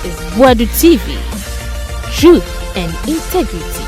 is Buadu TV. Truth and integrity.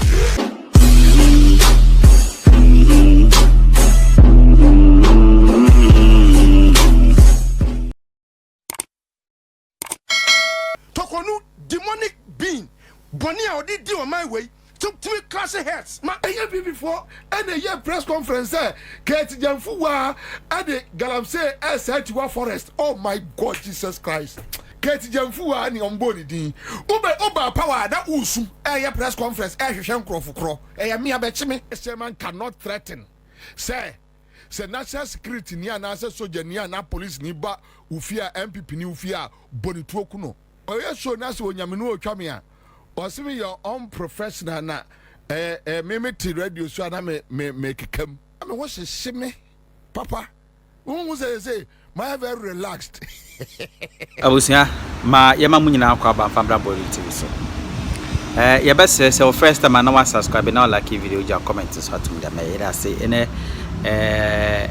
Tokonu demonic being. Bonia or did do on my way. Took 3 class heads. My AFP before and a year press conference there. Kate Jamfuwa and the galamsey S31 forest. Oh my God, Jesus Christ. Kate Jamfuwa and the onbody din. Oba power that usum a press conference. Shan Crofukro. A mere betchme. A chairman cannot threaten. Say national security near Nasa soldier near na police niba ufia NPP ni ufia bonituokuno. Oya show Nasa Yaminu Chamia. Wasimi your own professional na me radio so na me kekam. I mean what's shime papa. Who say my very relaxed. Abusia ma yema mu nyina akwa ba Fambra Body TV so. Ya best say first time na wa subscribe na like video ja comment so atum da me ira say ene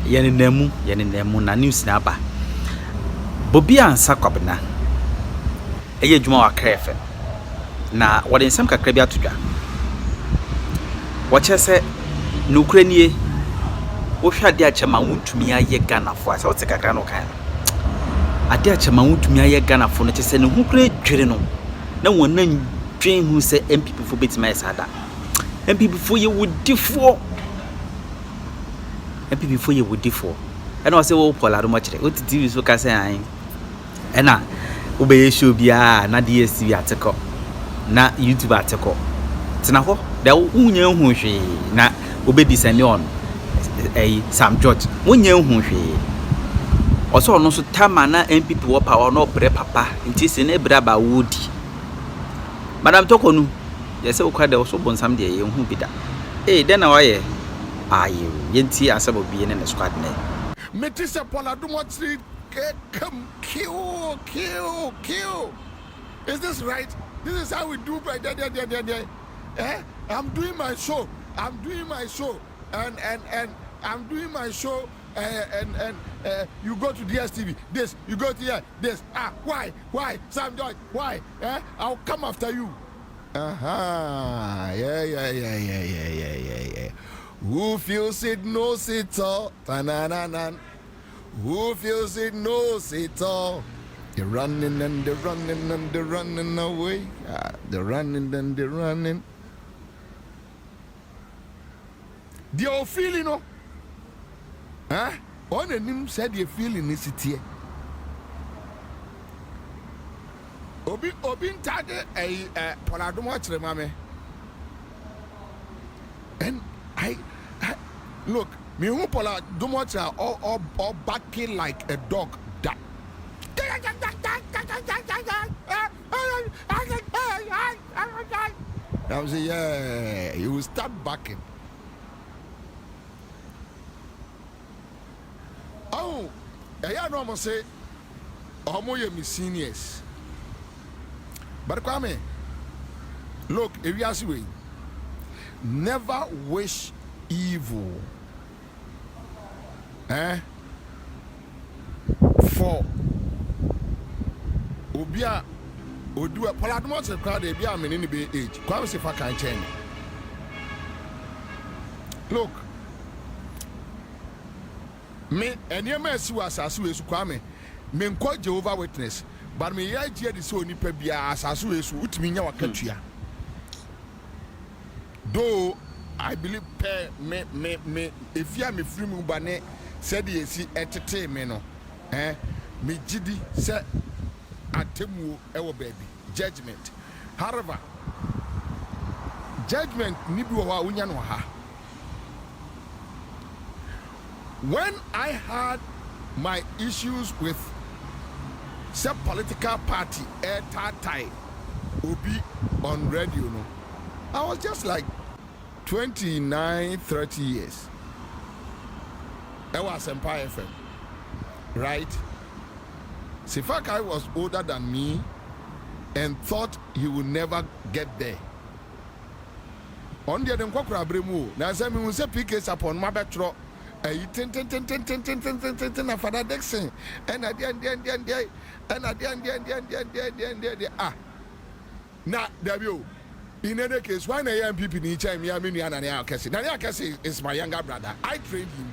yene nemu na news na ba. Bobie Ansah kwabena. Eye djuma wa krefe. Na wade nsem kakra bi atodwa wo chese no kranie wo hwade achema wontumi aye ganafo asa wo te kakra no kan ade achema wontumi aye ganafo no chese ne hu kra dwere no na wonan dwen hu se NPP fo betima esada NPP fo ye wodifo ena wo se wo pola Adom Otchere o TV so ka se an ena wo be show bia na DSTV ateko na YouTube article tina ho da wunya hu hwe na obedi send on Sam George wunya hu hwe oso no so tama na NPP wo power no bre papa nti se na bra ba wodi madam tokonu yese wo kwada so bonsam de ye hu bida den na waye aye yenti Ansah Bobie ne squad ne Metisa Paul Adom Otchere come kill. Is this right? This is how we do by I'm doing my show. And I'm doing my show and you go to DSTV. This you go to here. This why Sam George why I'll come after you. Yeah. Who feels it knows it all. Who feels it knows it all. They're running and they're running and they're running away. They're running and they're running. They're feeling, no? On the name said you're feeling this here. Obi tade Paul Adom Otchere mame. And I look, me who Paul Adom Otchere all barking like a dog. I was yeah, you will start backing. Oh, I know say, you my seniors. But Kwame, look, if you ask me, never wish evil. For Obia Odu Paul Adom Otchere crowd dey be am in be age. Kwame say fa kan change. Look. Me eniema asiwa asasu esu Kwame. Me nko Jehovah Witness. But me ya gie de so nipa bia asasu esu utimi nya wakatua. Though I believe me if you me free mu ba ne said ye si etete me no. Me gidi say atemu ewo baby judgment. However, judgment ni bi wo ha unya no ha. When I had my issues with some political party airtight Obi on radio no, I was just like 29, 30 years. I was Empire FM, right? Sifakai was older than me and thought he would never get there. On the other hand, now say me say PK upon my betro. Ten Father Dixon and at the end na Dabio. In any case, why na NPP ni chai me aminu ya Nanya Akese. Nanya Akese is my younger brother. I trained him.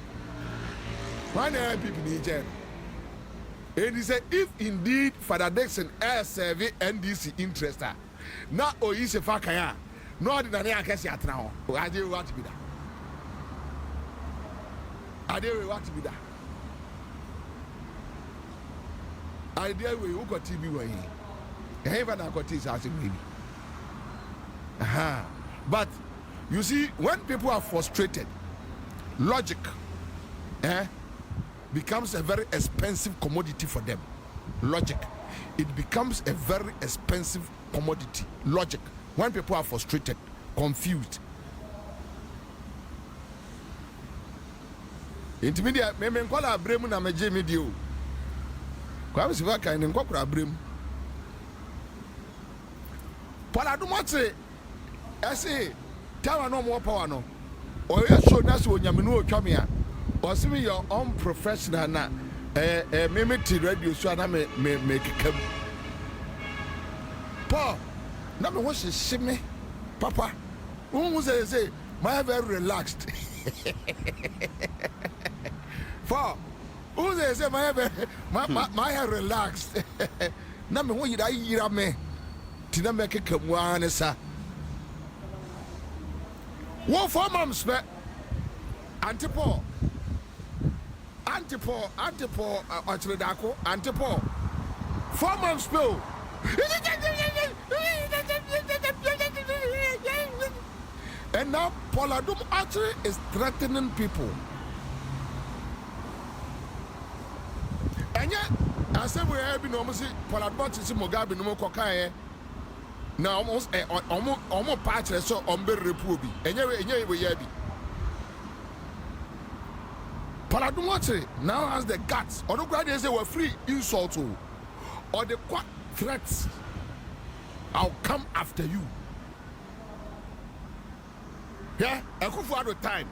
Why na NPP ni chai? And he said, if indeed Father Dixon serve NDC interest, na oyise fakaya, no di Nanya Akese atna ho. Ade what be that? Ade what be that? Idea we who got TV way. Even I got this as a baby. But you see, when people are frustrated, logic becomes a very expensive commodity for them. Logic. It becomes a very expensive commodity. Logic. When people are frustrated, confused. Intermediate, me call bremu na meje medio. Kwa msiwa kaini nkokura bremu. Paul Adom Otchere ese tawa no mo power no. Oye show na so onyamenu otwame a. Osimi your unprofessional na me radio so na me kekam. Paul na me wo hye papa. Who say my very relaxed. For who say my hair relaxed. Na me wo yira me. Tina me kekam wan sa. Wo for mam spe. Antipo Otchere Dako Antipo 4 months spell. And now Paul Adom Otchere is threatening people. And yet, I said we have been almost Paul Adom Otchere Mugabe no kokaye. Now almost patch so ombe repubi. And yet we have. Paul Adom Otchere now has the guts. Or the guys say we're free insult or the threats. I'll come after you. Yeah, a Akufo-Addo time.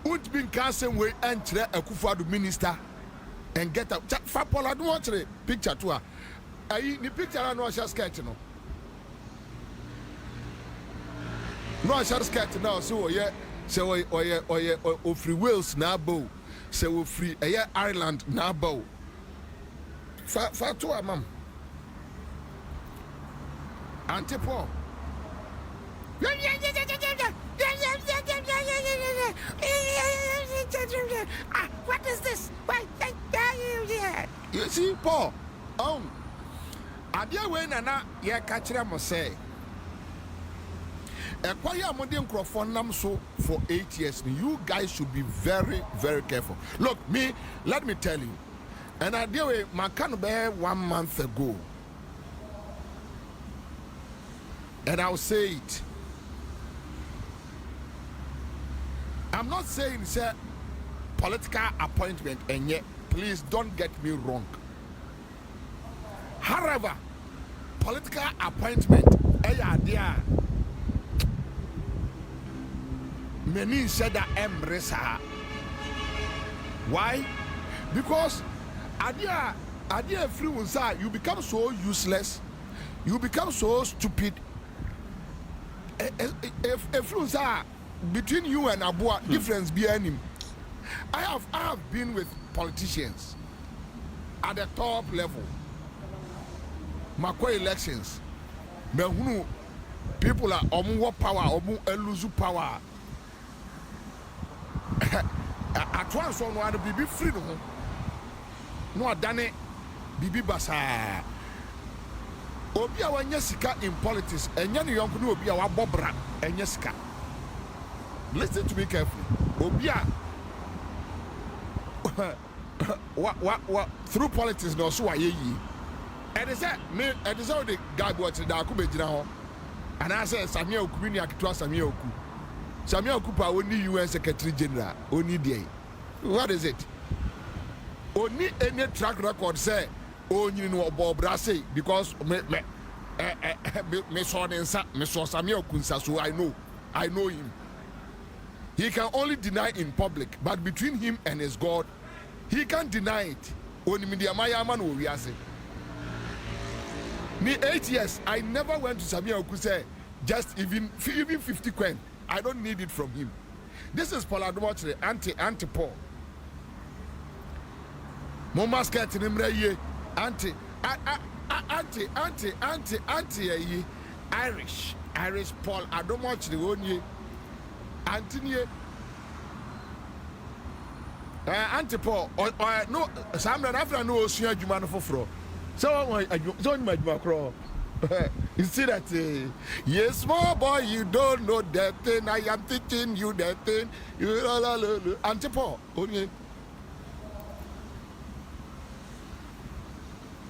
Won't be canceling way enter a Akufo-Addo minister and get up. For Paul Adom Otchere picture to her. The picture I know she's sketching. No, she's sketching now. So yeah. So o free Wales na bow. So o free Ireland na bow. Fa to amam. Antipo. What is this? You see, Paul. Adia we nana ye kachira mo say. Ekwaya amode nkrofo nam so for 8 years. You guys should be very, very careful. Look, let me tell you. And I deal with my can be 1 month ago. And I'll say it. I'm not saying it's a political appointment, and yet, please don't get me wrong. However, political appointment, many said that embrace. Why? Because idea free you become so useless, you become so stupid. If between you and Abua, difference behind him. I have been with politicians at the top level. Macquarie elections. People are more power, lose power. At once on one be free no done bibi basa. Obi a wanya sika in politics enya ne yonko no obi a wabobra enya sika. Listen to me carefully. Obi a what through politics no so aye yi. And they said me and they said the guy what da ko be gina ho. And I said Samuel Oku ni akitwa Samuel Oku. Samuel Oku pa only UN Secretary General only there. What is it? Only any track record say only no Bobra say because me saw Samuel Kunsa, so I know him. He can only deny in public, but between him and his God, he can't deny it. Only media maya man will say. Me 8 years, I never went to Samia Okuse just even 50 coin. I don't need it from him. This is Paul Adom Otchere, anti Paul. Mama skirt in him anti Irish Paul Adom Otchere onye anti anti Paul no Samra after no osua adwuma no foforo so my adwuma you see that yes small boy you don't know that thing I am teaching you that thing you anti Paul onye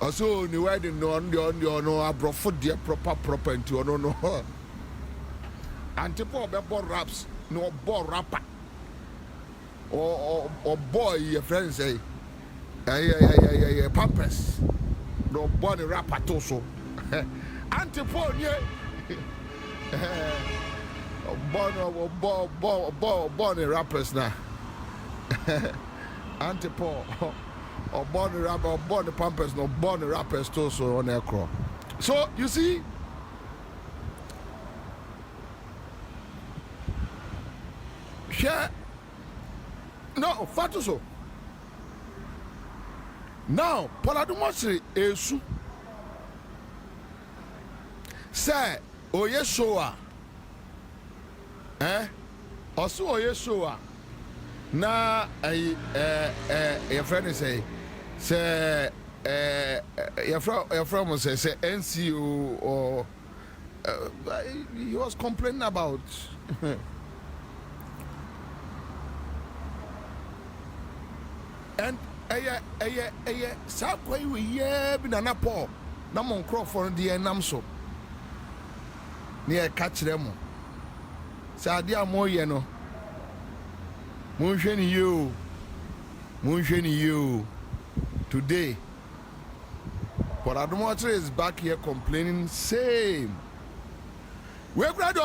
also ni wedding no abrofo de proper into no anti Paul be raps no ball rapper or boy your friends say pampers no boy the rapper also anti Paul born the rappers now anti Paul or born the rapper or born the pampers no born the rappers also on their crow. So you see share no fatuso now Paul Adom Otchere esu say oye showa osu oye showa na your friend say your friend say NCO or he was complaining about and sa kwai we ye bi na Paul na mon crofon de enam so ne e ka kire mo sa ade amoye no mon hwe ni you today Paul Adom Otchere is back here complaining same we grad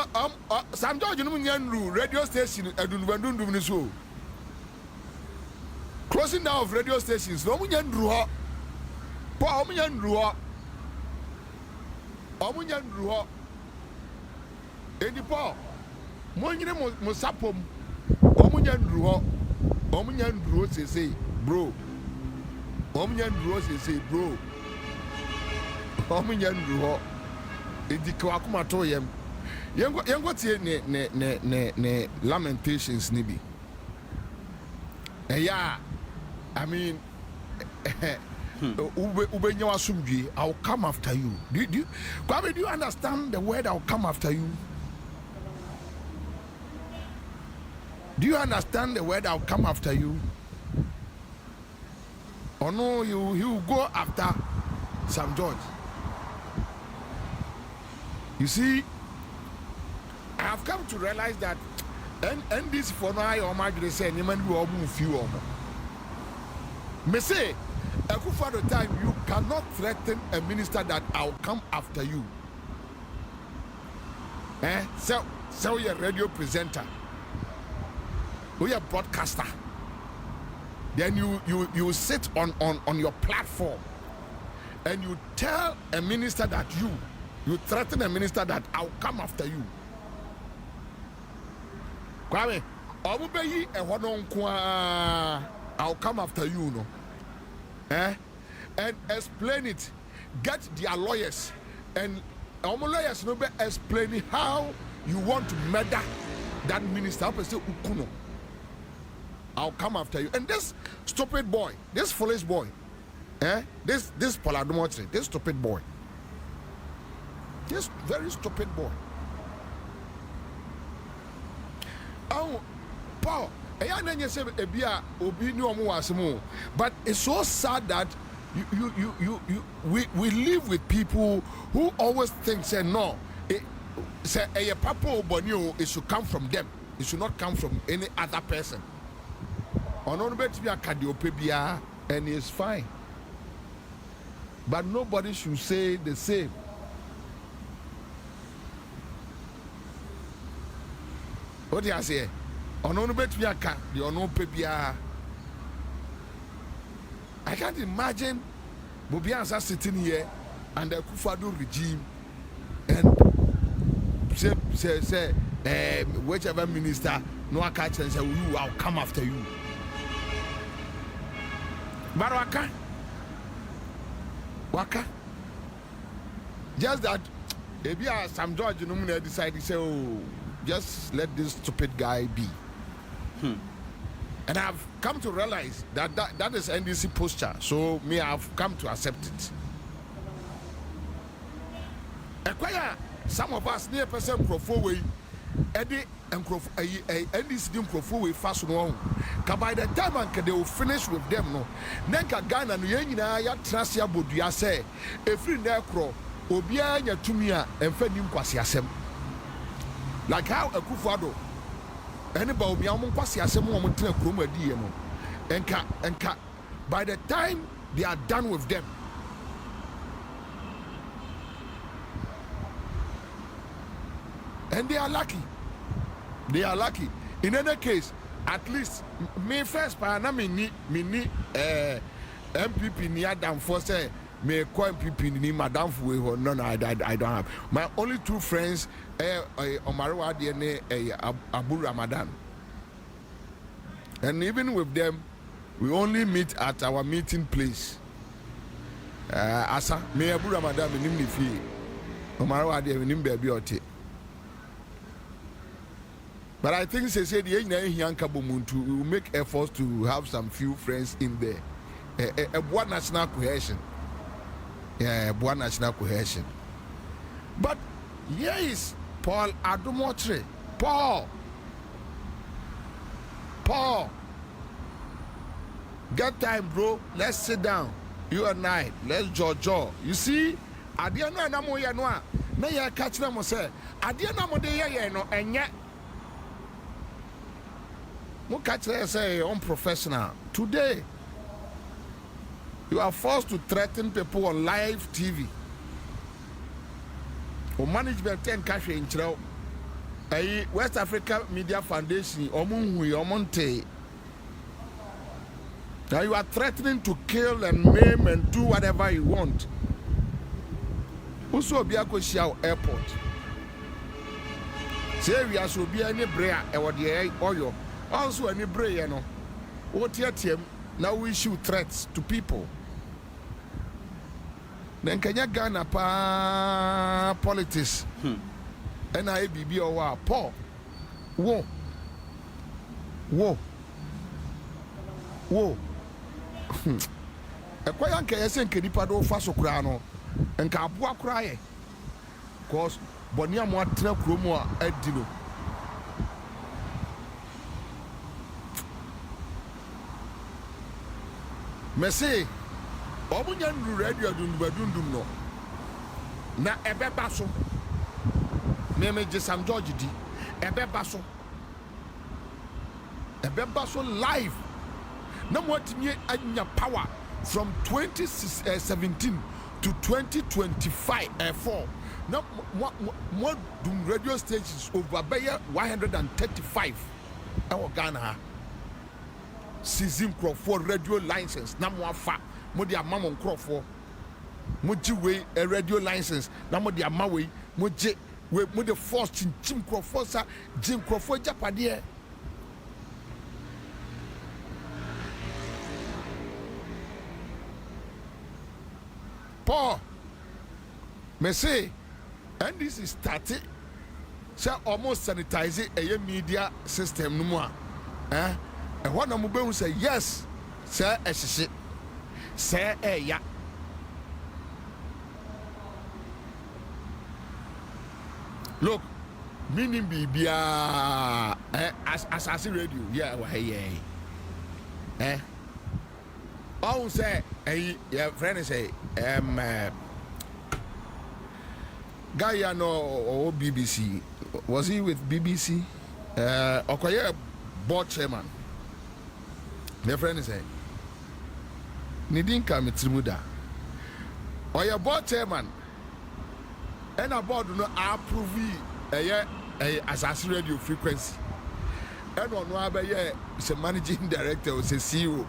Sam George no nyanru radio station adunubandundum ni so closing down of radio stations no munyanru ho Paul munyanru ho edi Paul monyire mo sapom omunyanru ho say bro omunyanru say bro omunyanru ho edi kwa kuma to yem yengo tie ne lamentations ni bi yeah I mean I'll come after you. Do you understand the word I'll come after you? Do you understand the word I'll come after you? Or no, you go after Sam George. You see, I have come to realize that and this for now or my say you man will move you on. Me say for the time you cannot threaten a minister that I'll come after you. So you're a radio presenter. You're a broadcaster. Then you sit on your platform and you tell a minister that you threaten a minister that I'll come after you. Kwame, I'll come after you, no? And explain it. Get their lawyers and our lawyers no be explaining how you want to murder that minister. I'll come after you. And this stupid boy, this foolish boy, this Paul Adom Otchere, this stupid boy, this very stupid boy. Oh, Paul, but it's so sad that we live with people who always think say no, say a papa bonio, it should come from them. It should not come from any other person. And it's fine. But nobody should say the same. What do you say? I can't imagine Ansah sitting here and the Kufadu regime, and say whichever minister no catch and say I'll come after you. But waka just that maybe some judge decided say, oh, just let this stupid guy be. And I've come to realize that that is NDC posture. So me, I've come to accept it. Acquire some of us near person crofoway, Eddie and NDC dim crofoway fast one. By the time they will finish with them, no. Nenka Ghana no yenina ya trasia boduya say, every necro obia nya tumia and fedim kwasi asem. Like how a Kufado. Anybody be among kwasi asem mo tena krom adi no. Enka by the time they are done with them. And they are lucky. They are lucky. In any case, at least me first pa na me ni MPP ni Adam for say me ko MPP ni Madam for no I don't have. My only two friends Omarewa de ne Abu Ramadan. And even with them we only meet at our meeting place. Asa me Abu Ramadan me nim ni fi. Omarewa de me nim baby ote. But I think they said we will make efforts to have some few friends in there. One national cohesion. Yeah, one national cohesion. But here is Paul Adom Otchere. Paul. Get time, bro. Let's sit down. You and I. Let's jaw. You see, at the end of the day, now you catch them and say, at the end of the day, no, and yet. Say unprofessional. Today, you are forced to threaten people on live TV. Or management 10 cash in Chile. West Africa Media Foundation, Omonte. Now you are threatening to kill and maim and do whatever you want. Also, Biako Xiao Airport. Say we are so be any brea or the oil. Also, any brain, no. What yet now we issue threats to people. Then Kenya Ghana pa politics. NIBB or what? Paul. Whoa. A quiet case and Kedipado Faso Crano and Kabua cry. Cause Bonia Moatra Chromo Edino. Messi, Omunyan radio dundum no. Na ebe baso. Meme Jesam George di. Ebe baso live. Na what me anya power from 2017 to 2025 4. Na what dum radio stations over 135 our Ghana. Season for radio license na mo afa mo de amamon crofo mo jiwe a radio license na mo de amawe mo je we mo de force chim crofo sa jim crofo japade Paul me say and this is started so almost sanitize a media system no more and one of them say yes, sir, as sir, yeah. Look, meaning be as radio, yeah, oh, say, yeah, friend say, Guy, no, BBC. Was he with BBC? Okay, board chairman. My friend say, Nidinka Mitrimuda. Or your board chairman. And a board no approve as radio frequency. And on one is a managing director or CEO.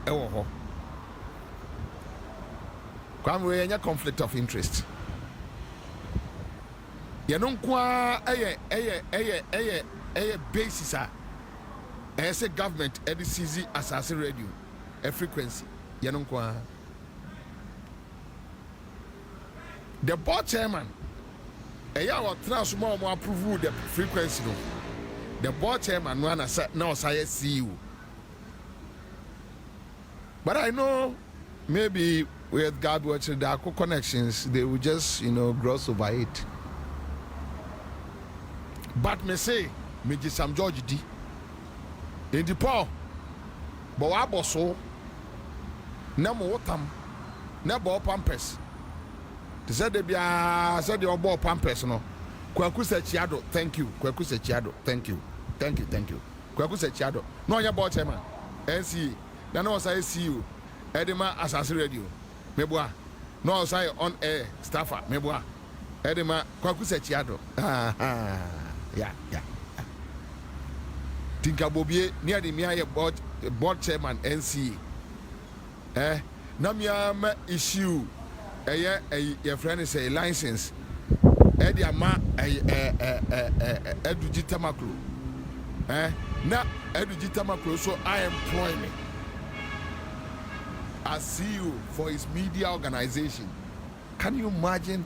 Come away any conflict of interest. yɛno nko a ɛyɛ basis a ɛyɛ sɛ government ɛde seize asase radio a frequency yɛno nko a. The board chairman ɛyɛ a wɔtena so ma wɔn approve the frequency no, the board chairman no ana sɛ na ɔsa yɛ CEO. But I know maybe with God watching the connections, they will just, gloss over it. But me say, me just some George D. In the poor, but what was so? No more time, no more pampers. They said they be said they bought pampers no. Kwaku said chiado, thank you. Kwaku said chiado, thank you. Kwaku said chiado. No, your board chairman. NC. Then I say see you. Edema Assassin Radio. Meboa. No, say on air staffer. Meboa. Edema Kwaku said chiado. Yeah. Ansah Bobie near the Mia board chairman NC. Namia issue your friend is a license. Ediama Judicial. Na Judicial so I employ me as CEO for his media organization. Can you imagine?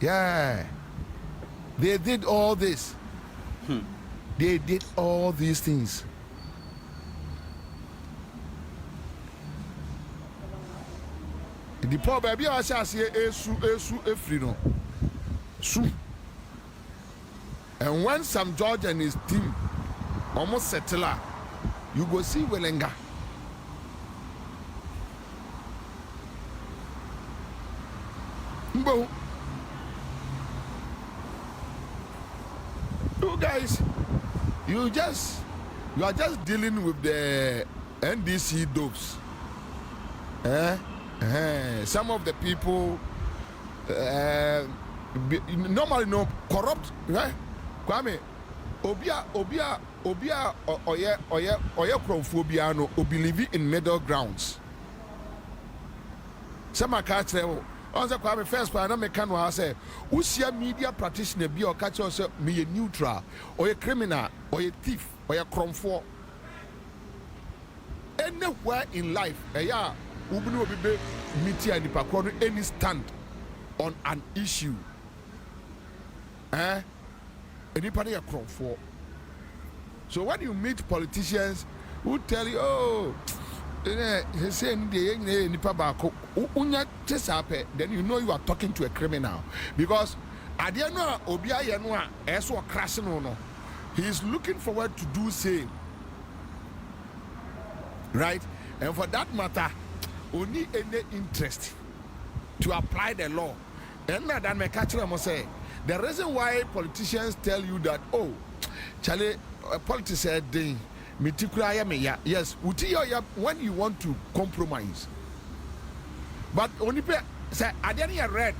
Yeah. They did all this. They did all these things. The poor baby I shall say free no. Su. And when Sam George and his team almost settle, you go see Welenga. Mbo. You guys, you are just dealing with the NDC dopes. Some of the people normally no corrupt, right? Kwame, obia oye chromophobia no believe in middle grounds. Some catch them. Answer Kwame first part na me can wa say usia media practitioner bi o catch us me neutral or a criminal or a thief or a cromfo. Anywhere in life, ubunu obibe meet and the any stand on an issue. Anybody a cromfo. So when you meet politicians who tell you, oh, then you know you are talking to a criminal, because at the end of he is looking forward to do same, right? And for that matter, only any interest to apply the law. And that may catch them say the reason why politicians tell you that, oh, Charlie, politics said yes, when you want to compromise. But only say I didn't read.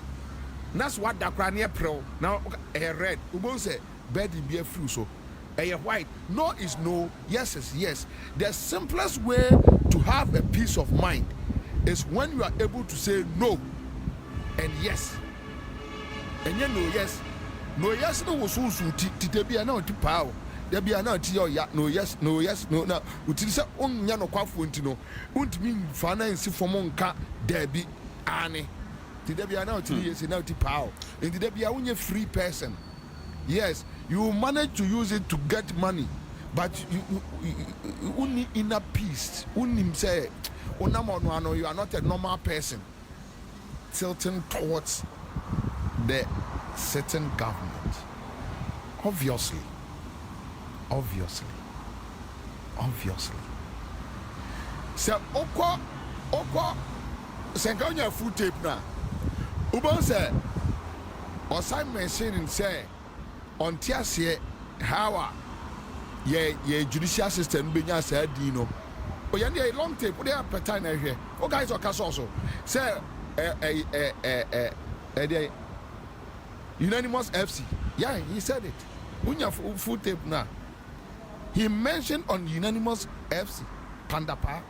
That's what the crania pro now a red. Ubo say bed in be a fruit so a white. No is no, yes is yes. The simplest way to have a peace of mind is when you are able to say no and yes. And you know yes. No yes no was so titebia now to power. There be an anti ya no yes no uti say onya no kwafo ntino untimi finance for monka there be ane ti there be an anti yes now ti power and there be a unye free person. Yes, you manage to use it to get money, but you only inner peace unim say onamo you are not a normal person tilting towards the certain government. Obviously. So oko sengonya full tape na ubon say or sign mentioning say on tiase how ye judicial system benya say dino o ye dey long tape dey appetite na hwe o guys o kaso so say unanimous FC, yeah, he said it. Unya full tape na. He mentioned on unanimous FC, Pandapa.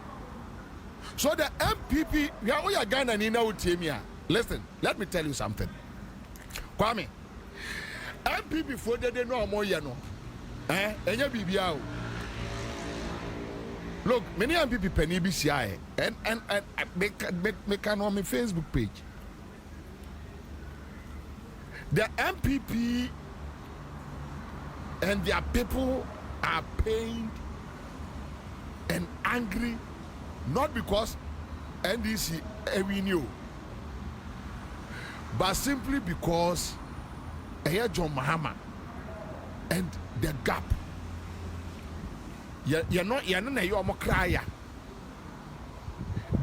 So the NPP, we are Ghana Nina Utemia. Listen, let me tell you something. Kwame MPP for they know more you know enya bibia. Look, many MPP penny BCI and make on my Facebook page. The MPP and their people are pained and angry, not because NDC we knew, but simply because John Mahama and the gap. You're not cry.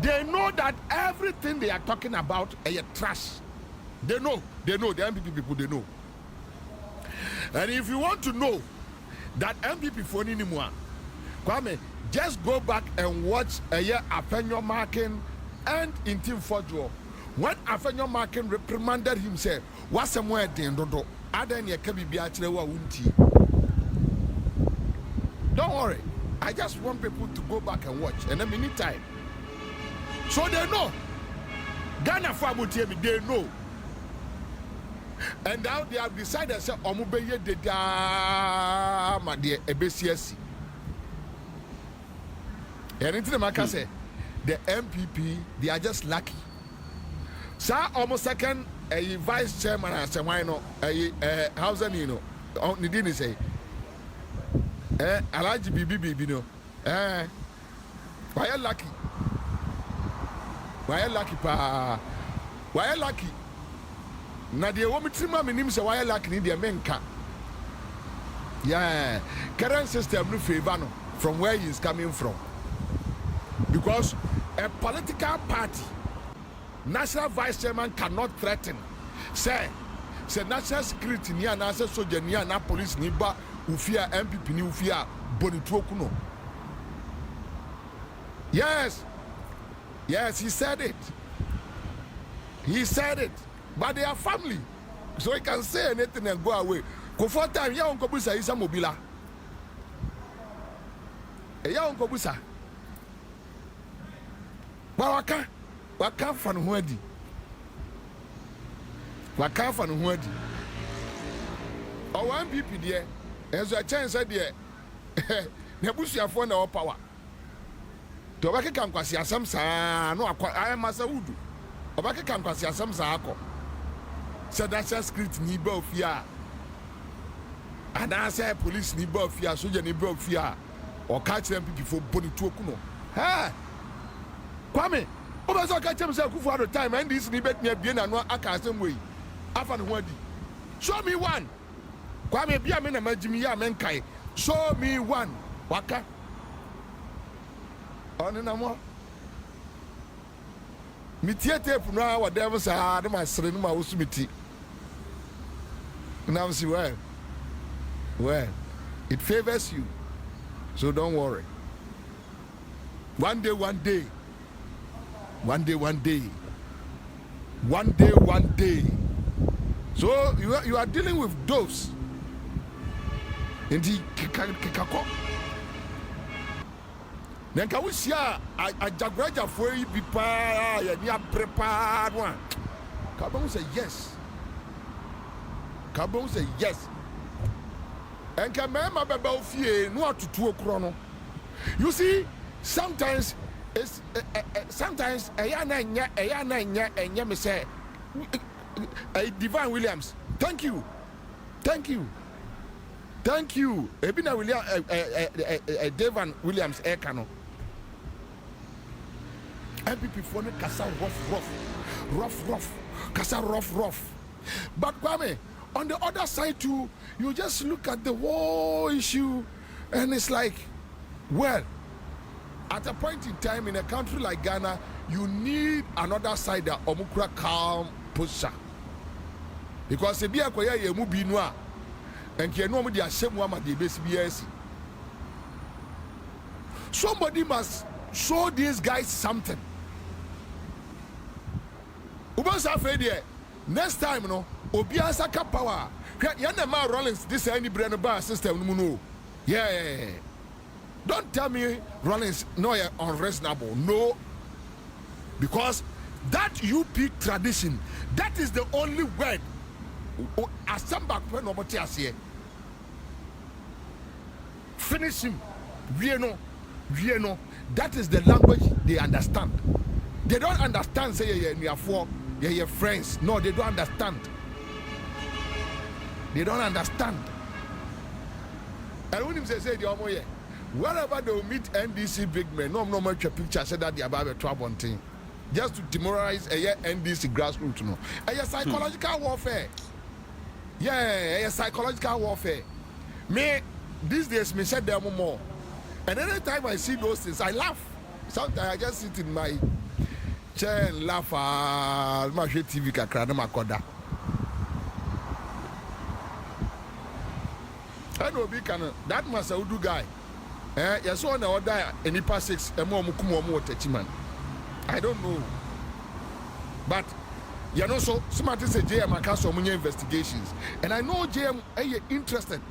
They know that everything they are talking about is trash. They know, the MPP people, they know. And if you want to know that MPP for anymore, Kwame, just go back and watch a year Afenyo Markin and in Team Fojo. When Afenyo Markin reprimanded himself, what's somewhere then, don't worry. I just want people to go back and watch, and a minute time. So they know. Ghana Fabu TV, they know. And now they have decided, say, Omubeye de ma de EBCSC. And into the market say, the MPP, they are just lucky. Sir, almost second, a vice chairman, and some why no, a housing, you know, Nidini say. Alaji bibi no. Why are lucky? Why are lucky pa? Why are lucky? Na de wo mitima menim se why are lucky ni de menka. Yeah, current system no favor no from where he is coming from. Because a political party, national vice chairman cannot threaten. Say national security ni na say soldier ni na police ni ba ufia MPP ni ufia bonituoku no. Yes, he said it. He said it. But they are family, so he can say anything and go away. Comfort time, ya unko busa isa mobila. Ya unko busa. Ba waka fan huadi. Waka fan huadi. O MPP there. Enzo a chance there. Nebusuafo na power. To obake kan kwasi asam saa no akwa ayamasa wudu. Obake kan kwasi asam saa akọ. So that's a script ni ba ofia. And I say police ni ba ofia, soldier ni ba ofia. Or catch them people bonituoku no. Ha! Kwame, obaso catch them say kufu at the time and this ni bet me bien na no aka asem wey. Afa no hwadi. Show me one. Kwame bia me na majimi ya menkai. Show me one. Waka. On na mo. Mi tiete pu no wa dem sa de ma sere no ma wosumiti. Now see well, it favors you, so don't worry. One day. So you are dealing with those. Indeed, kikako. Then can we see a jagraja for you be prepared one? Kabon say yes. Kabon say yes. And can remember about fear no to 2 o'clock. You see, sometimes it's sometimes a yana me say Divine Williams. Thank you. Ebina William Devon Williams Ekano. MPP for kasa rough. Kasa rough. But Kwame, on the other side too, you just look at the whole issue and it's like, well, at a point in time in a country like Ghana, you need another side that omukura calm posture. Because if you are yemu binwa and you know the ashemwa the BCBS, somebody must show these guys something. Ubansa Fede, next time no, Obiansa ka power. Yanema Rollins, this any brand bar system no. Yeah. Don't tell me Rollins no unreasonable. No. Because that UP tradition, that is the only word asɛm baako pɛ na ɔbɛte aseɛ finish him wie no that is the language they understand. They don't understand say you're friends. No, they don't understand. They don't understand. And when him say the omo ye, wherever they will meet NDC big men, no much a picture say that they about a trouble thing, just to demoralize a NDC grassroots. No, a psychological warfare. Yeah, a psychological warfare. Me these days me said them more, and any time I see those things, I laugh. Sometimes I just sit in my chair and laugh. My TV kakra na makoda. I know be can that Masaudu guy. You saw na order any past 6 man. I don't know. But you know so smart say JM can many investigations. And I know JM interested.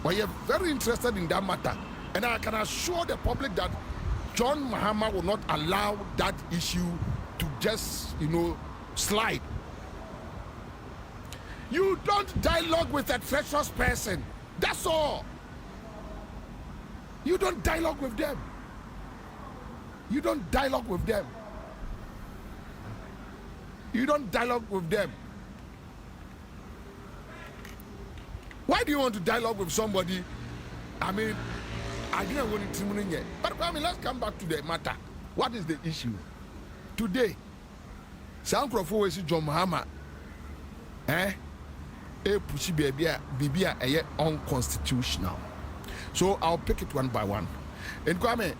But you're very interested in that matter. And I can assure the public that John Mahama will not allow that issue to just, slide. You don't dialogue with a treacherous person. That's all. You don't dialogue with them. You don't dialogue with them. You don't dialogue with them. Why do you want to dialogue with somebody? I mean, I didn't want to yet. But let's come back to the matter. What is the issue? Today, some crowd see John Mahama. Pushy baby unconstitutional. So I'll pick it one by one. And Kwame,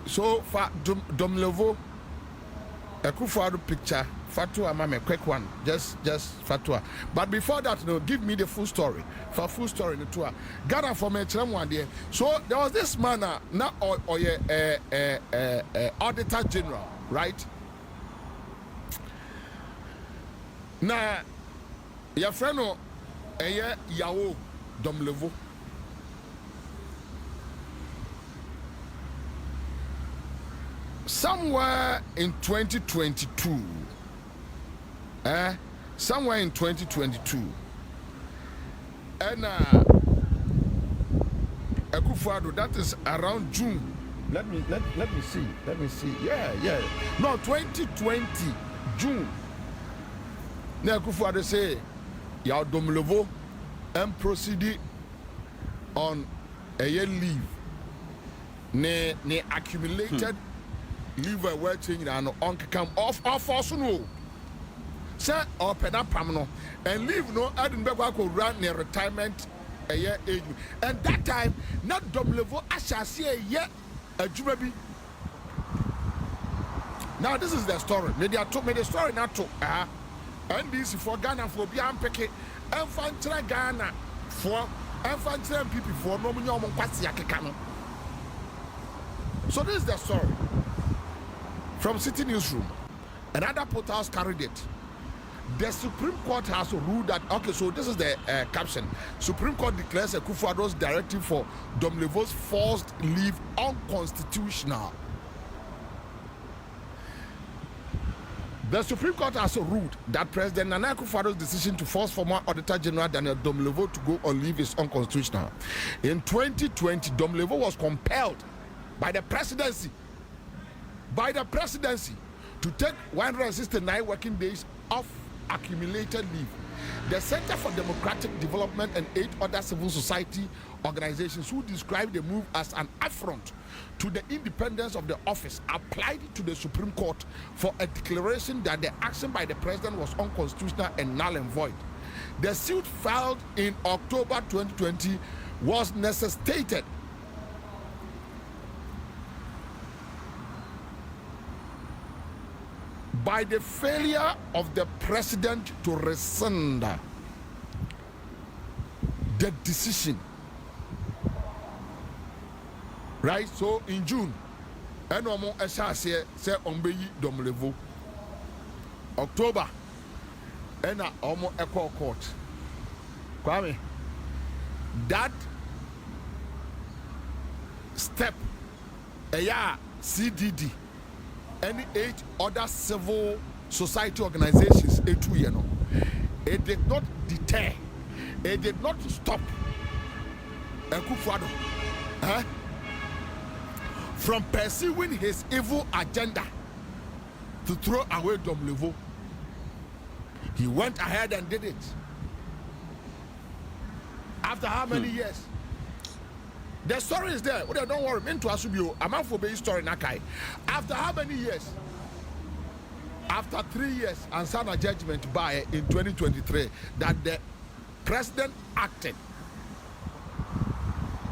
so for Domelevo, a Kufuor picture, Fatua Mame, quick one, just Fatua. But before that, give me the full story. For full story in the tour. Ghana for me, one day. So there was this man, now Auditor General, right? Now, your friend, Yao Domelevo. Somewhere in 2022, somewhere in 2022, and Akufo-Addo, that is around June. Let me see. Yeah. No, 2020 June. Now Akufo-Addo say, "Ya Domelevo, and proceed on a year leave. Ne accumulated." Leave a word change and on come off also no. Sir or pedapamno and leave no Edinburgh could run near retirement a year age. And that time, not Domelevo, I shall see a year a jubilee. Now this is the story. Maybe I told me the story not to and this for Ghana for Bian Peke and Fantra Ghana for and Fantra people for no Kwasiakano. So this is the story. From City Newsroom, another portals carried it. The Supreme Court has ruled that, okay, so this is the caption. Supreme Court declares Akufo-Addo's directive for Domelevo's forced leave unconstitutional. The Supreme Court has ruled that President Nana Akufo-Addo's decision to force former Auditor General Daniel Domelevo to go on leave is unconstitutional. In 2020, Domelevo was compelled by the presidency to take 169 working days off accumulated leave. The Center for Democratic Development and 8 other civil society organizations who described the move as an affront to the independence of the office applied to the Supreme Court for a declaration that the action by the president was unconstitutional and null and void. The suit filed in October 2020 was necessitated by the failure of the president to rescind the decision. Right? So in June, Enomo Esase say Ombeyi Domelevo. October, Ena Omo Echo Court. Kwame, that step, CDD, any 8 other civil society organizations, it it did not deter, it did not stop Akufo-Addo from pursuing his evil agenda to throw away Domelevo. He went ahead and did it. After how many years? The story is there. Well, don't worry. Into Asubio, I'm out for the story. Nakai. After how many years? After 3 years, Ansah judgment by in 2023 that the president acted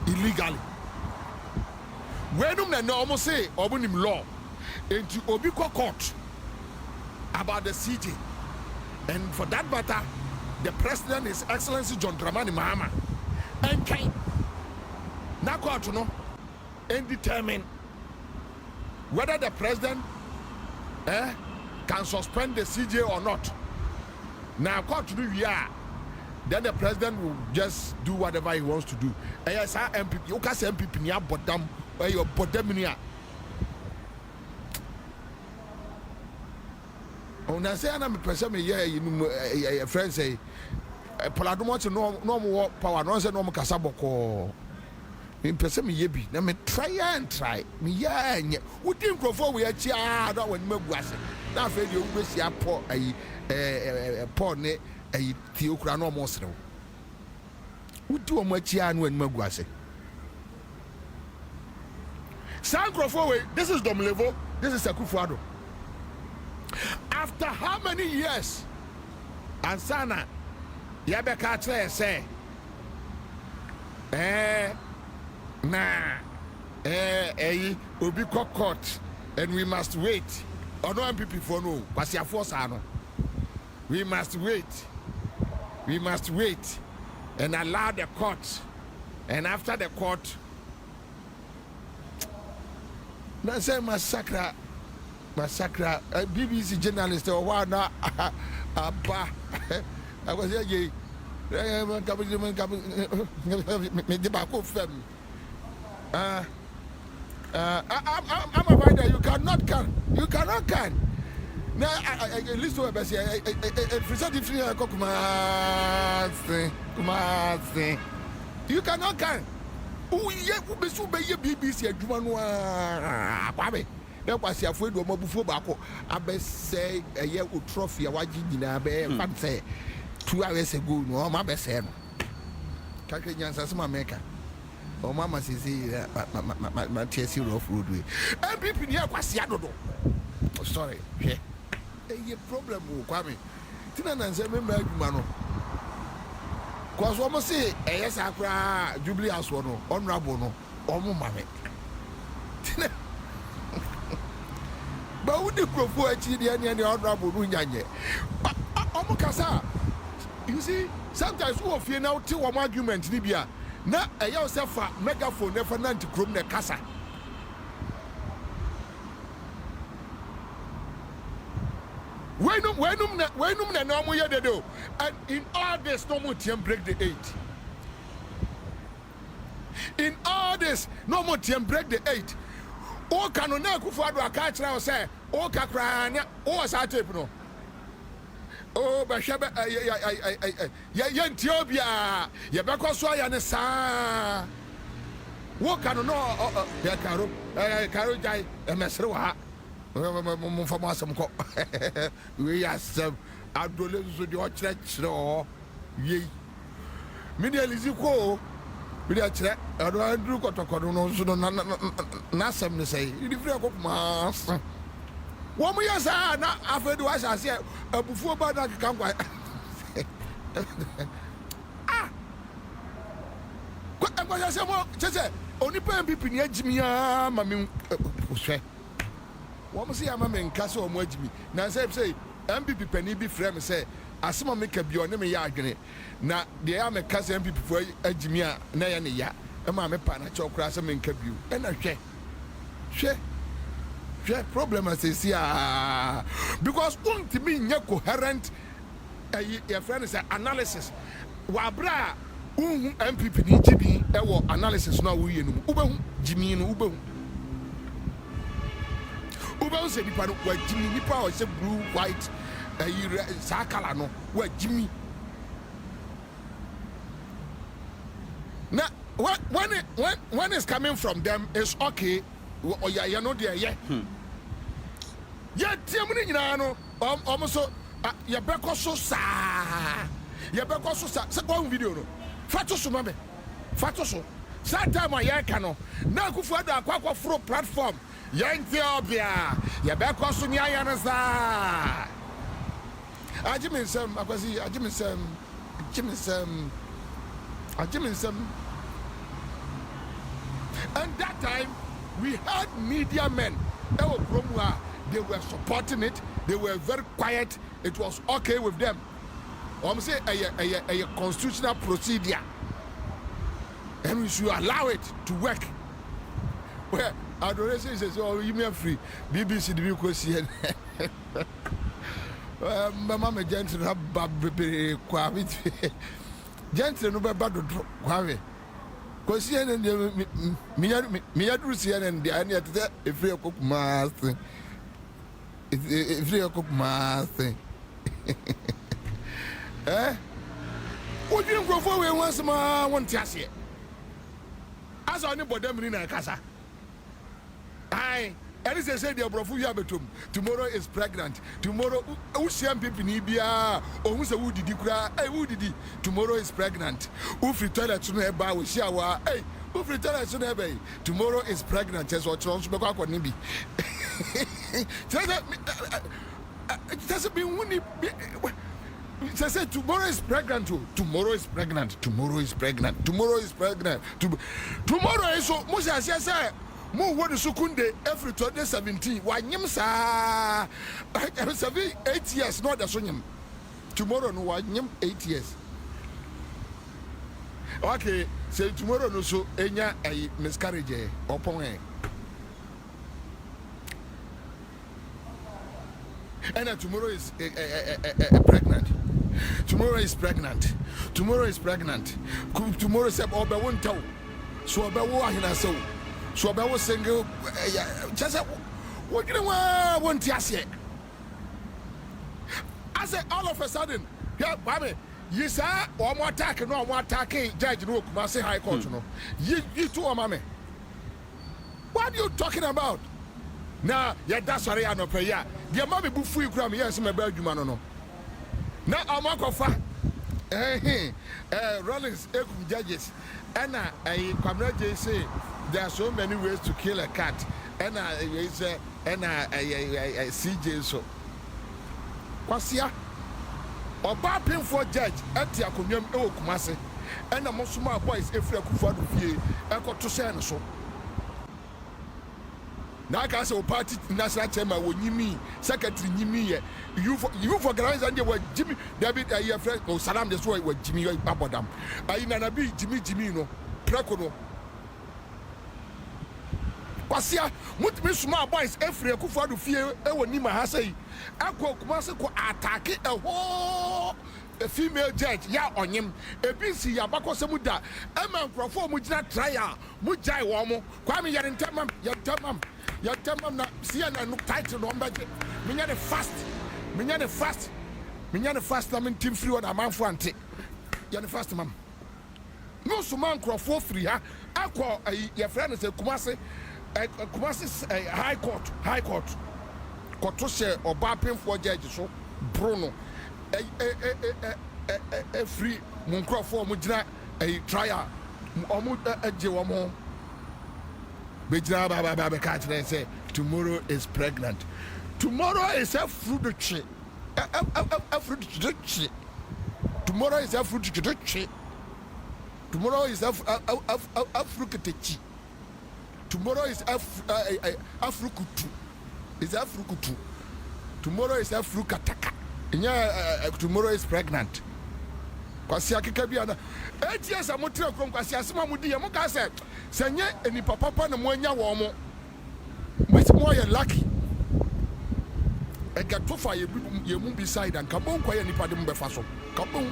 illegally. When no almost say obunim law into Obiko court about the CJ, and for that matter, the president, His Excellency John Dramani Mahama, and came now court no and determine whether the president can suspend the CJ or not. Now court to do then the president will just do whatever he wants to do. Yes, MPP. You can say MPP niya bottom where your bottom niya. Oh, now say I'm a person me yeah, friend say, Adom Otchere no more power. No say no more kasaboko. Me person me yebi. Now me try and try. Me yeah. We think before we achieve. That when me guase. Now after you go see a poor poor ne. Theokra no more snow. Who do a machian when Maguase? Sankrofo, this is Domelevo, this is Akufo-Addo. After how many years? Ansana Yabeka say, Obiko court, and we must wait. Or no MPP for no, what's your force? We must wait. We must wait and allow the court. And after the court, that's a massacre. BBC journalist or one I was here. I'm a rider. You cannot can. You cannot can. Now, I listen to what you cannot can. Oh, yeah, we should be BBC. That was your friend of Mobu Bako. I best say a year with trophy. I watched dinner. I say 2 hours ago. No, my best saying. Can't answer my maker. Oh, Mama says, my TSC rough roadway. And people here was Yadodo. Sorry, yeah. A problem will come in. Tina and say, remember, Mano. Cause almost say, yes, I cry, Jubilee House one, honorable, no, almost mammy. Tina. But would the Crofo actually any honorable Runyanye? Omokasa. You see, sometimes who of you now till one argument, Libya. Now, a yourself a megaphone never none to chrome the casa. When the normal year they do, and in all this, no more team break the 8. In all this, no more team break the 8. O canona Akufo-Addo catch now say, O Kakrania, O Satepno. Oh, Bashaba, Ethiopia, Yabako and Sa. What can no, Caro Jai, and Mesroa. We are some adolescents with your church, no, ye. Media is equal. We are check. I don't do got a corona, so Nasam say, you free of mass. 1 year, sir, not after the was I said, before but I come by. Ah, what am I saying? Only people near Jimmy, mammy. What must I in Castle or Mojimi? Now say, MPP Penny be frame say, as some make a beyond me yard. Now, the army cousin MPP for a Jimmy, Nayania, and Mamma Pana Chocras and Kabu, and a share. Problem as is here because one to me coherent your friend is analysis. Wabra MPP GB analysis now we Jimmy Ube said Jimmy Nipa was a blue white Sakala no where Jimmy Now, when it's coming from them, it's okay. Oh yeah, you know there, yeah. Yeah, Tiamuni, you know, almost your back so sa. Your back so sa. Second video, no. Fatoso, mame. Fatoso. That time I cano. Now go for the aqua fro platform. Yang Theobia. Your back so near Yanasa. Ajimisem, Ajimisem. And that time, we had media men. They were supporting it. They were very quiet. It was okay with them. I'm saying a constitutional procedure. And we should allow it to work. Well, adoration says, oh, you mean free. BBC, the question. Mama, gentle, have baby, quavit. Gentle, no bad quavit. Because here and me at Russian and the idea that if you cook master, if you cook master, eh? What you go for once more one chassis? As I know, but them in a casa. Aye. And as I said, your brofu yabetum. Tomorrow is pregnant. Tomorrow, Usiam Pipinibia, or who's a woody dicra, a woody. Tomorrow is pregnant. Uf return to nearby with shower. Hey, uf return to nearby. Tomorrow is pregnant. As what Trumps Baka Nibi. Doesn't mean when I said tomorrow is pregnant too. Tomorrow is pregnant. Tomorrow is pregnant. Tomorrow is pregnant. Tomorrow is so much as I say. Mo what is Sukunde every 2017. Why nyim sa 8 years not the sonim. Tomorrow no why nyim 8 years. Okay, say tomorrow no so enya a miscarriage upon her. And tomorrow is pregnant. Tomorrow is pregnant. Tomorrow is pregnant. Tomorrow is oba won't tell. So oba wo ahina so. So I was single. Just what you want to say? I said all of a sudden, yeah, Bobby, you say one more attack, no more attacking Judge Rook, Massey High Court, no. You too, mammy. What are you talking about? Now, yeah, that's what I know. Yeah, dear mommy, before you cry, yes, my bad, you man, no. Now, I'm not going to Rollins, judges, and I come right to say. There are so many ways to kill a cat, and I CJ so. Kwasia, or bapping for judge at the Akumium Kumase, and the Mosuma boys if you could find a got to say so. Now, I say, party national chairman when you mean, secretary, you for guys and you were Jimmy David, a year friend, or Salam, this way with Jimmy Babadam. I nana be Jimmy, no, Prakono. Kwasia, what me small boys every kufa do fear e woni ma ha say akọ kumase ko attack a whole female judge ya onyem ebisi ya bakose mu da e ma nkrofo mu gina trial mu jai wo mo kwa me yare ntamam ya tamam na sia na no title no mbaje me nya the fast na me team free on amanfo ante ya the fast mam no so man nkrofo free ha akọ ya friend say kumase High Court. Kotose or bapping for judge so Bruno a free Munkro for Mujina a trial a Jewamo Bejna Baba catch and say tomorrow is pregnant. Tomorrow is a fruit tree. A fruit tree. Tomorrow is a fruit tree. Tomorrow is a fruit tree. Tomorrow is Afrukutu. Is Afrukutu. Tomorrow is Afrukataka. Tomorrow is pregnant. Kwasia kikabiana. 8 years amotra from kwasia sima mudi ya muka say senye eni papa na mwanya wo mo. But more you lucky. E get to fire ye mu beside and kabon kwa ye nipa de mbefa so. Kabon.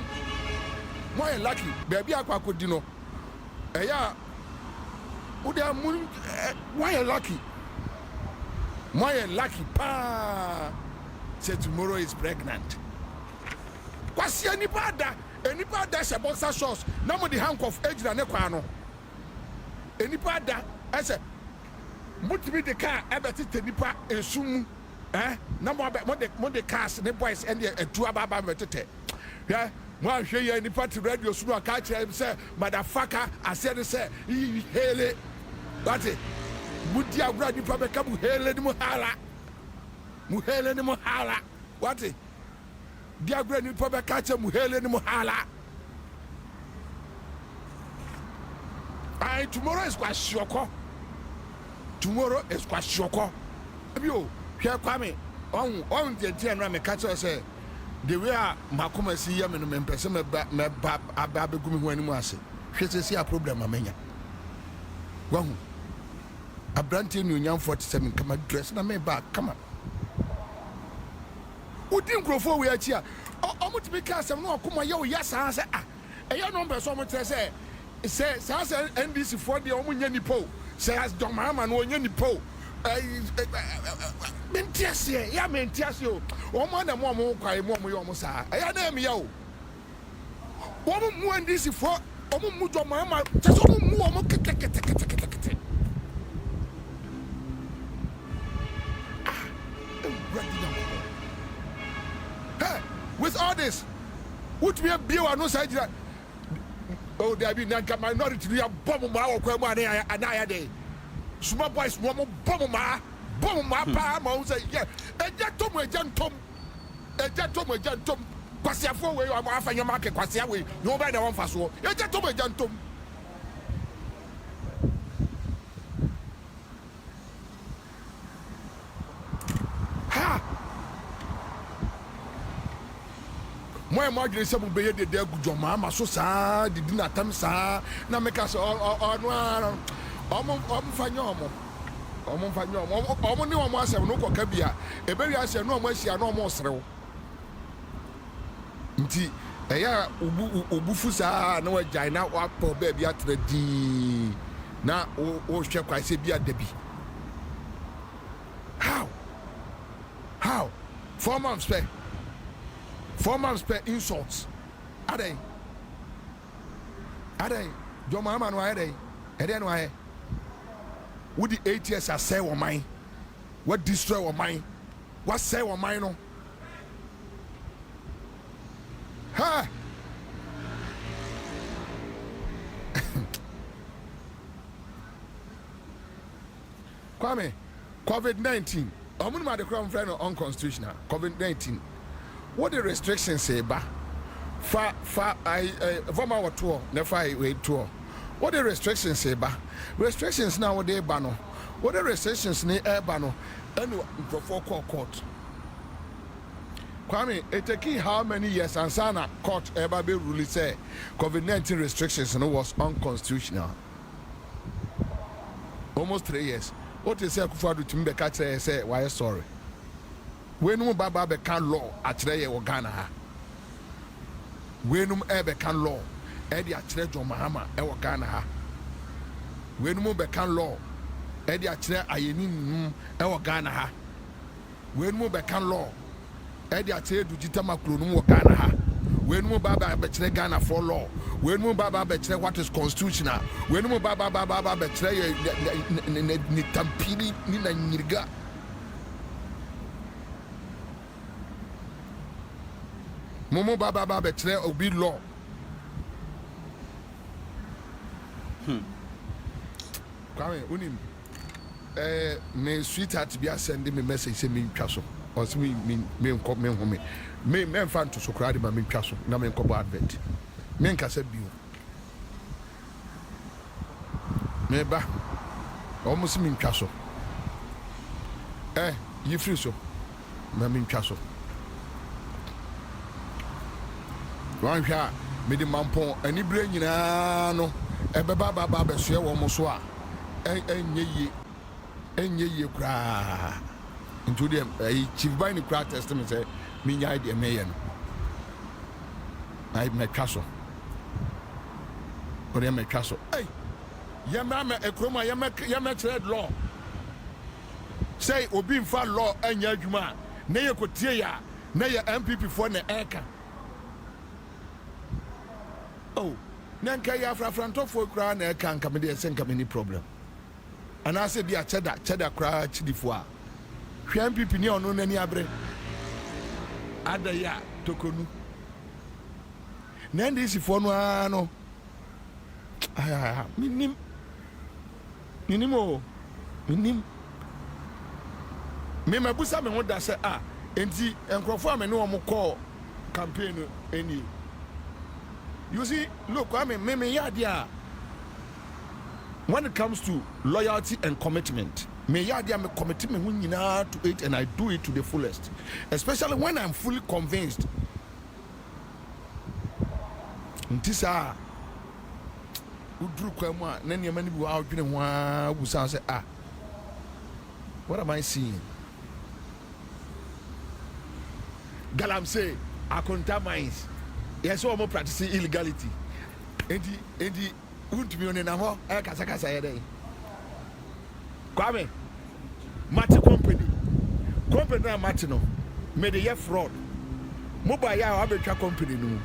More you lucky. Baby akwa kodi no. Eya why are lucky? Why are lucky? Pa say tomorrow is pregnant. Kwasia ni bada Enipa da se boxer shorts na mo di handcuff ejira ne kwa no enipa da ese mutimi de car ebeti tenipa esum na mo de cars ne boys and etu ababa metete yeah mo ahwe ye enipa ti radio sunu aka kire say motherfucker I said say hele but mudi agura nipa be ka mu hele ni mu hala what diagre ni po be catch mu hele ni mu hala tomorrow is kwasioko bio hwe kwame on de na me catch say the way makoma si ya me no me pese me ba abegumi ho animu ase hwe se a problem amenya wahu abrante ni onyam 47 kama dress na me ba kama Udin Grofo we achi a omo to be cast no akoma ye o yasa say eya no be so mo tire say NDC for the omo nya nipo say as Domama no nya nipo mentiase ya mentiase o omo na mo kwai mo ye omo sa eya na me ya o omo mu NDC for omo mu Domama just omo mu omo kete with all this, which we have built no side that oh, there be not minority, we have bomb my and I day. Small boys, bomb my palm, say, yeah, a gentleman, Passia for way, I'm off your market, Passia way, nobody wants us. A gentleman, my margin some be the dear good mama so sad did not time sa na make us no fanyomo ni omo asem no koka bia e be wi asem no omo asia no omo serew nti eya obufu sa na wajai na wapo ba bia tradi na o hwe kwase bia dabi how 4 months pay 4 months per insults. Are they? Don't mama no are they? And then why? Would the 8 years I say or mine? What destroy or mine? What say or mine? No? Ha! Kwame, COVID-19. I'm going to crown friend unconstitutional. COVID-19. What the restrictions say ba voma wa tour never we tour what the restrictions say ba restrictions now they ba no what the restrictions ni e ba no and for court Kwame it taking how many years Ansah court ever be rule say COVID-19 restrictions no was unconstitutional almost 3 years what you say Akufo-Addo to me be catch say why sorry when baba be can law akyere ye Ghana ha wenum ebe kan law e di akyere John Mahama e Ghana ha wenum be kan law e di akyere ayeni num e Ghana ha wenum be kan law e di akyere Dujita Makro num Ghana ha wenum baba be kyere Ghana for law wenum baba be kyere what is constitutional wenum baba be kyere ni tampili ni na nyiriga Momo baba betre obi law. Kwame unim me sweetheart be send me message say me twa so. Or say me nko me home. Me fan to so crowd ma me twa so na me nko bo advert. Me nka say bio. Me ba almost me twa so. You free so. Na me twa so. One shot, me the mampon, and you bring no, a baba be share one moswa, and ye cry into them. A chief buying the crowd testament say, me idea mayan. I my castle. Or my castle. Hey, Yamama, a chroma, Yama trade law. Say, Obi fa law and Yajuma, Naya Kotia, Naya NPP for the Eka. Oh, Nanka ya frantɔ for cry na can come there send come any problem. And I said, be a cheddar cry chidifua. NPP ni ono nani abre. Ada ya tokonu. Nandi si for no ano. Minim. Me mabusa me hoda say enti enkrofo ame no omo call campaign any. You see, look, me yadia. When it comes to loyalty and commitment, me yadia me commitment to it, and I do it to the fullest. Especially when I'm fully convinced. Ntisa udru kwamwa nani amani bi wa adwene ho busa say what am I seeing? Galamsey akonta mines. Yes, so I'm practicing illegality. Endi Wontumi on na ho kasa ye dey. Kwame Mate company na Mate no me dey fraud. Mobile ya abetwa company no.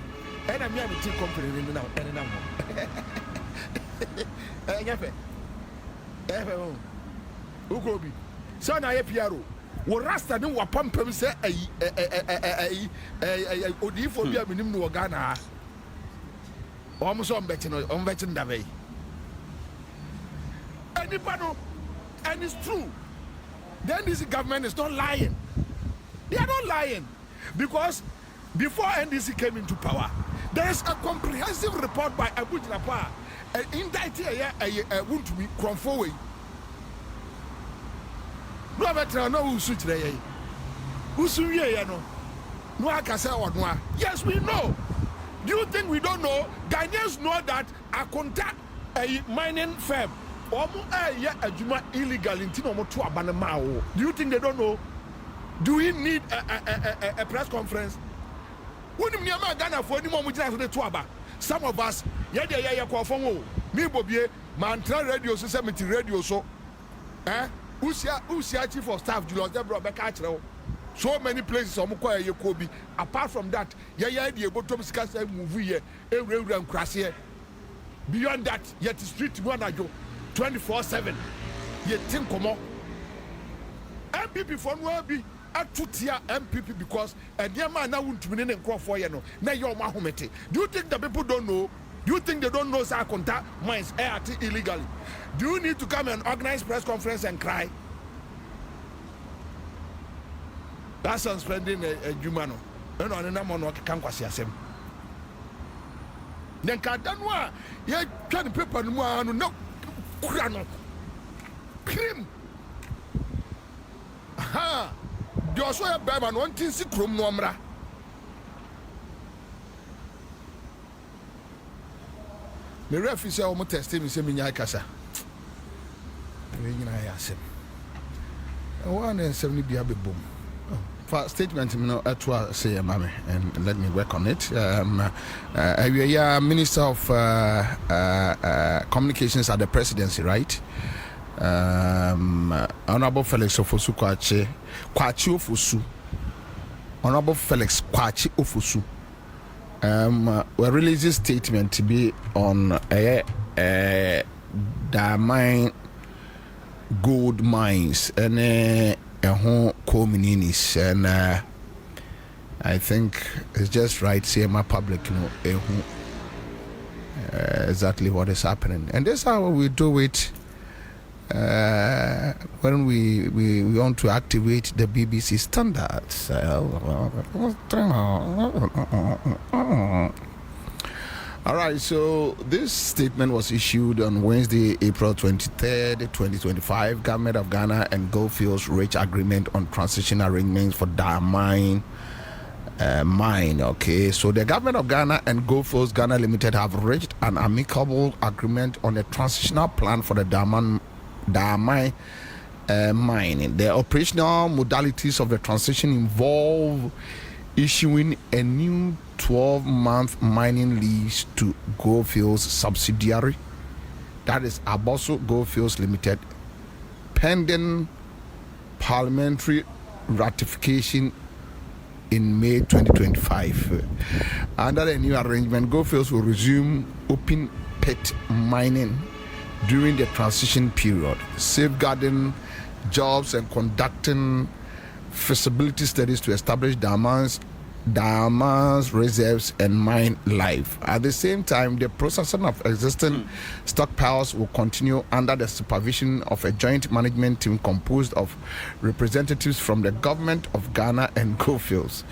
And I'm here to company now. Ukobi. So na ye piaro. Wo rasta ni wa pampam se odi fo bia minim no Ghana. So mbeti no ndave. Anybody, and it's true. Then this government is not lying. They are not lying because before NDC came into power, there is a comprehensive report by Abu Jinapa, an indicted Wontumi Kromfowey. No veteran, no who switch there. Who's here, no? No, I can say what no. Yes, we know. Do you think we don't know? Ghanaians know that I contact a mining firm. Illegal in Tino to Abanamao. Do you think they don't know? Do we need a press conference? Some of us, me Bobie, Mantra radio, Society radio, so Usia chief of staff, Julius Debra. So many places apart from that, the bottom discuss movie here, crash here. Beyond that, yet the street one I go 24/7. Yet think come on. NPP for no be a two-tier MPP because a dear man now won't win and crop for you know. Now you're Mahomete. Do you think the people don't know? Do you think they don't know Sa contact mines ART illegally? Do you need to come and organize press conference and cry? That's on spending a Jumano. And on a man can quasi him. Then Kadanwa, ye can paper no crano. Cream. Ha! Joshua Baban wanting to crum nomra. The ref is almost testing me, Seminia Casa. I ask him. 170 be a big boom. For statement, say, Mammy, and let me work on it. We are Minister of Communications at the Presidency, right? Honorable Felix Ofosu Kwachi Ofosu. Honorable Felix Kwachi Ofosu. We released this statement to be on Damang gold mines and coal mininis, and I think it's just right say my public know exactly what is happening, and that's how we do it when we want to activate the BBC standards. All right, so this statement was issued on Wednesday, April 23rd, 2025. Government of Ghana and Goldfields reach agreement on transition arrangements for Damang Mine. Okay, so the government of Ghana and Goldfields Ghana Limited have reached an amicable agreement on a transitional plan for the Damang Mine. The operational modalities of the transition involve issuing a new 12-month mining lease to Goldfields subsidiary, that is Aboso Goldfields Limited, pending parliamentary ratification in May 2025. Under the new arrangement, Goldfields will resume open pit mining during the transition period, safeguarding jobs and conducting feasibility studies to establish Damang's reserves and mine life. At the same time, the processing of existing stockpiles will continue under the supervision of a joint management team composed of representatives from the government of Ghana and Goldfields.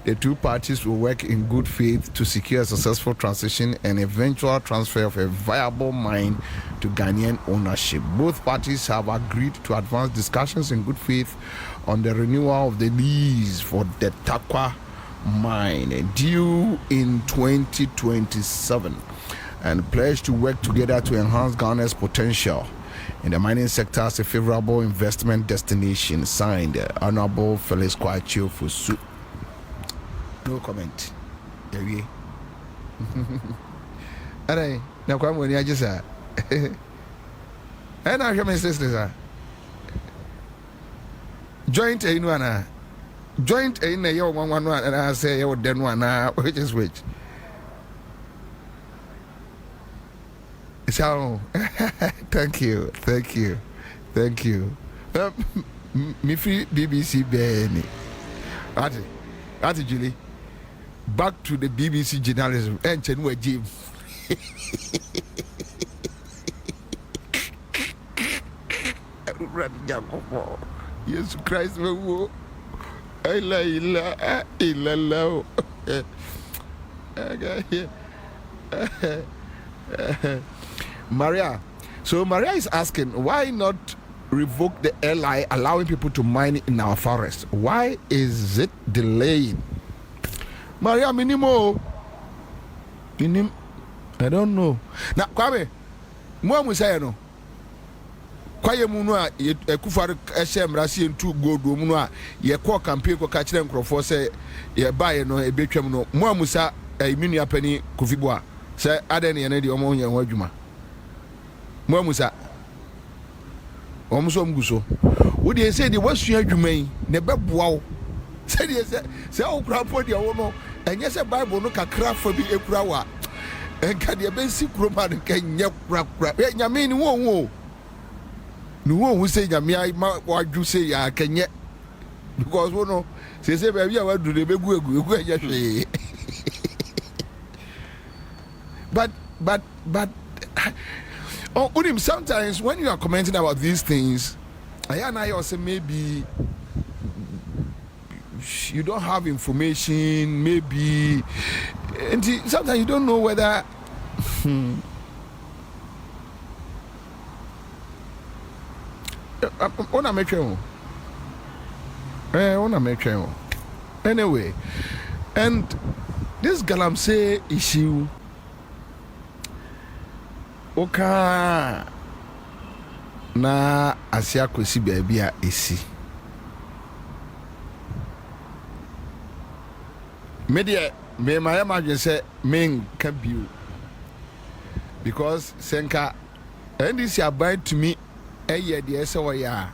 The two parties will work in good faith to secure a successful transition and eventual transfer of a viable mine to Ghanaian ownership. Both parties have agreed to advance discussions in good faith on the renewal of the lease for the Takwa mine due in 2027 and pledge to work together to enhance Ghana's potential in the mining sector as a favorable investment destination. Signed, Honorable Felix Kwachio Fusu. No comment. Alright, now come when you just and I hear my sister joint a one. Joint in a year one and I say oh then one which is which. So thank you. Me free BBC Benny. Ati Julie. Back to the BBC journalism and Chenwe Jim. Yes Christ will Maria. So Maria is asking, why not revoke the LI allowing people to mine in our forest? Why is it delaying? Maria, minimo. I don't know. Now, Kwame, Mwamu say no. Kwaye munu a ekufar ehyem rase ntu godu munu a ye call campaign ko ka kire nkrofo se ye bae no ebetwam no mo amusa eminu apani Kofi Buah se aden ye ne de omo nya ho adwuma mo amusa omuso mguso wo de se de wasu adwuma yi ne beboa wo se de se okura po de wo no enye se bible no kakra fa bi ekura wa enka de be si kroma de kenya kura nyame ni wo no who say Jamia what you say ya kenye because we know say baby I want to the begu but oh Unim, sometimes when you are commenting about these things I also maybe you don't have information, maybe and sometimes you don't know whether wanna make you anyway, and this galamsey issue oka na asia kwesi baby a esi media me my imagine say men can be because senka and this about to me eye de ese wo ya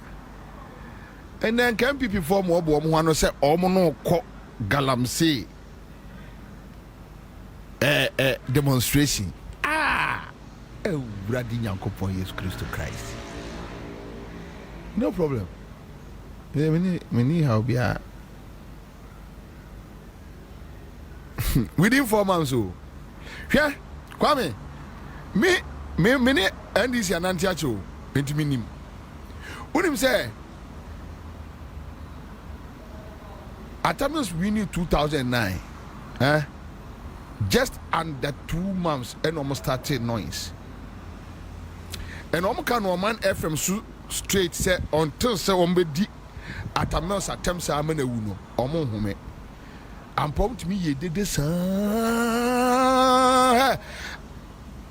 and then can people form obo mo no say omo no ko galamsey demonstration Brady Nyankopon Jesus Christ. No problem. Me how be a within 4 months so. Yeah, Kwame. Me and this anantiacho enti minim. Unim say Atamis winning 2009. Just under 2 months and almost started noise. And almost no man FM straight say until say ombedi Atamis attempts are many uno omo home. And prompt me ye did this. The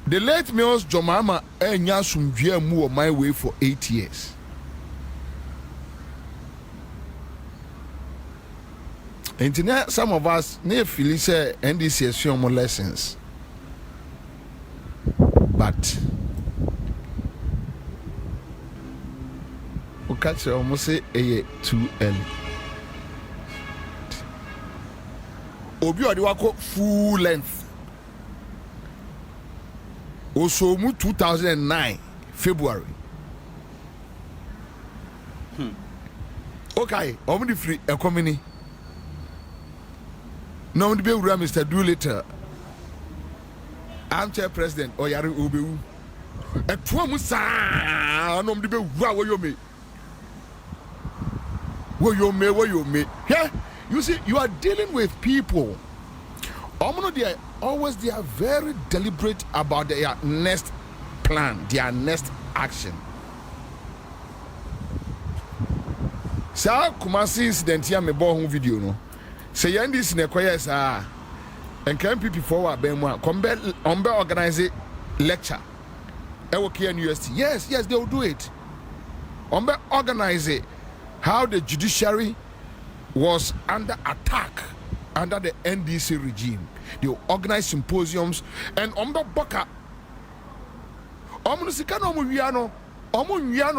late Mills Jomama and Yasum Viamu on my way for 8 years. And tonight, some of us near Phyllis and this year's more lessons. But we catch almost say a too early. obi odi wako full length osomu 2009 February. Okay, omudi free economy. No omudi be wura Mr. Doolittle. Armchair president Oyari Obewu. Etwa mu saa no omudi be wura wo yo me. Yeah, you see, you are dealing with people. They are very deliberate about their next plan, their next action. Sa Kumasi incident here me bo video no. Say yan this ne koye sa and NPP forward be mo kombe organize lecture. E wo University. Yes, they will do it. Ombe organize it. How the judiciary was under attack under the NDC regime. They organized symposiums and Omba Boka Omunusikano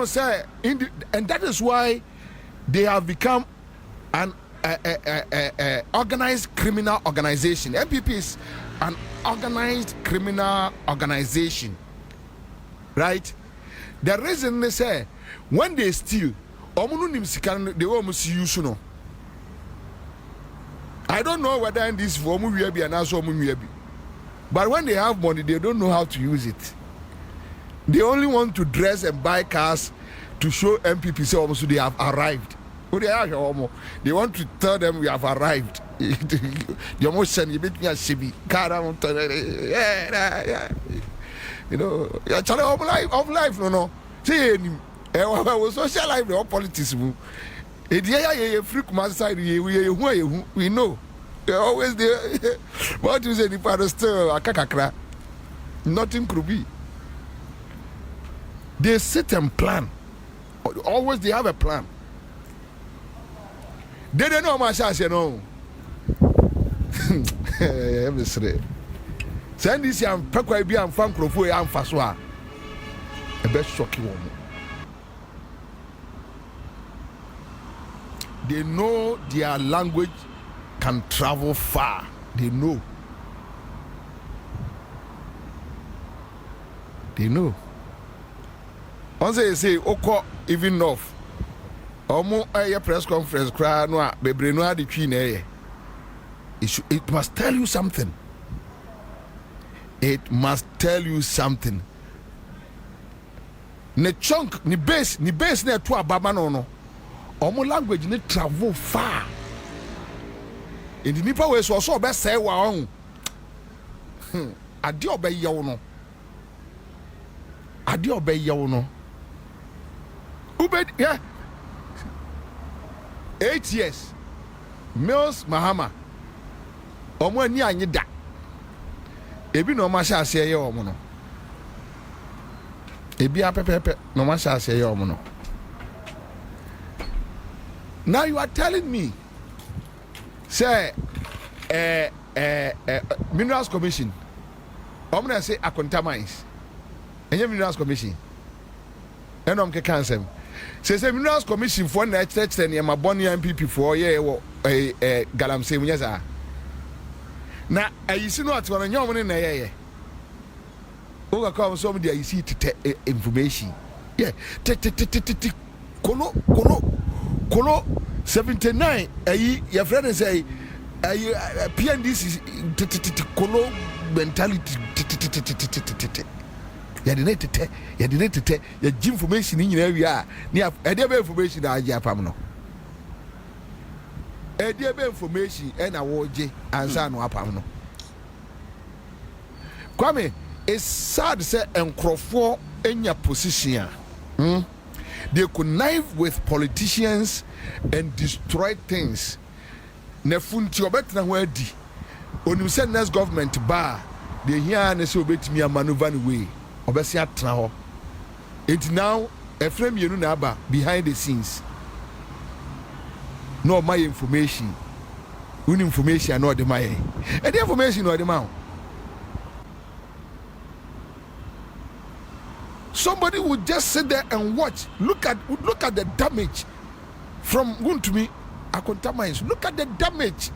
say and that is why they have become an organized criminal organization. NPP is an organized criminal organization. Right? The reason they say when they steal they almost use no. I don't know whether in this form we be and also but when they have money, they don't know how to use it. They only want to dress and buy cars to show NPP say almost they have arrived. They want to tell them we have arrived. You almost send you bit me a shibi car. You know, you're challenge of life, no. See, social life or politics. It freak my side. We know. They're always there. What you say, the father still a kakakra. Nothing could be. They sit and plan. Always they have a plan. They don't know much as you know. Send this young Pekwa be and Frankrofo and Faswa. A best shocking woman. They know their language can travel far. They know. Once they say, Oko, even off. Omo a press conference, cry no, bebre no adi twi na it must tell you something. It must tell you something. Ne chunk, ni base ne to ababa no. Omo language ne travel far. In the nipa we so be say wa on. Ade obeye wo no. Ube yeah. 8 years. Mills Mahama. Omo ani anyi da. Ebi no ma sha ase ye omo no. Ebi apepepe no ma sha ase ye omo no. Now you are telling me, say, Minerals Commission. I'm gonna say Akonta Mines. And your Minerals Commission. And I'm cancel. Say Minerals Commission for the church and my bonny NPP for galamsey munyasa. Na you see what one your money na ye. Oga come some there you see information. Yeah. Kolo 79 your friend say PNDC kolo mentality you didn't tell your information in your area near information that you have no information and award answer no apam no Kwame it's sad say enkrofo in your position they connive with politicians and destroy things. Nefunti obetina ho adi. Onim say next government ba they hear na say obetimi maneuver the way. Obesi atena ho. It now a frame yenu na aba behind the scenes. No my information. Un information no de my. And the information no de ma. Somebody would just sit there and watch. Look at the damage from Wontumi Akonta Mines. Look at the damage.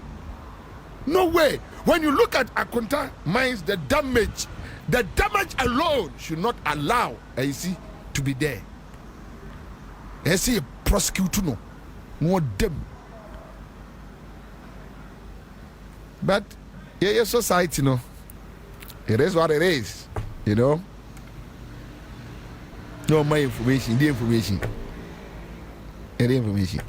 No way. When you look at Akonta mines, the damage alone should not allow AC to be there. AC prosecute no more them. But yeah, society, no. It is what it is, you know. No, my information, the information. The information.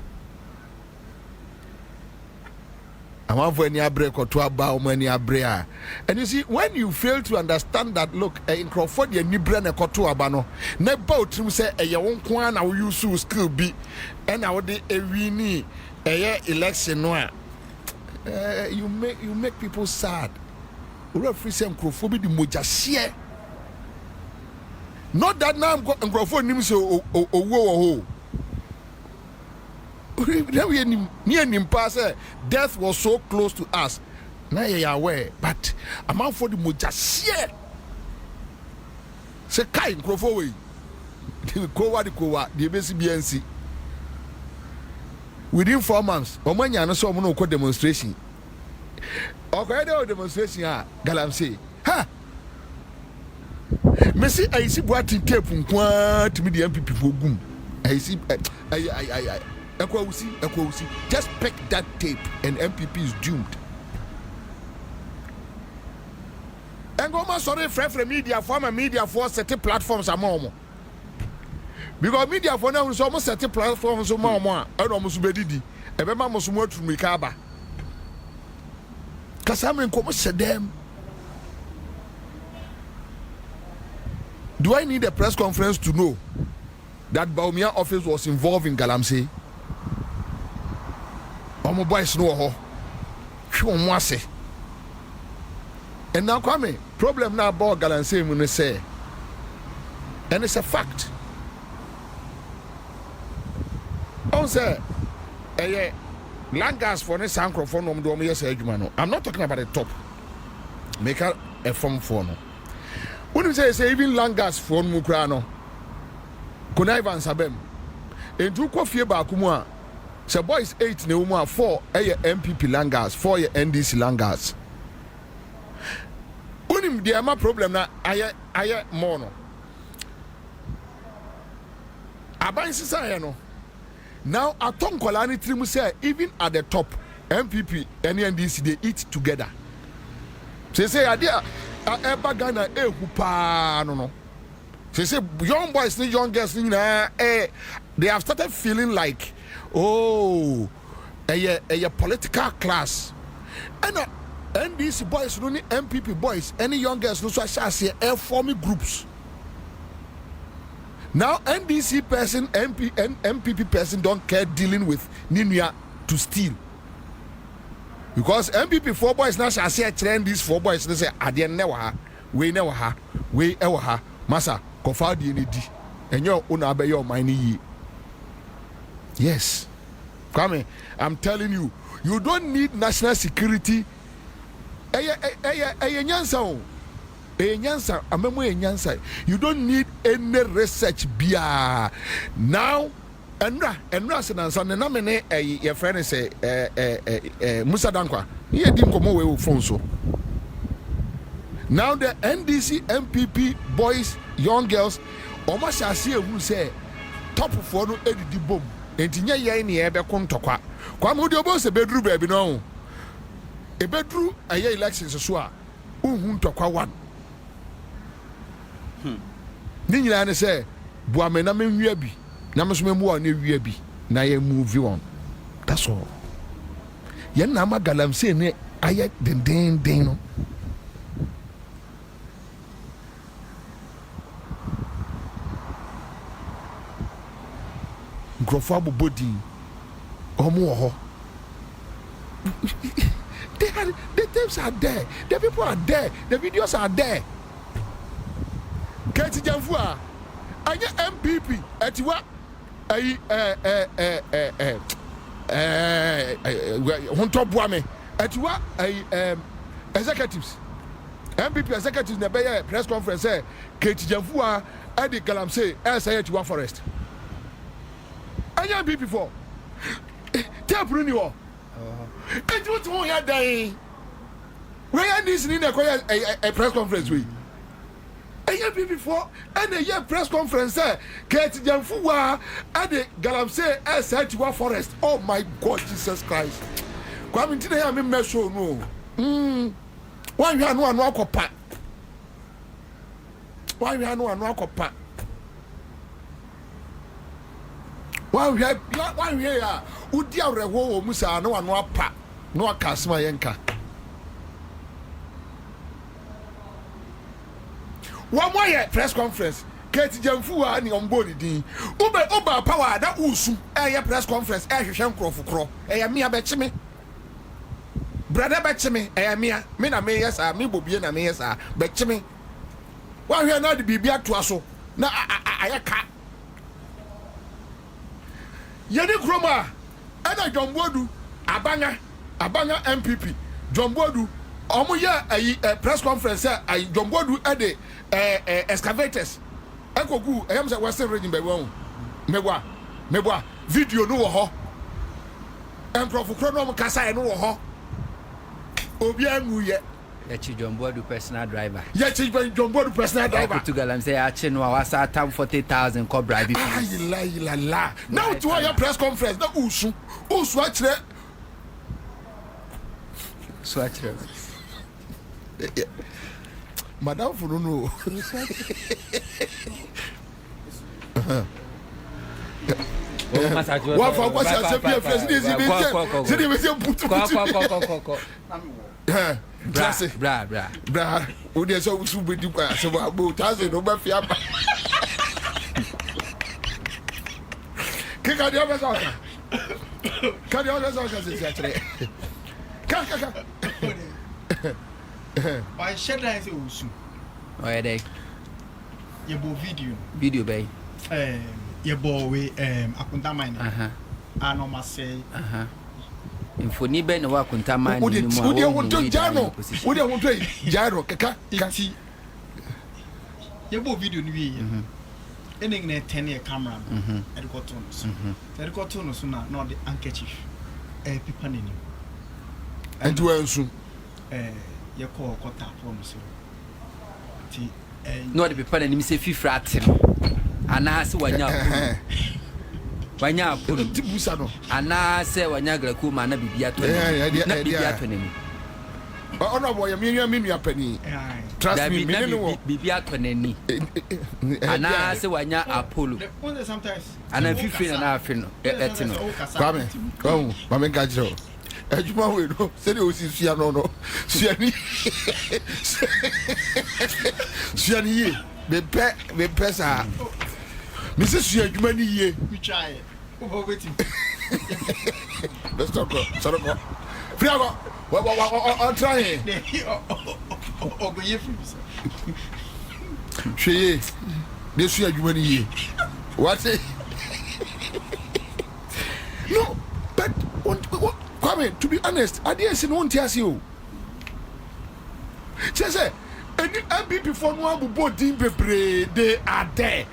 I'm out for any break or to about many abrea. And you see, when you fail to understand that, look, in Crawford, you need brand a kotu abano. Never to say a young one, I will use school be, and I would a winnie a election. You make people sad. Referee say Crawford be the moja. Not that now I'm Crawford name so oh. Death was so close to us. Now you are aware, but I'm out for the moja. Say kai Crawford way. The BNC. Within 4 months, Omanya no so no demonstration. Okay, demonstration galamsey. Ha. Messi I see what tape to me the NPP for gum. I see Ekwausi. Just pick that tape and NPP is doomed. And go sorry for media former media for certain platforms are more. Because media for now is almost certain platforms more and almost bedidi. Ebema must more to Mikaba. Because I'm in commerce them. Do I need a press conference to know that Baumia office was involved in galamsey? Omo boys no ho. Hwe omo ase. And now come problem now about galamsey mun say. And it's a fact. On say Langas for ne sankro for no do yes adwuma no. I'm not talking about the top. Make a form for no. When you say even Langas for mukra no. Kuna Ansah Bobie. Entu kofie ba kumwa. So boys 8 ne umwa 4 NPP Langas, 4 NDC Langas. Unim the ama problem na aye mono. Aban sisa no. Now atom kolani trimu say even at the top MPP and NDC they eat together. Say idea eba Ghana ehupa no. Say young boys and young girls they have started feeling like a political class. And NDC boys, no MPP boys, any young girls, no so I say forming groups. Now NDC person, MPP person don't care dealing with Ninia to steal. Because MPP 4 boys now shall say trend these 4 boys they say adian never we ever ha massa kofa di ni di enyo una be your mine yi. Yes. Come, I'm telling you, you don't need national security. You don't need any research bia. Now, Enra Senansan, and namene your friend say Musa Dankwa. He didn't come away with phone so. Now the NDC, MPP, boys, young girls, almost I see who say top of one edit the bomb. Entinya ye ni ebe kontokwa. Kwa mu de obo se bedru baby no. E bedru aye elections so a unhu ntokwa one. Ni nyina ne say buame na menwia bi. Na meso memu na wia bi. Na ye move on. That's all. Ye na ma galamsey ne aye den no. Grofabo body omo the tapes are there, the people are there, the videos are there. Keti Jamfua anya MPP etiwa honto boame etiwa executives MPP executives na be press conference say Keti Jamfua adi galamsey say etiwa forest. Anya MPP for tape runi wo. Enti what won ya dan. Where this in a press conference we. A year before, and a year press conference, Kate Jamfuwa, and the galamsey said to our forest. Oh my God, Jesus Christ. Coming today, I'm in Meso. No. Why you are no one pat? Why you are no one pat? Why we are Udia Rewo Musa, no one pat, no Kasma Yenka. One more press conference. Kate Jamfuwa and on body D. Uber power that Usu, a press conference, a Shanko for Crow, a Mia Betchme. Brother Betchme, a Mia, Mina Mayas are me, Bobiana Mayas are Betchme. Why we are not the Bibia to us? Now I can't. Yeni Kroma, and I John Bodu, Abanga NPP, John Bodu, Omoya a press conference, I John Bodu at the excavators. Uncle Goo, I am the Western region by one. Mewa, video no ho. And Profochronom Casa no ho. Obiamu yet. Yachi John Bodu personal driver. Yachi John Bodu personal driver. To galamsey Achin was at time 40,000 cobra. La. Now to our press conference, the Usu actually. Swatcher. Madame Furuno. What for what's your president? Bra. Who there's so super duper. So about 1,000 over Fiapa. Kick out the other side. Cut the other side. Kaka. Why shed I say Usu? Why they? You bo video bay. You bo we Adom Mine. I know must say. Info ni ben wa kuntamani ni mo. Wo dey want to jano. Wo dey want to jaro kaka. Iti. You bo video ni we. Ending na 10-year camera. E go to no. E go to no so na the handkerchief. Pipa ni. And to answer. You call tap from so. No, the people and him say fifrat. And I say wanya pulu tibusano. And I say wanya grakuma na bibia to. Na bibia to nemi. Ono boy me penny. Trust me, bibia to neni. And I say wanya apollo. Sometimes. And I feel na afino. Etino. Come, mama gajiro. Ejuma we no say the osisia no suani ye be pesa Mrs. Suajuma ni ye we try waiting. Let's talk sorry Friago on try go ye free Shey de Suajuma ni ye what say no but what Kwame, to be honest, I didn't see no one tell you. Say, any NPP for no one both team they are there.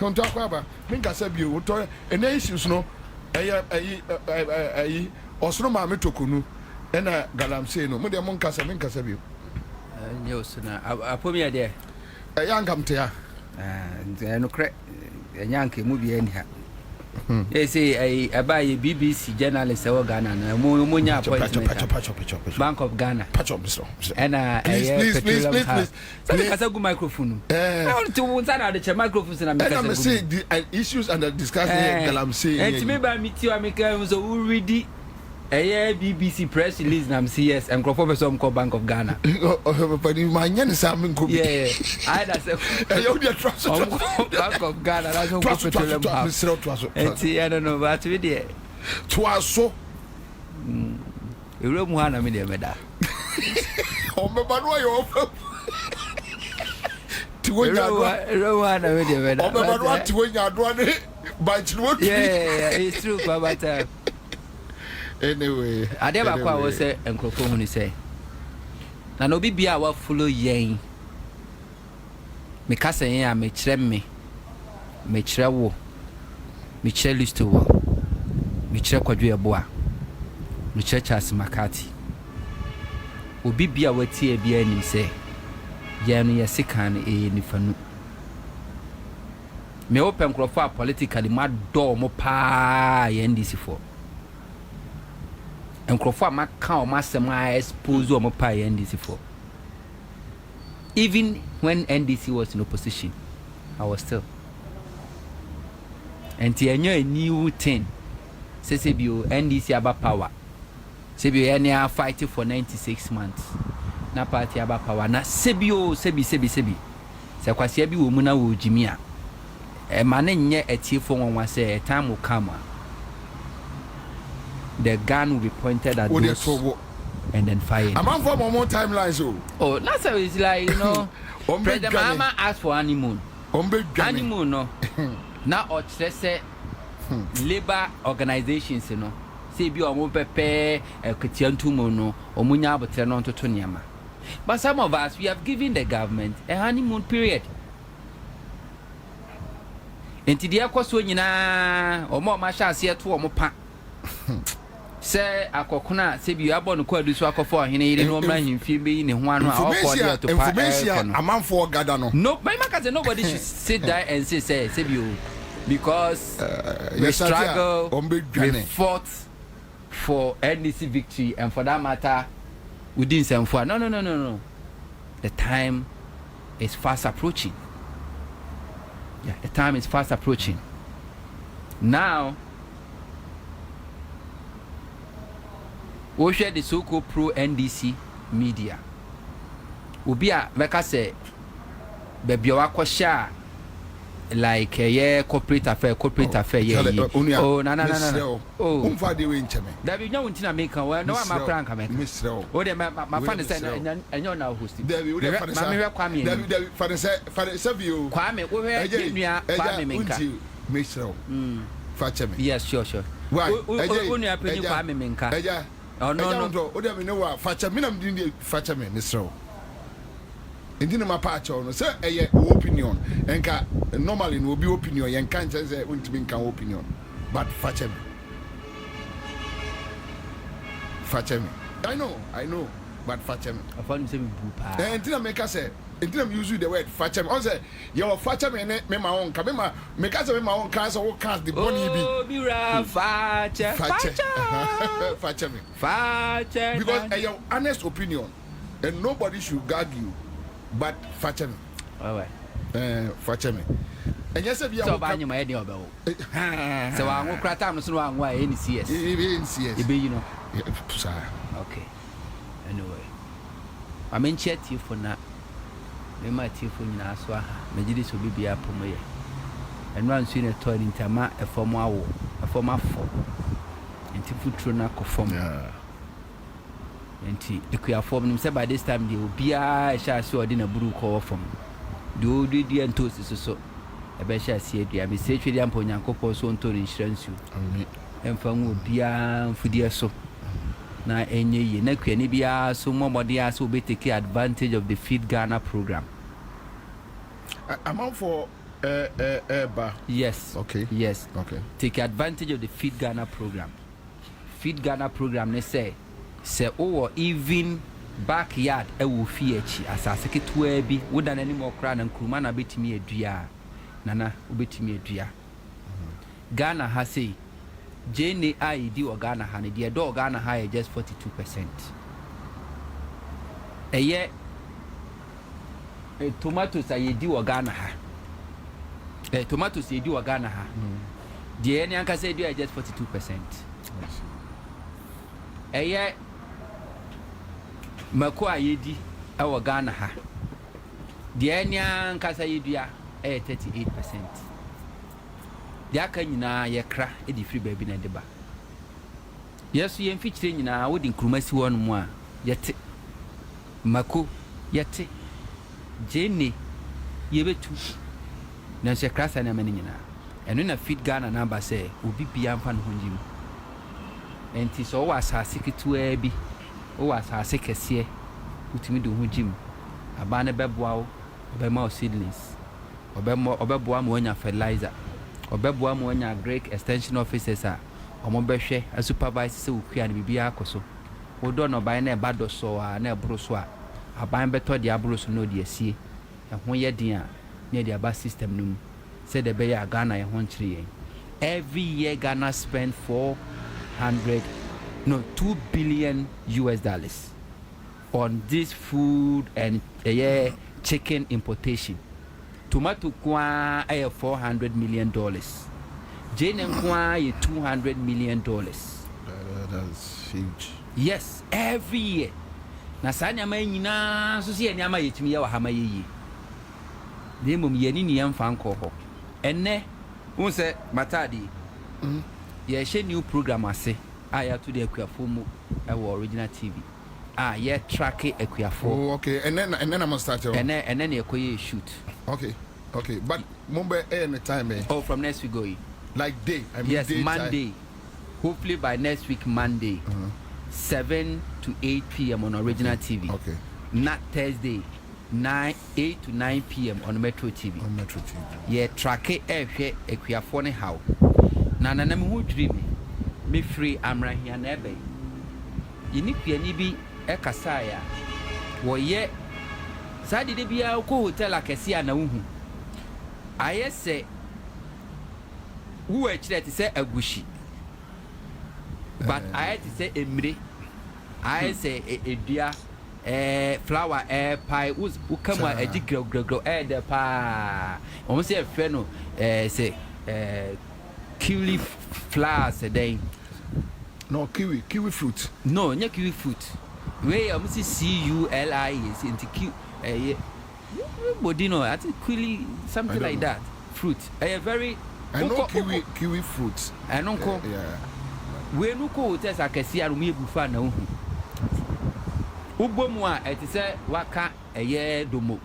On talk about, think I said you, and issues no, Osno Mami Tokunu, and a galamsey no, Mother Moncasa, Mincasabu. Yes, I put me there. A young come to no crack a Yankee movie anyhow. They say I buy a BBC journalist or Ghana and Munya Bank of Ghana. And please. That's a good microphone. I want to one side the microphones and I'm saying the issues and the discussion. Galamsey. And to me, by me, too, I'm so already. A BBC press release nam CS and Professor Bank of Ghana. But in my young salmon could be. Yeah, I that's a Bank of Ghana. That's what I don't know about it. Twas so. You room one, I mean, the Oh, my boy, to win it's true, but anyway, I never quite was say and Crofone say. Na no bibia wa follow yen. Me kasa yen a me kyerɛ me kyerɛ wo. Michelle Listowo, Michelle Kofi Buah, Michelle Charles Makati. Obi bia wati e bia nim se ye no ye sika no e nifanu me open crofo politically ma do mo pa ye NDC for encrofo ma ka o ma sem a expose o mo pa ye NDC for. Even when NDC was in opposition, I was still. And a new thing. Say bio NDC about power. Say bio any fighting for 96 months. Na party about power. Na sebio sebi. Say kwasi bi wo mu na wo jimia. E man nye etiefo won say a time will come. The gun will be pointed at those and then fired. I'm on for more timelines. Oh, that's how it's like, you know. President Mama asked for honeymoon. Honeymoon, no. Now, or say labor organizations, you know. Say, be a pepe, a Katian Tumono, or Munya, but turn on to Tonyama. But some of us, we have given the government a honeymoon period. And today, of course, when you know, or more, my shall see a 2 or more pack. Say akokuna say bi abon ko adu so akofo hene ire no mra himfie be ni ho anu a okọ to pa information amanfo gada no my man say nobody should sit there and say bi because we struggle we fought for NDC victory and for that matter we didn't say for no the time is fast approaching. Yeah, the time is fast approaching now. We share the so-called pro-NDC media. Ubia meka say baby wa share like corporate affair yeah. Oh no. Oh. Umfa de we ncheme. Da bi nya wontina make no am prank am. Misreo. O de ma fan say enyo na host. Da bi we de fan say. Ma me Kwame. Da bi fan say view. Kwame wo he nua Kwame menka. Misreo. Facheme. Yes, sure. Why? Onua penyi Kwame menka. Oh no. O de me no wa facha me nam din facha me Misreo. Enti na mapa acho no say eye opinion. Enka normally no be opinion yen kan say untimi kan opinion. But facha me. I know, but facha me. I found say bupa. Enti na make say enti na use the word facha me. On say your facha me me ma on ka me ma make say me ma on ka so cast the body bi. Oh, bira facha. Facha me. Facha. Because your honest opinion and nobody should gag you. But facha me. All right. Facha me. And yes, if you so ba nyuma e dey obewo. So wa ngo krata am so no anwa e ni CS. E be you know. Okay. Anyway. I mean chat you for na. Me ma tie for nyina so aha. Me gidi so bibia pomoye. And run so in a toilet intama e form awo. E form afo. Enti futuro na ko form. Yeah. Enti ekuya form nim say by this time dey obia e sha so odi na buru ko form. The old dia ntosi so. Ebe sha si edua me se twedi ampo nyankopɔ so nto ne nhyransu. Amen. Emfa nwo bia mfudie so. Na enye ye na kwani bia so momode aso be take advantage of the Feed Ghana program. I'm on for ba. Yes. Okay. Yes. Okay. Take advantage of the Feed Ghana program. Feed Ghana program they say or even backyard e wo fie echi asase ketua bi woda na ni mo kra na nkruma na betimi adua nana obetimi adua. Ghana ha say JNAID or Ghana ha ne de do Ghana ha just 42%. Eye tomatoes ayedi or Ghana ha. Tomatoes ayedi or Ghana ha. The any anka say do just 42%. Eye mako ayedi or Ghana ha. The any anka say do 38%. The aka nyina ye kra e di free baby na deba. Yes ye mfichire nyina wo di nkrumasi won mu a yete mako yete jene ye betu na se kra sa na mani nyina eno na Feed Ghana number say obi bia mfa no honjim enti so wa asase ketua bi o wa asase kese utimi do honjim aba na beboa wo obema o seedlings obeboa mo nya fertilizer Obeboa mo nya Greek extension officers a omo behwe a supervise se okua na bibia akoso wodo no ban na eba do so a na ebro so a aban beto de abro so no de asie ho ye din a na de aba system no mu se de be ya Ghana ye ho nchire yen. Every year Ghana spend $2 billion on this food and chicken importation. Tomato kwa $400 million. Jane kwa $200 million. That's huge. Yes, every year. Na sanya ma nyina so se nyama yetimi ya wa hama yeyi. Demom ye ni yemfa nko ho. Enne won se matadi. Ye she new program ase. Aya to the Akuafo mu original TV. Ye track Akuafo. Oh, okay. And then I'm gonna start. And then you go shoot. Okay. But Mumbai any time. Oh, from next week go. Like day. I mean yes, day Monday. Time. Hopefully by next week Monday. 7 to 8 p.m. on original TV. Okay. Not Thursday. 8 to 9 p.m. on Metro TV. On Metro TV. Yeah, track it Akuafo ne how. Na me hu dream. Me free amra hia na ebe. Yinipia ni bi ekasa ya. Wo ye sadi de bia ko hotel akese na uhu. Aye se wo akire ti se agushi. But I to say emre. I say edua flower pie us ukama edi grow the pa. Omo say fe no say kiwi flowers day. No kiwi fruit. No, nya kiwi fruit. We omo say CULI into Q body no I think kiwi something like that. Fruit. Very I know kiwi fruit. I don't call. Yeah. We no ko hotel akesi aru me bufa na ohu. Ubomu a eti se waka domo.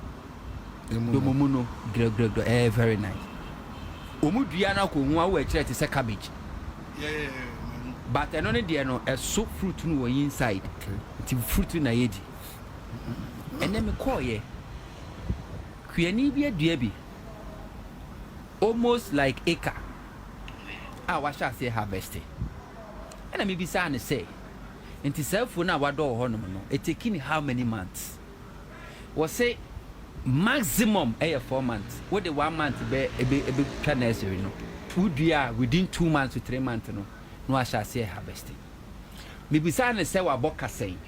Domo mu no gregregre very nice. Omudua na ko hu a wo akire eti se cabbage. Yeah. But eno ne de no so fruit no inside. Okay. Ti fruit na yedi. Ene me call ye. Kuani bi adua bi. Almost like acre. What shall say harvesting? And I may be saying say, and to self for now, what do it taking how many months? Was say maximum 4 months. What the 1 month be a big nursery no. Would we are within 2 months to 3 months no I shall say harvesting. Maybe saying say what boka saying.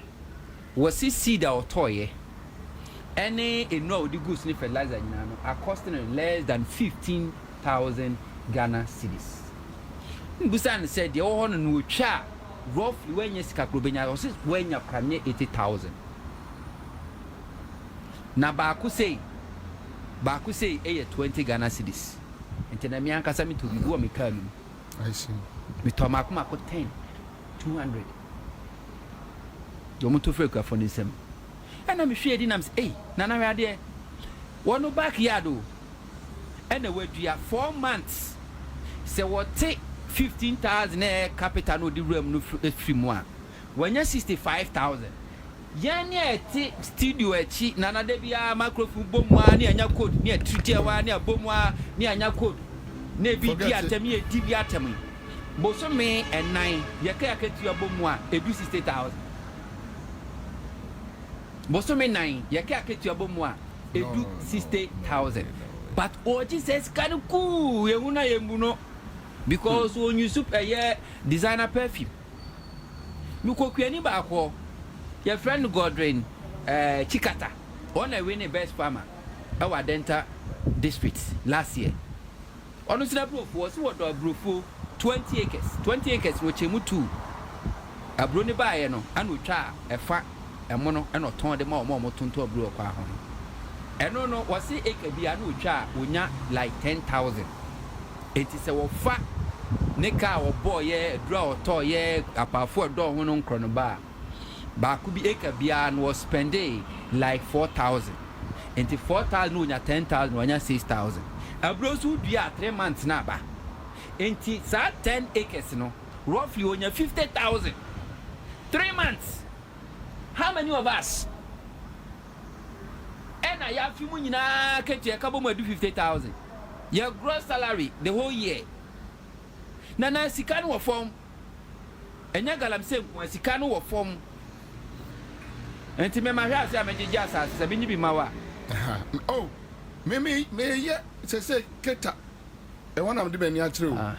Was he seed or toy? Any no the goods ni fertilizer are costing less than 15,000 Ghana cedis. Busan said the old one will charge roughly when you scarecrow when you can 80,000. Na baku say 20 Ghana cedis. And then I'm young Casami to go me come. I see. With Tomakuma 10, 200. You want to freak for this. And I'm sure Dinams, Nana Radia. One no backyard. And the word we are 4 months. So what take 15,000 capital no the room no free one. When you 65,000. Yanya studio echi nana de bia microphone bomwa ni anya code ni treaty wa ni bomwa ni anya code na bi bi atemi e di bi atemi. Boso me and 9 yaka tu bomwa e du 60,000. Boso me 9 yaka tu bomwa e du 60,000. But oh Jesus can cool ye una ye mbuno. Because when you soup a designer perfume, you cook any back your friend Godwin Chikata, on a winning best farmer, our dental district last year. Honestly, proof was what a brufo 20 acres, 20 acres which you two a bruni by and we try a fat a mono and not turn them more to a blue car. And no, was it acre be a new char, we not like 10,000. It is a fat Nika or boy, draw or toy, apart for a door on chronobar. But could be acre beyond was spending like 4,000. And the 4,000 when you're 10,000, when you're 6,000. A bros would be 3 months now. And it's 10 acres, roughly when you're 50,000. 3 months. How many of us? And I have few money now, catch a couple more do 50,000. your gross salary the whole year. Nana sikano wa form. Enya galamsey kwa sikano wa form. Enti me mahwa se amejeje asase se binyi bi mawa. Oh, me ye say keta. E wona me de bani akire o.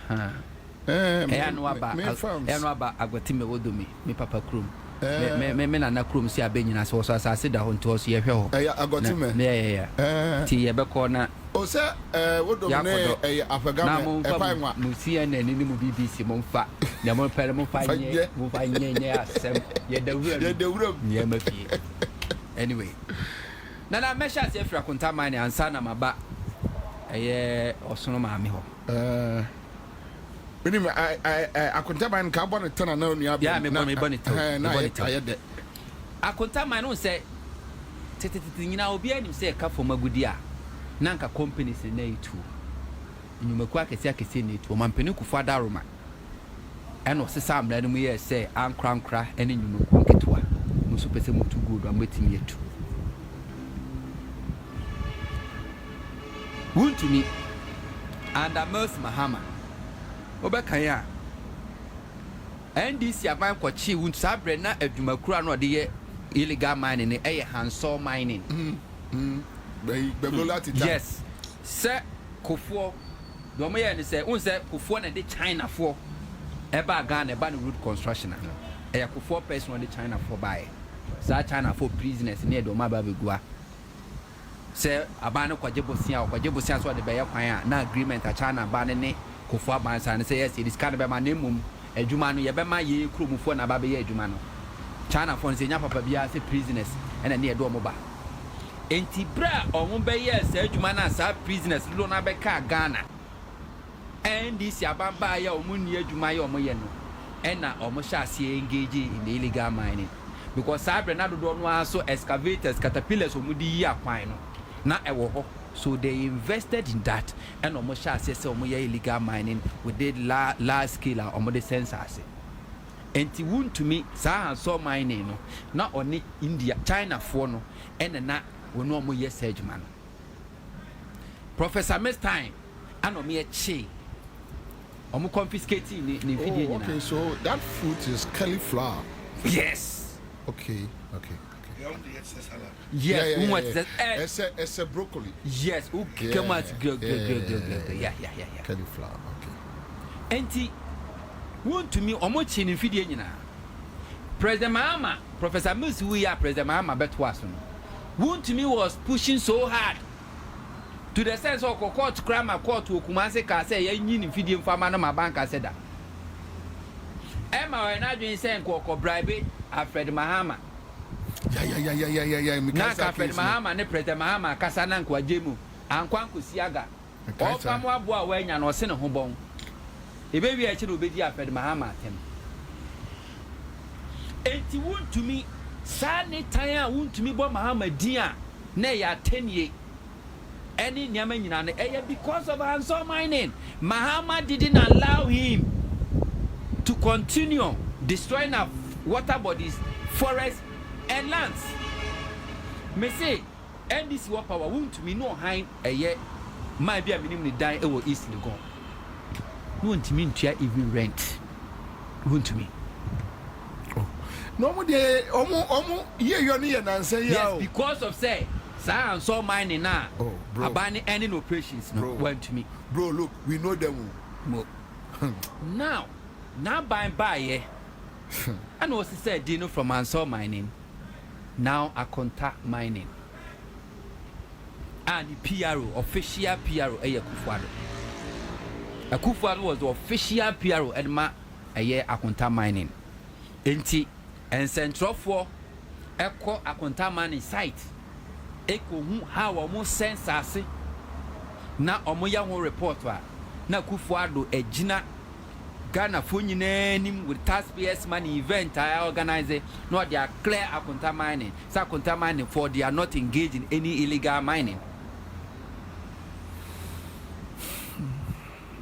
Eno aba agwati me wodomi me papa krom. Me nana krom si abenyina se wo so asase da ho nto so ye hwe ho. Agwati me. Yeah. Ti ye be ko na o se wodomi ne afagam e pa nwa. Mu CNN ni mu BBC mo mfa. Na mo pere mo fa nye asem. Ye dawura. Ye mafi. Anyway. Nana mesha se afra konta mine ansa na maba. Osono maame ho. Anyway, I contain my carbon and turn on your yeah, me bonnet. I contain my own say, Titina will be any say a cup for Magudia. Nanka companies in A2. You may quack a second in it to Mampenuku Fada Roma. And also some let me say, I'm cra, and then you know, quack it one. No super too good, I'm waiting yet too. Wontumi and a most Mahama. Obekaya NDC aban kwachi wuntu sabre na adwumakura no de illegal mining ne Ansah mining yes se kofo do mo ye ne se un se kofo na de China for eba Ghana eba no road construction na kofo person de China for buy sa China for prisoners ne do ma ba begua se aban no kwaje bosia so de be ye kwan na agreement a China ba ne Kofi Buah and say yes, it is kind of a name. A Jumano, Yabama, ye, Krumufon, Ababe, Jumano. China for Senya Papa Bia, prisoners, and a near Domoba. Enti bra, or Mumbai, yes, Jumana, sa prisoners, Lona Beka, Ghana. And this Yabamba, or Munia Jumayo Moyeno. And now almost shall see engaging in the illegal mining. Because Sabre Nado don't want so excavators, caterpillars, or Mudia Pino. Not a war. So they invested in that and almost shall say so illegal mining with the large scale or the sensors. And it won't to me, Ansah mining, no, not only India, China for no, and not will no more yes, man. Professor Miss Time, I know me a che. I'm confiscating the video. Okay, so that fruit is cauliflower. Yes. Okay. Yes, it's a broccoli. Yes, okay. Come on, good. Yeah. Cauliflower, okay. Enti, Wontumi omochi in video nyina. President Mahama, Professor Musi we are President Mahama betwaso. Wontumi was pushing so hard to the sense of court crime court to Kumase ka say ye nyi in video fama na mabanka said that. Emma when I doing saying ko bribe Alfred Mahama. Yeah. Naka Fred Mahama ne President Mahama kasa na nkwa jemu ankwa nkusiaga ofa mo aboa wanya na ose ne ho bon ebe wi achi no obedi Fred Mahama atem enti Wontumi sa ne tan a Wontumi bo Mahama din a na ya tenie any nyama nyina na because of Ansah mining. Mahama didn't allow him to continue destroying our water bodies, forests and lands. Me say NDC what power Wontumi no high a year might be a minimum die over east the gone. Wontumi ntua even rent. Wontumi. Oh. No more de omo you need an say yes because of say Ansah mining now. Oh, bro. Abandoning any operations no went to me. Bro, look, we know them. Now by yeah. And what he said, Dino from Ansah mining. Now I contact mining. And the PRO, official PRO, Akufo-Addo was the official PRO and ma a year I contact mining. Enti and Central for Echo I contact mining site. Echo how almost sense us na omoya ho report wa na Akufo-Addo a Gina Ghana for name with taxpayers money event I organize no they are clear Akonta mining. So Akonta mining for they are not engaged in any illegal mining.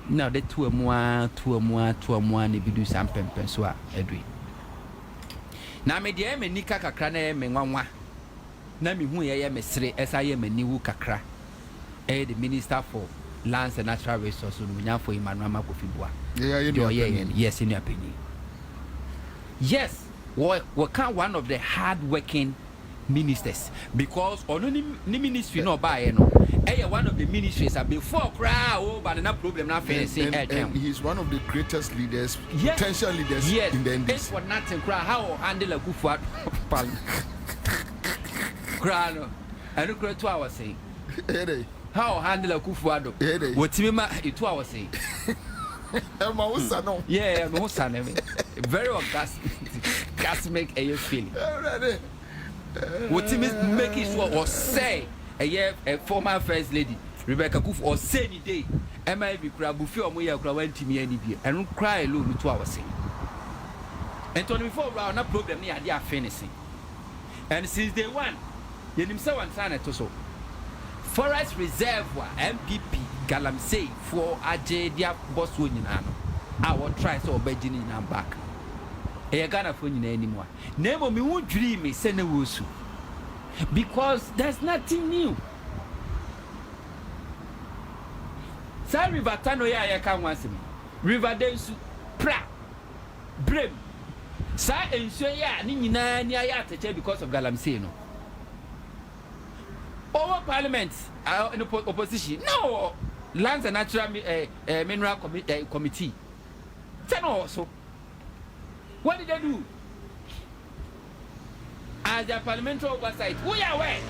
Now the two more ne bidu sampempen so edwi. Na me de me nika kakra na me nwanwa. Na me hu ye mesre esa ye maniwu kakra. The minister for lands and natural resources we now for Emmanuel Kofi Buah. Yes, in your opinion. Yes, we can't one of the hard-working ministers because on any ministry no buy one of the ministries before crowd but no problem not facing and he's one of the greatest leaders, potential leaders in the NDC. It's for nothing how handle a good for crowd and look at 2 hours saying how handle a kufuado what me 2 hours saying yeah no son very orgasmic a feeling what me make it or say a former first lady Rebecca Kuf or say any day MIB crab before we are growing to me any beer and cry alone 2 hours saying and 24 round no problem near they are finishing and since day one you himself and son to so Forest Reservoir NPP galamsey for Ajedia boss winning I will try so obeying in and back. A Ghana for you anymore. Never me won't dream me send a wusu because there's nothing new. Sa River Tano ya can once me. River Densu pra brim. Sa ensure ya ni na ya teche because of galamsey no. Over Parliament in the opposition. No, Lands and Natural Mineral Committee. Then also, what did they do? As a parliamentary oversight, we are where?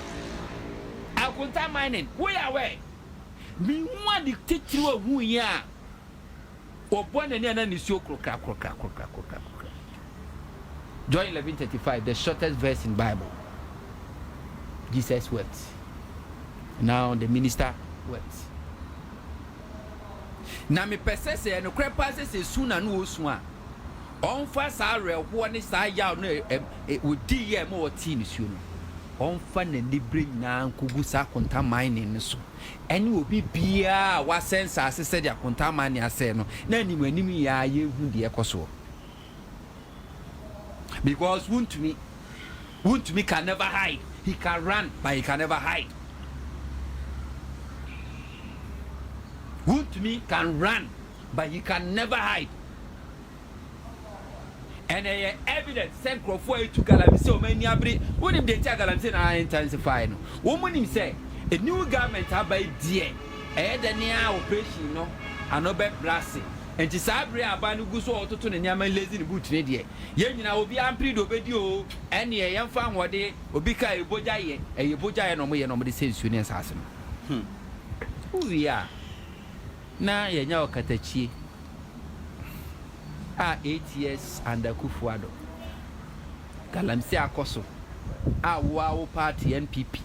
Adom Mining, we are where? Me want to teach you who we are. Or born and then is your crook. John 11:35, the shortest verse in Bible. Jesus wept. Now the minister wept. Now me person say no crap passes is soon and no soon. On fast are one is I yaw no would DM more team soon. On fun and they bring now kugusa contamine so. And you will be beer what sense as I said ya contamine ya say no. Nani when me ya you the ecoso. Because Wontumi can never hide. He can run, but he can never hide. Wontumi can run, but he can never hide. And evidence sent Crawford to galamsey so many abri. When him they tell galamsey na intensify no. Woman him say a new government have by dear. The near operation no, another blasting. And to Sabri Abanu Guso to the Yaman lazy boot ready. Yen will be ampli do video, and ye young fan what day, Obika a bojaye, a bojaye no way nobody says union assassin. Who we are now, ye know Katachi. 8 years under Kufuado. Galamsey Akoso. Wow party NPP.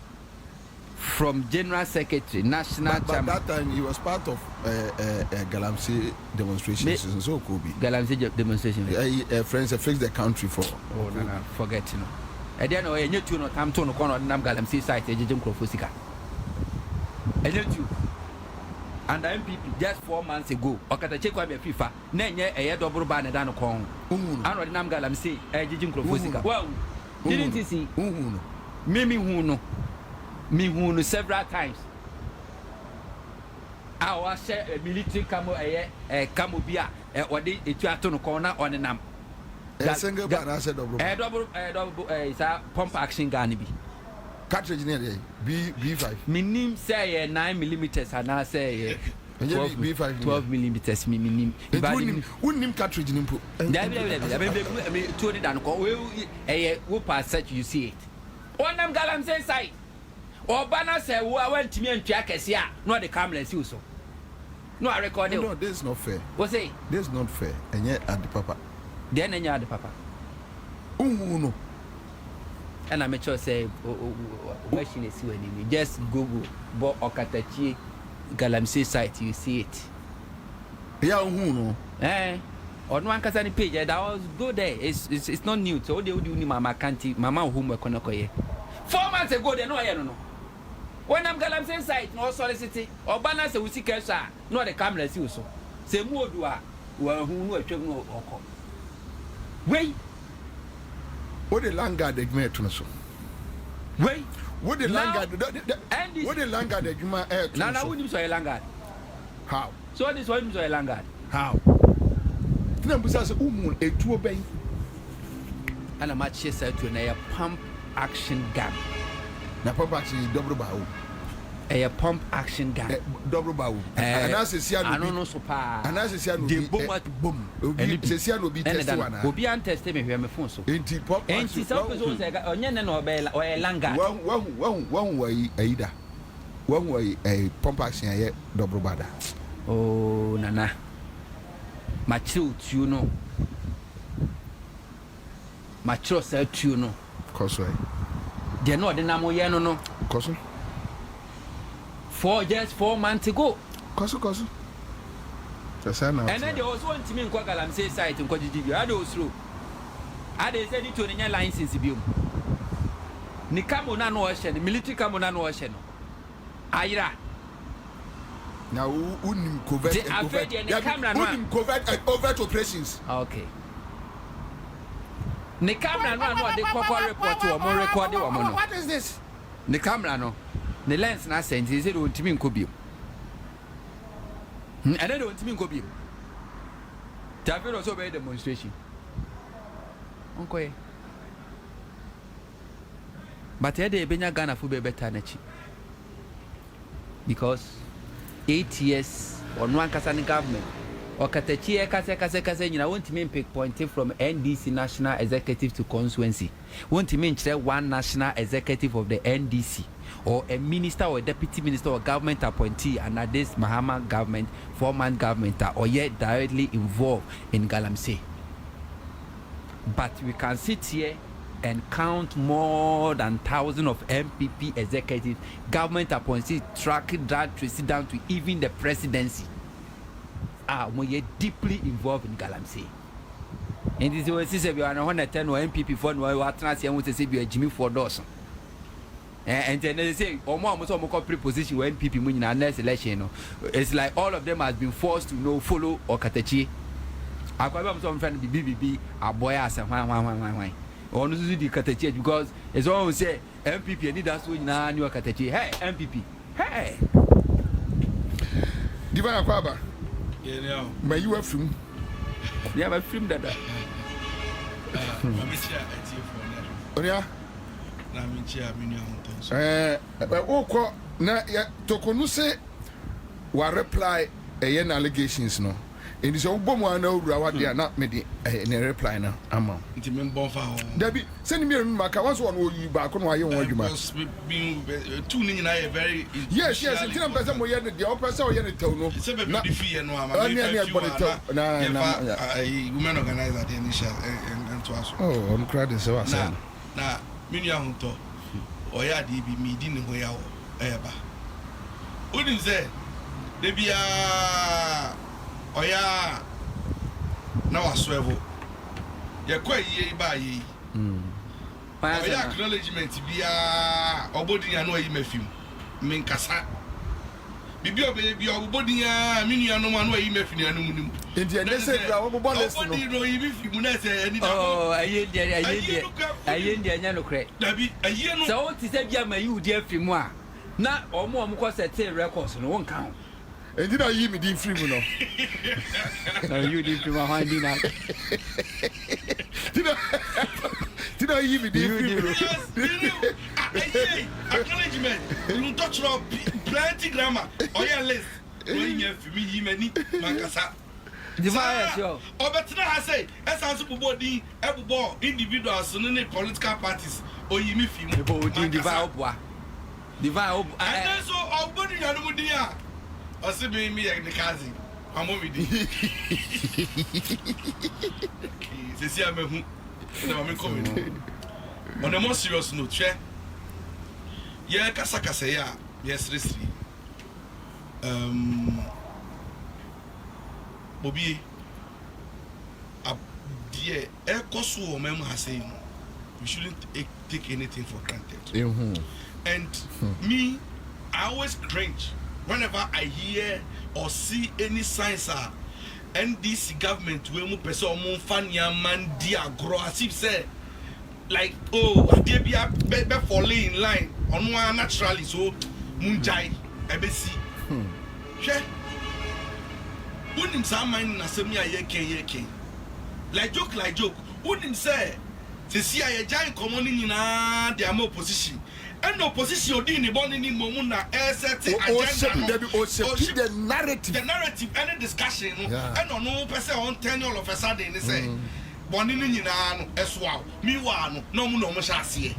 From General Secretary, National Chairman. But that time he was part of galamsey demonstrations. So Kobe. Galamsey demonstration. Friends fix the country for. Oh no, forget you know. And then I knew you no come to no corner nam galamsey site. Ejim Krofosika. I knew you. And the MPP just 4 months ago. Okatache kwa be FIFA. Nenye eye double ban na no kon. Anu nam galamsey. Ejim Krofosika. Wow. Didn't you see? Mimi huno. Me who several times. I was a military camo camobia or the Tuatono corner on the nam. A single banner said double is a pump action gun. Cartridge B5. Me name say 9 millimeters and I say 12 millimeters. Me name. Wouldn't him cartridge in input. I told it and call a whoop as such you see it. One them galamsey side. Or Banner said, "Who I went to me and Jackasia, not the cameras you so." No, I record it. No, this is not fair. What's it? This is not fair. And yet, at the papa. Then, and you are the papa. No. And I'm sure say, question is when you just Google Bo Okatachi galamsey site, you see it. Yeah, no. On one Kasani page, that was go there. It's not new. So, they would do Mama Canty, Mama homework on a 4 months ago, they know I don't know. When I'm galamsey site, no solicity, or Banner say we see Kesha, no the cameras you so. Say more do I, who know a children or come. Wait, what the Langard they made to us. Wait, what the Langard, what the Langard they give my air. Now, wouldn't you say Langard? How? So this one is a landguard. How? Then besides, a two obey. And a match said to a pump action gun. Now, pump action is double bow. A pump action gun. Double bow. And as a Sian, I don't know so far. And as a Sian, the boom at boom. And the Sian will be tested. Will be untested me here before so. Ain't he pop? Ain't he something or Yen or a langa? One way, Ada. One way, a pump action yet double bada. Oh, Nana. My child, you know. My child said, you know. Cosway. They're not the Namo Yano, no. Cosway. 4 months ago. Cosway. And then there was one team in Galamsey site in Kojiji. I do through. I said it to the license. Nikamona no ocean, military Kamona no ocean. Ira. Now, wouldn't covert covert operations. Okay. The camera no the corporate report to more record the woman. What is this? The camera no. The lens na sent is it on Timin Kobi. And then on Timin Kobi. Tafel also by demonstration. Okay. But here they benya Ghana for be better na chi. Because 8 years on one Kasani government. Okatachi kase nyina won't mean pick point from NDC national executive to constituency. Won't mean one national executive of the NDC or a minister or a deputy minister or government appointee under this Mahama government, 4-man government or yet directly involved in Galamsey. But we can sit here and count more than thousands of NPP executives, government appointees, tracking that trace down to even the presidency. We are deeply involved in Galamsey. And this is what we are 110 or NPP for no atlas and to say we are Jimmy for Dawson. And then they say, oh, mom was almost preposition when NPP winning our next election. It's like all of them has been forced to follow or Katachi. I got some friend BBB, a boy as and why. Or no, the Katachi because it's all say NPP need us to now new Katachi. Hey, MPP. Hey, Divana Kwaba. May you have film? Yeah, my film that. Oh, yeah. Oh, na Tokonuse wa reply allegations no. And this Obomo na ura they are not made a reply na ama. Nti me bonfa ho. Dabi send me maka once one you back on why you want you ma. Being two ni na very. Yes, until I'm person mo ye the person o ye the tell no. Na be fee no ama. Na women organizer the initial and to us. Oh, I'm crying so was. Na me nua ho to. Oya de bi mi di ne ho ya wo. Eba. Unim say de bia Oya na waswevo ye kwa ye ba ye oya acknowledgement bia obodi ya no ayi mafim min kasa bibi obe bia obodi ya minua no ma no ayi mafim anu munim enti ene se bia obo list no obodi no yi bifi na se ani da oh aye ndi anya no kre dabi aye no so ti se bia ma yudi afimu a na omo ko set records no won kan and did I hear me free no? No, you did free my hand in that. Did I hear me free? Yes, acknowledgement. You don't touch up plenty grammar. Oh yeah, list. When you for me, you many mankasa. Divide yo. Obetina has say, Ansah Bobie, every individuals and political parties. Oh, you me film. Divide up. And then so our body and I see me and the cousin. I'm with you. See, I'm coming. On a more serious note, yeah, Kasakasaya, yes, recently. Bobie, dear, air cosu or mem has saying we shouldn't take anything for granted. And me, I always cringe whenever I hear or see any signs are NDC government we mu person mu fania man dia agro as if say like oh they be falling in line on one naturally so munjai ebesi she Unim some mine na semia yeke. Like joke. Unim say to see a giant common in the amo opposition. And opposition or in the morning in Momuna set the narrative. The narrative, any discussion, and on no person on 10 all of a sudden they say, Bonin in as well, Miwano, no shall see.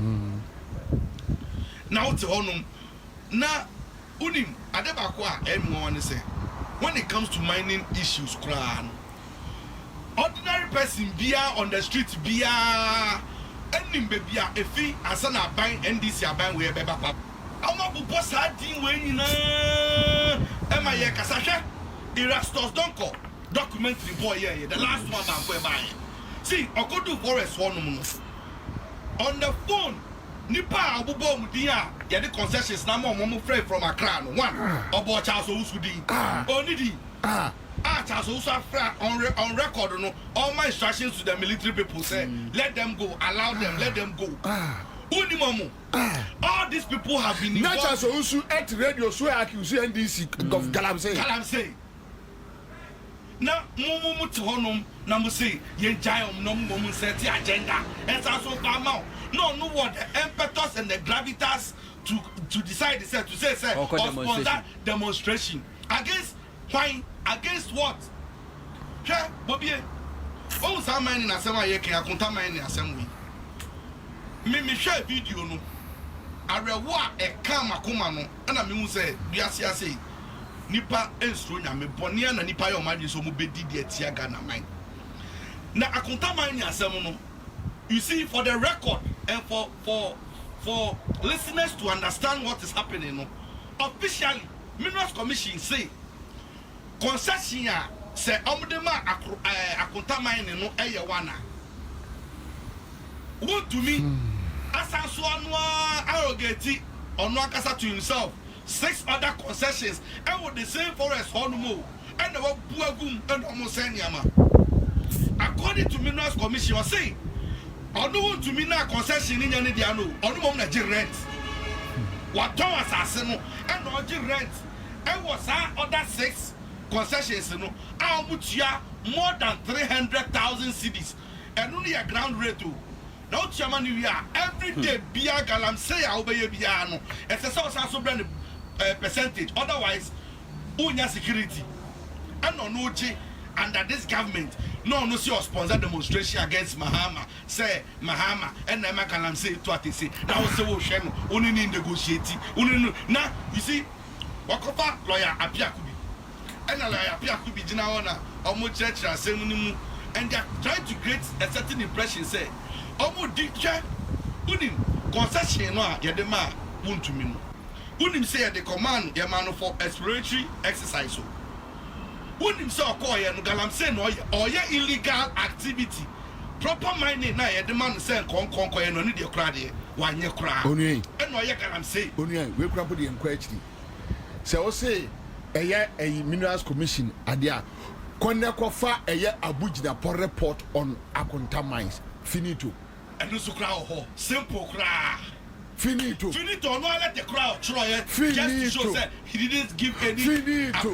Now to honum, na Unim, Adebakwa, everyone say, when it comes to mining issues, clan. Ordinary person beer on the street beer any baby a fee as an buying NDC buying we beba pap. I'm a boss hiding when you know Emma Yakasasha Erastus Donko documentary boy here the last one I'm buying. See, I could do forest one on the phone. Nipa abubo mudia ya the concessions na mo frame from Accra no one obo Charles Ousudi onidi Charles Ousafra on record no all my instructions to the military people say let them go, allow them, let them go. Unimomu all these people have been involved. Not Charles Ousu at radio so accuse NDC of Galamsey. Na mumu honum na mu say ye jayom no mumu set agenda and so far no what the impetus and the gravitas to decide to say or that demonstration against why against what? Hey, Bobie. Oh, some man in Asama Yeke, I can't mind in assembly. Me share video no. I reward a kama kumano, and I mean say, Biasia say, Nipa Enstrunya, me Bonia and Nipa your mind is so mubedi de Tiagana mine. Now I can't mind in assembly. You see, for the record and for listeners to understand what is happening, no, officially, Minerals Commission say concession say omdema akunta mine no eye wana. Wontumi asanso anwa arrogate ono akasa to himself 6 other concessions and with the same forest honumo and the buagum and almost anyama. According to Minerals Commission, I say ono wontumi na concession ni nyane dia no ono mom na gi rent. What don asase no and no gi rent and was other 6 concessions no amutia more than 300,000 cedis and only a ground rate to now chairman we are every day bia galamsey obey bia no it's a so brand percentage otherwise unya security and no chi under this government no see or sponsor demonstration against Mahama say Mahama and na galamsey to atisi now say wo hwe no oni ni negotiate oni na you see wakofa lawyer Apiakubi and a lawyer Apiakubi jina ona omo church asemu and they are trying to create a certain impression say omo dikya unim concession no a yede ma Wontumi no unim say the command ye man for exploratory exercise so unim say okoye no galamsey no oye illegal activity proper mining na yede man say konkonko no ni de kra de wanye kra onye and oye galamsey onye we kra body enko achiri say o say eye Minerals Commission adia konne kofa eye Abugina report on Akunta mines finito and no kra ho simple kra finito no let the crowd try just to show that he didn't give any finito.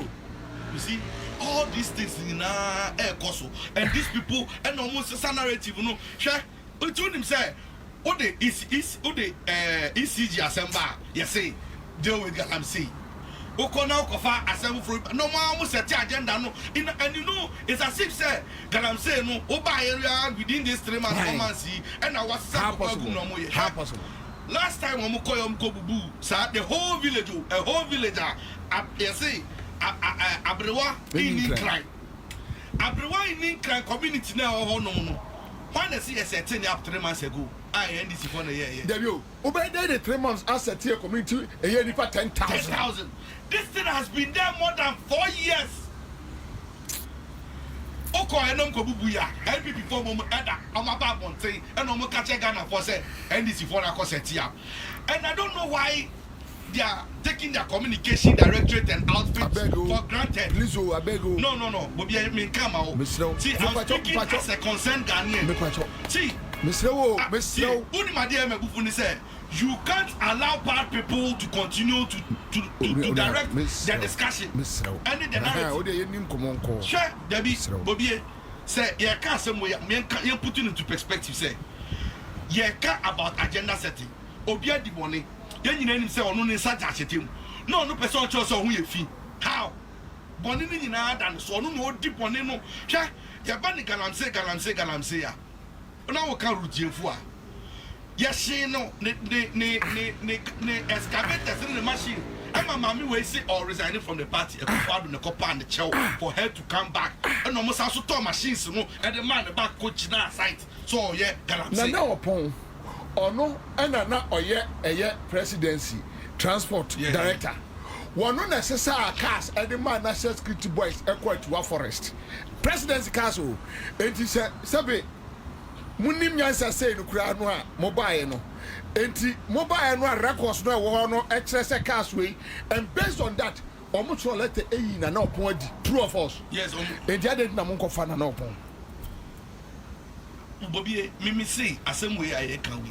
You see all these things in air coso and these people and almost a narrative no share but him say what the is what the ECG assemble you say deal with galamsey Okona Kofa assemble for no more set agenda no in and you know it's as if say galamsey no over area within this 3 months and I was how possible. Last time when we call Bubu, the whole village, a whole villager, you see, Abrewa in crime. Abrewa in crime community now, no. When they see a certain up 3 months ago, I end this for a year. There you obey the 3 months as a tier community, a year for 10,000. This thing has been there more than 4 years. Oko enom ko bubuya NPP for mom eda amaba bonten and omo kache Ghana for say NDC for na cosetia and I don't know why they are taking their communication directorate and outfit for granted. Please I beg you. No Bobie me come out. See I'm speaking as a concerned Ghanaian. See Mr. Only my dear Mabufuni said, you can't allow bad people to continue to direct the discussion. And the narrative. Sure, Debbie, Bobie, say, yeah, can't some way, you put it into perspective, say, yeah, about agenda setting. Obia di money, then you name say, or no, such as it. No person chose on who you fee. How? Bonnie in Adam, so no deep on no. Sure, you're banning galamsey. Now we can't routine for. Yes, she no, ne excavators in the machine. And my mammy will say or resigning from the party, a crowd in the copper and the chow for her to come back. And almost also told machines, no, and the man back coach now site. So, yeah, galamsey. Now upon or no, and now or yeah, presidency, transport director. One no necessary cars and the man national security boys equal to our forest. Presidency castle, and he said, Sabe. Munim nyansa say no kura no a mobile no enti mobile no records no wo no excess cars we and based on that omo letter eyi na opon adi true of us yes enti ade na mo nkofa na opon Bobie me say asem we I can we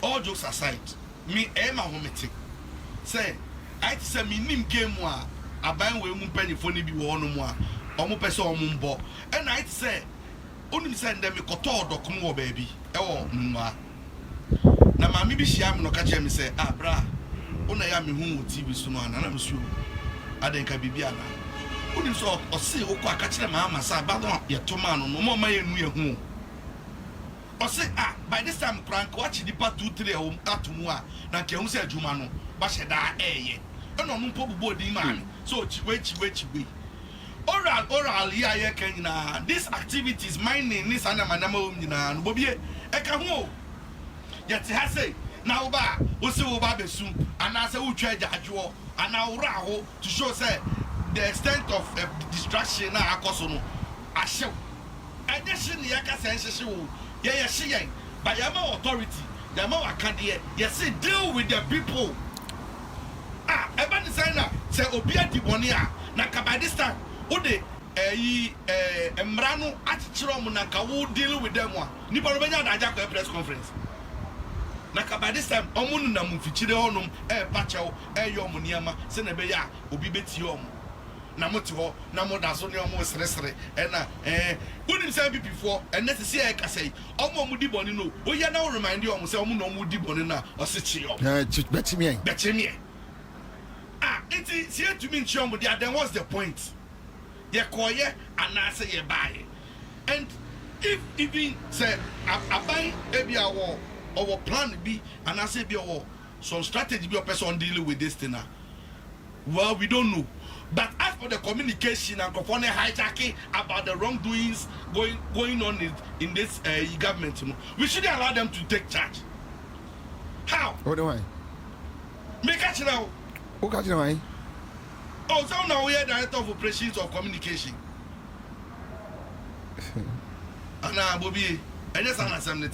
all jokes aside me ma homete say I say me nim game a aban we mu panifo ni bi wo no mu a omo pese omo mbo and I say onim send them koto dokum wo baby e wo nwa na ma mi bi hia me no ka che me say ah bra ona ya me hu TV so no ana na me so aden ka bibia na onim so o se wo kwa ka kire ma ama sa ba don ye to ma no mo ma ye nu ye hu o se ah by this time prank watch the part 2 3 o atumu a na ke hu se adwuma no ba sheda eye e no no pobubo di ma so chiwe oral ya Kenya. These activities mining this and manama umina Bobie eka ho yet has say now ba we say we ba besu and I say we try jajuo and now raho to show say the extent of distraction na akoso no ahyew addition ya ka sense wo ye hye by yama authority the ma wakade ye say deal with the people eba ni say na say obi adi boni a na ka by this time Ode emrano atichiro mu na ka wo deal with them one nipa no benya da kwa press conference na ka by this time omunu na mu fichire honum pachew yo mu niama se na be ya obi beti omu na moti ho na mo da so ne omu seresere na unim say NPP for and let see e ka say omu di boni no o ya na remind you omu say omu no mu di boni na o se chi yo betimi it see to me chiomu there then what's the point ye koye and I say ye buy and if even say abai ebi awo or plan be and I say be some strategy be a person dealing with this thing well we don't know but as for the communication and component hijacking about the wrongdoings going on in this government we shouldn't allow them to take charge. How? What do I make catch now? Who catch now? Oh, so now we are director of operations or communication. Anna Bobie, I just an assembly.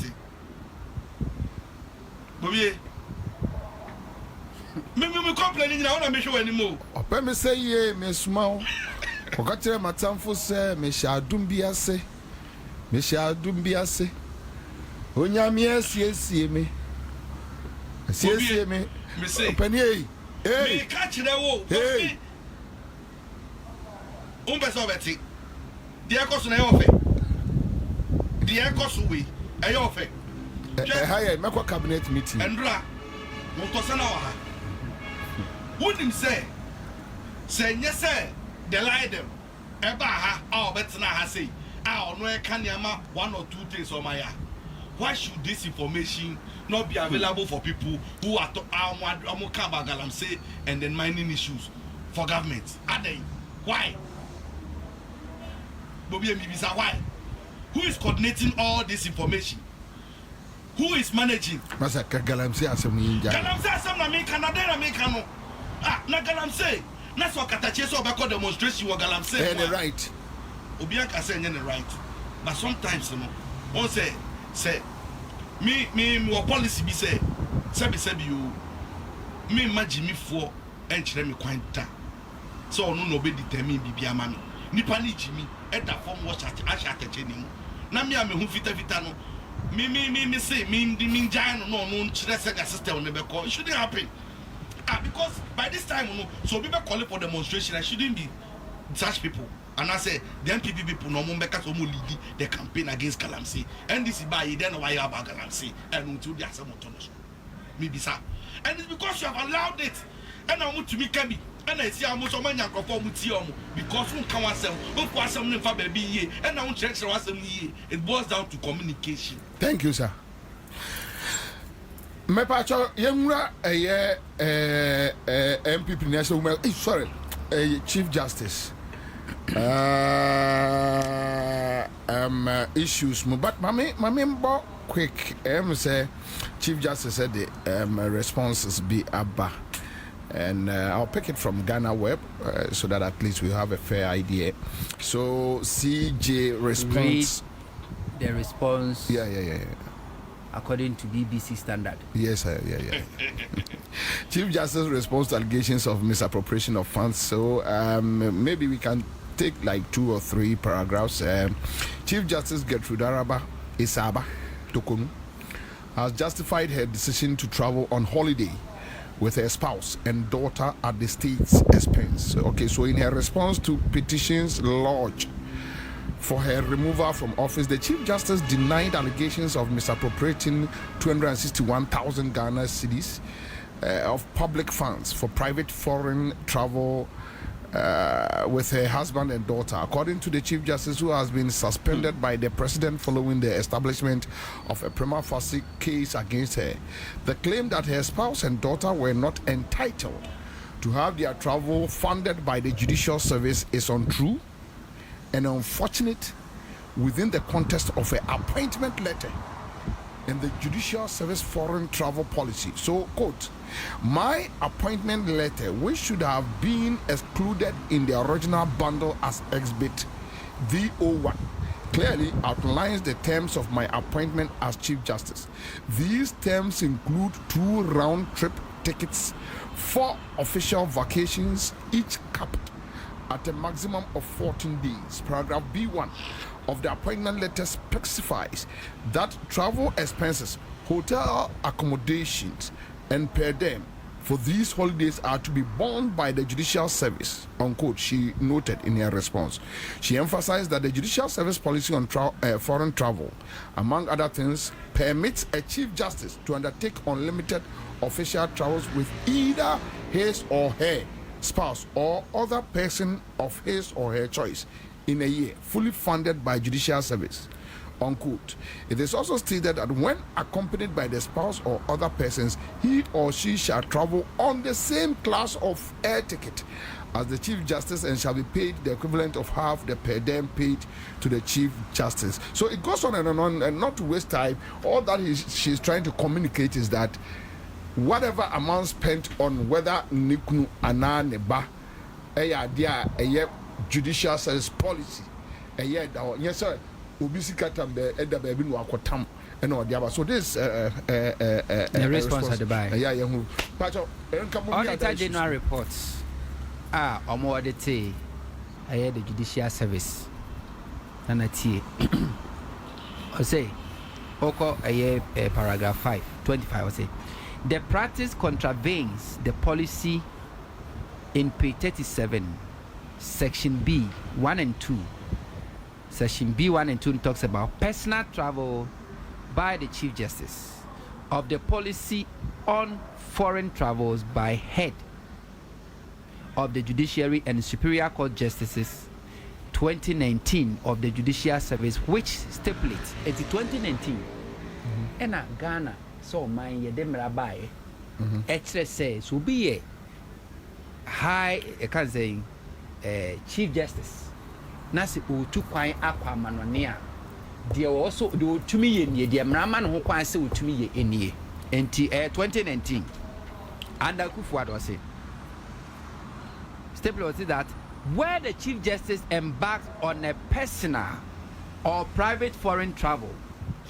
Bobie, me complaining. I want to make sure anymore. Open me say ye, me small. Okatire matamfo say me sha adum biase. Me sha adum biase. Onyame asiesie me. Asiesie me. Me say. Open ye. Hey. Me catch the wo. Hey. Umbeso beti. The echoes na yofe. The echoes we. Ayofe. Higher make cabinet meeting. Andra. Mo to sana wa ha. Wouldn't say yes sir, they lie them. Eba ha, betina ha say. No kanyama 1 or 2 things on my. Why should this information not be available for people who are galamsey and then mining issues for government? Are they? Why? Bobie Mibisa, why? Who is coordinating all this information? Who is managing? Masaka galamsey asem galamsey asem na me Canada me kanu. Na galamsey. Na so katache so obeko demonstration wa galamsey. And right. Obianka say any right. But sometimes you know, one say me what policy be say you me imagine me for enchire me kwanta. So no be determine bibia ma me. Nipa ni jimi e da form watch at acha ni mu. Na me hu fita no me say me giant no system on the it shouldn't happen. Because by this time, so people calling for demonstration. I shouldn't be such people. And I say the NPP people no more because lead the campaign against galamsey. And this is by then why you have galamsey and until they are some autonomous. Maybe sir. And it's because you have allowed it. And I want to be Kabi. And I see almost so many because who can want some for baby and I want to check it boils down to communication. Thank you, sir. Me pacho yemra MPP national sorry Chief Justice issues but mame quick say Chief Justice said the responses be abba. And I'll pick it from Ghana Web so that at least we have a fair idea. So CJ response. Read the response. Yeah. According to BBC standard. Yes, sir. Yeah. Chief Justice responds to allegations of misappropriation of funds. So maybe we can take like 2 or 3 paragraphs. Chief Justice Gertrude Araba Isaba Tokonu has justified her decision to travel on holiday with her spouse and daughter at the state's expense. Okay, so in her response to petitions lodged for her removal from office, the Chief Justice denied allegations of misappropriating 261,000 Ghana cedis of public funds for private foreign travel with her husband and daughter. According to the Chief Justice, who has been suspended by the President following the establishment of a prima facie case against her, the claim that her spouse and daughter were not entitled to have their travel funded by the Judicial Service is untrue and unfortunate within the context of an appointment letter in the Judicial Service foreign travel policy. So, quote, my appointment letter, which should have been excluded in the original bundle as Exhibit V01, clearly outlines the terms of my appointment as Chief Justice. These terms include 2 round-trip tickets, 4 official vacations, each capped at a maximum of 14 days. Paragraph B1 of the appointment letter specifies that travel expenses, hotel accommodations, and per diem for these holidays are to be borne by the Judicial Service, unquote, she noted in her response. She emphasized that the Judicial Service policy on foreign travel, among other things, permits a Chief Justice to undertake unlimited official travels with either his or her spouse or other person of his or her choice in a year, fully funded by Judicial Service, unquote. It is also stated that when accompanied by the spouse or other persons, he or she shall travel on the same class of air ticket as the Chief Justice and shall be paid the equivalent of half the per diem paid to the Chief Justice. So it goes on, and not to waste time, all that she's trying to communicate is that whatever amount spent on whether Nikunu Ana Neba a Judicial Service policy yes sir obisi katambe eda baby no akotam ena odiaba. So this the response at the buy who pacho auditor general reports omo audite the Judicial Service na tie I say oko paragraph 25 I say the practice contravenes the policy in page 37 section B 1 and 2. Section B 1 and 2 talks about personal travel by the Chief Justice of the policy on foreign travels by head of the Judiciary and Superior Court Justices 2019 of the Judicial Service, which stipulates it's 2019 and Ghana so mine ye dem rabai extra says will be a high I can say Chief Justice nasi utu kwan akwa manonea dia also the utumi ye nie dia mrama no kwan se utumi ye enie enti 2019 under Kufuor say stipulated that where the Chief Justice embarks on a personal or private foreign travel,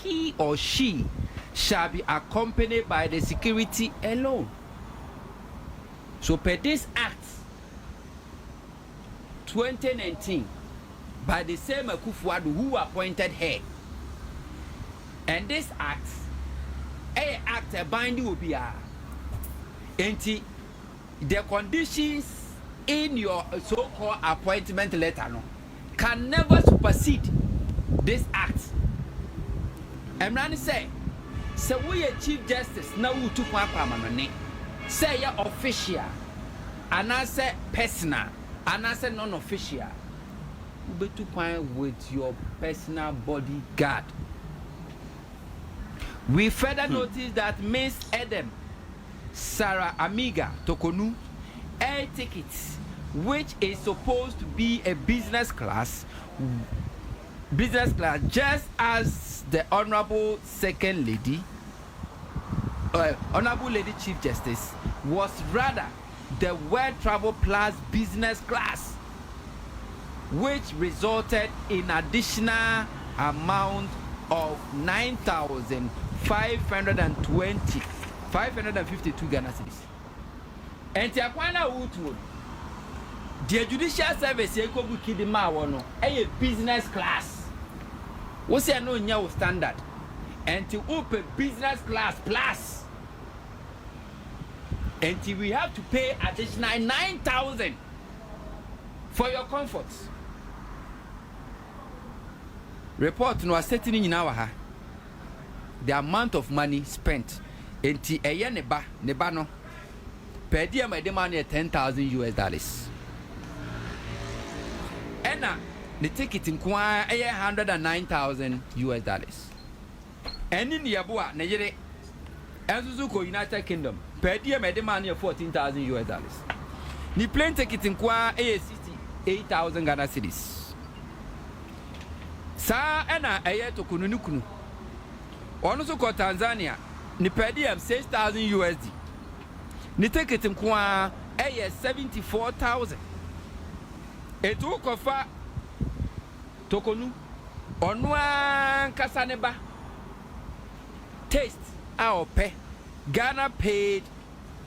he or she shall be accompanied by the security alone. So per this act 2019 by the same Kufuor who appointed her, And this act, a act a binding will be the conditions in your so-called appointment letter can never supersede this act. And Rani say we a chief justice now we took one permanent. Say ya official, and I say personal, and I say non-official. You be took one with your personal bodyguard. We further notice that Miss Adom Sarah Amiga Tokonu air tickets, which is supposed to be a business class, just as the Honorable Second Lady, Honorable Lady Chief Justice, was rather the World Travel Plus business class, which resulted in additional amount of 552 Ghana cedis. And Tiakwana Woodwood, the Judicial Service Ekobu Kidima wono a business class. What's your no standard? And to open business class plus. And we have to pay additional 9,000 for your comfort. Report no setting in our the amount of money spent in neba no per diem my demand $10,000. And the ticket in kwa $109,000. And in the Abua Nigeria and Suzuko United Kingdom per diem my demand $14,000. The plane ticket in kwa 68,000 Ghana cedis. Sa ena to kununukunu. Onusu ko Tanzania ni per diem $6,000. Ni ticket in kwa 74,000. Etu kofa tokonu onwa kasaneba taste our pay. Ghana paid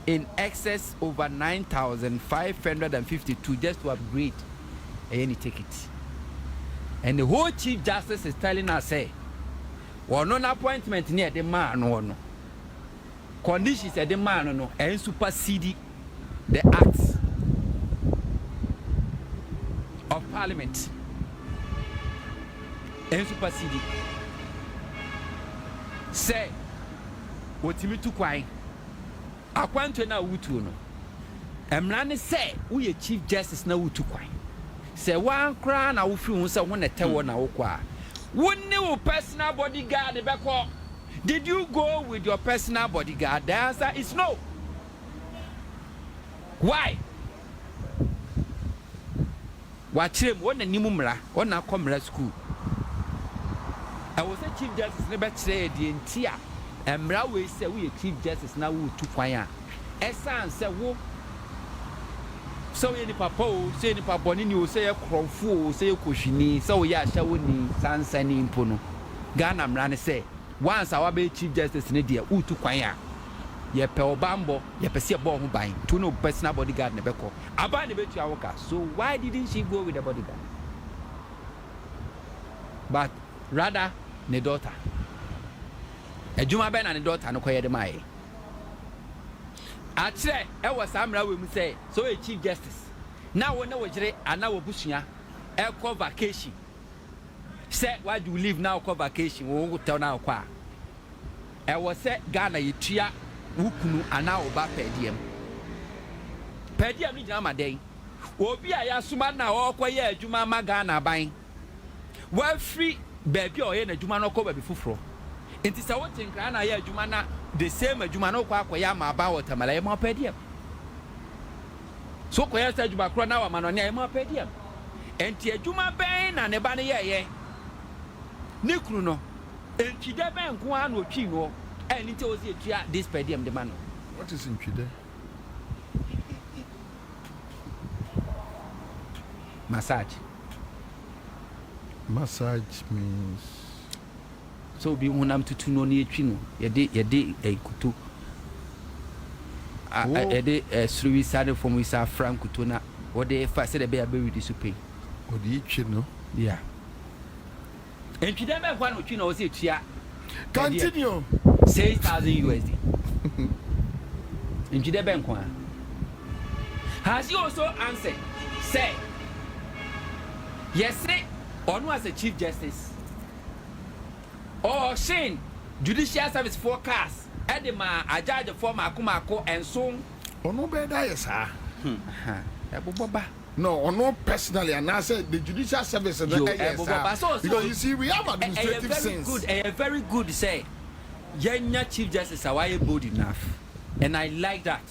in excess over 9,552 just to upgrade any ticket. And the whole Chief Justice is telling us, say, one on appointment near the man, no conditions at the man, no, and supersede the acts of Parliament. And supersede. Say, what you to cry? I want to know who to know. And Rani say, we a Chief Justice now to cry. Say one crown, I will feel so when I tell one hour. Wouldn't you personal bodyguard the back? Did you go with your personal bodyguard? The answer is no. Why? Watch him one and Nimumra, one now come to school. I was a Chief Justice never said the entire and Mrawe said we a Chief Justice now to fire. Esan said, whoa. So any papa, say any papa, you say a crowful, say a cushini, so ya shawuni, sansani impono. Ghana Mrane say, once our bay Chief Justice Nidia, to kwaya. Ye pe obambo, ye pe see a bomb buying, to no personal bodyguard nebeko. Abani bet your worker. So why didn't she go with the bodyguard? But rather, ne daughter. A Juma Ben and a daughter no quiet my. Actually, I was Amra will say, so a Chief Justice. Now when I was ready, and now Bushia, I call vacation. Say, why do you leave now? Call vacation, we will tell now. I was said, Ghana, you tia, Wukunu, and now back per diem. Per diem, Jama day. Will be a Yasuma now, or quiet, Juma Magana buying. Well, free, baby, or any Jumano cover before. It is a watching Ghana, yeah, Jumana. The same as Jumano Kwayama about Tamalama Pedium. So Koya said Jumacrona Manonia Pedium. And Tia Juma Ben and Ebania, ye. Nikruno. And Chidebe and Kuan or Chino, and it was this pedium the man. What is in Chide? Massage. Massage means. So be one to no near Chino, ye did a kutu. A day a suicide from we saw Frank Kutuna, or they first said a bear baby disappear. Or the Chino? Yeah. And she never one which you know, it, yeah. Continue. 6,000 USD. In Jide Benkwa. Has he also answered? Say, yes, say, or no as a Chief Justice. Or Shane, Judicial Service forecast, Edema, a judge for Makumako and so. Or no better, yes, sir. No, or no personally, and I said the Judicial Service and the because you see, we have administrative sense. A very good say. Yenya Chief Justice are bold enough, and I like that.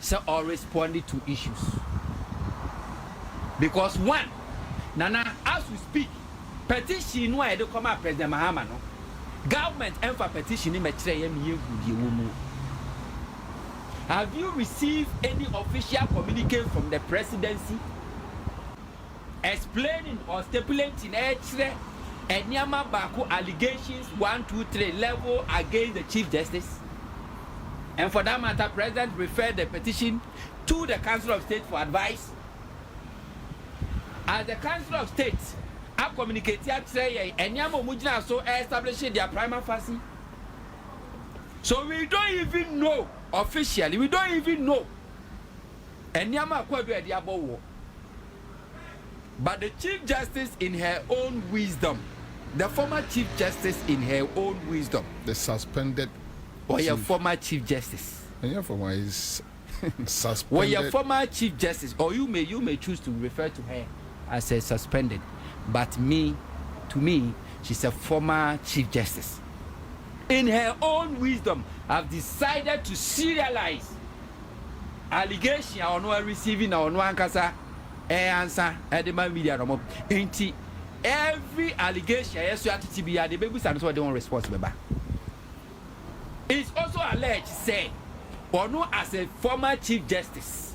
So all responding to issues. Because one, Nana, as we speak, petition why they come up President Mahama no. Government and for petition in have you received any official communique from the presidency explaining or stipulating any Baku allegations 1, 2, 3 level against the Chief Justice? And for that matter, President referred the petition to the Council of State for advice. As the Council of State, I communicated and Yamo Mujina so establishing their prima facie. So we don't even know officially, we don't even know. And Yama Kwabi Diabo. But the Chief Justice in her own wisdom, the former Chief Justice in her own wisdom, the suspended or your former Chief Justice. And your former is suspended. Or your former Chief Justice, or you may choose to refer to her as a suspended. But to me, she's a former Chief Justice. In her own wisdom, have decided to serialize allegation or no receiving or no ankasa answer Adom media no more. Every allegation yes you have to be the baby stand so they won't responsible. It's also alleged say or no as a former Chief Justice.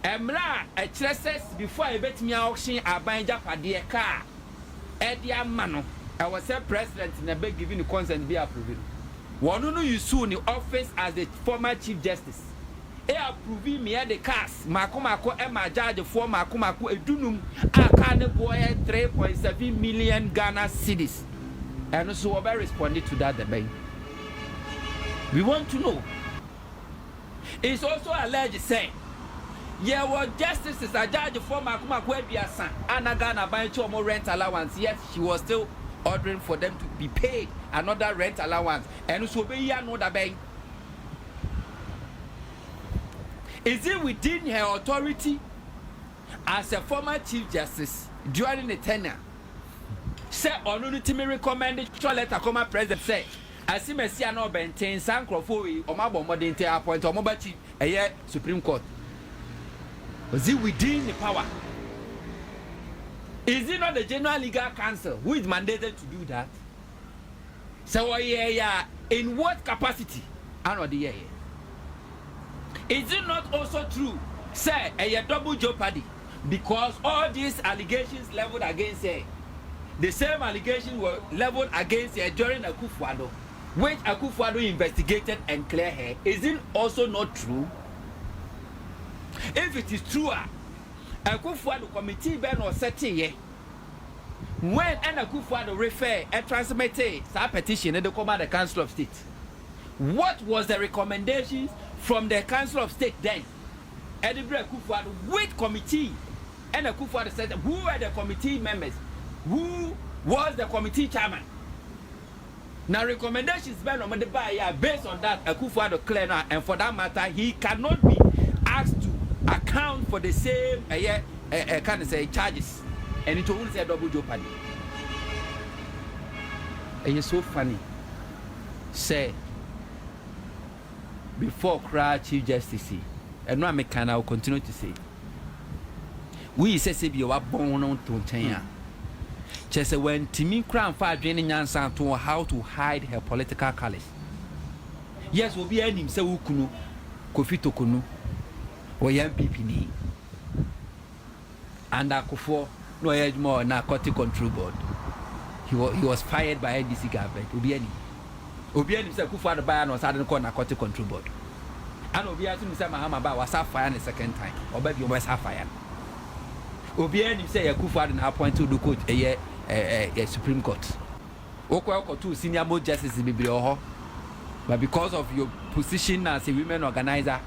Emra a chresses before I bet me auction abanja padie car edia mano I was a president in a beg giving the consent be approved. One no you soon the office as the former Chief Justice. E approve me the cars Makomako Emma judge for Makomako edunum akane boy 3.7 million Ghana cedis. And so we responded to that debate. We want to know. It's also alleged saying, yeah, well, justices are judge for Makumako Biasa, and Ghana buying more rent allowance, yet she was still ordering for them to be paid another rent allowance. And so we know the bank. Is it within her authority as a former Chief Justice during the tenure? Say on to me recommended letter come president say I see me see no benten sankrofo o ma bombo den appoint o mo ba chief Supreme Court. Was it within the power? Is it not the General Legal Council who is mandated to do that? So in what capacity? Is it not also true say a double jeopardy because all these allegations leveled against her? The same allegations were leveled against her during Akufo-Addo, which Akufo-Addo investigated and cleared her. Is it also not true? If it is true, Akufo-Addo committee ben or setting when Akufo-Addo refer and transmitted that petition in the command of the Council of State, what was the recommendations from the Council of State then? Edinburgh Akufo-Addo, which committee? And Akufo-Addo said, who were the committee members? Who was the committee chairman? Now recommendations based on that Akufo-Addo clear now, and for that matter he cannot be asked to account for the same kind of say charges, and it will say double jeopardy. And it's so funny. Say before cry Chief Justice, and no I will continue to say we say you are born on to Kenya. Just when Timmy Crown fired draining Ansah to how to hide her political colors. Yes, will be any say Ukunu, Kofi Tokunu, or NPP. And Akufo, no more narcotic control board. He was fired by NDC government. Obiani said Kufa the Bayan was hadn't called narcotic control board. And Obiani said Mahama was fired the second time, or maybe you must have fired. Obiani said Kufa didn't appoint to the court a Supreme Court. Oko two senior most justices be but because of your position as a women organizer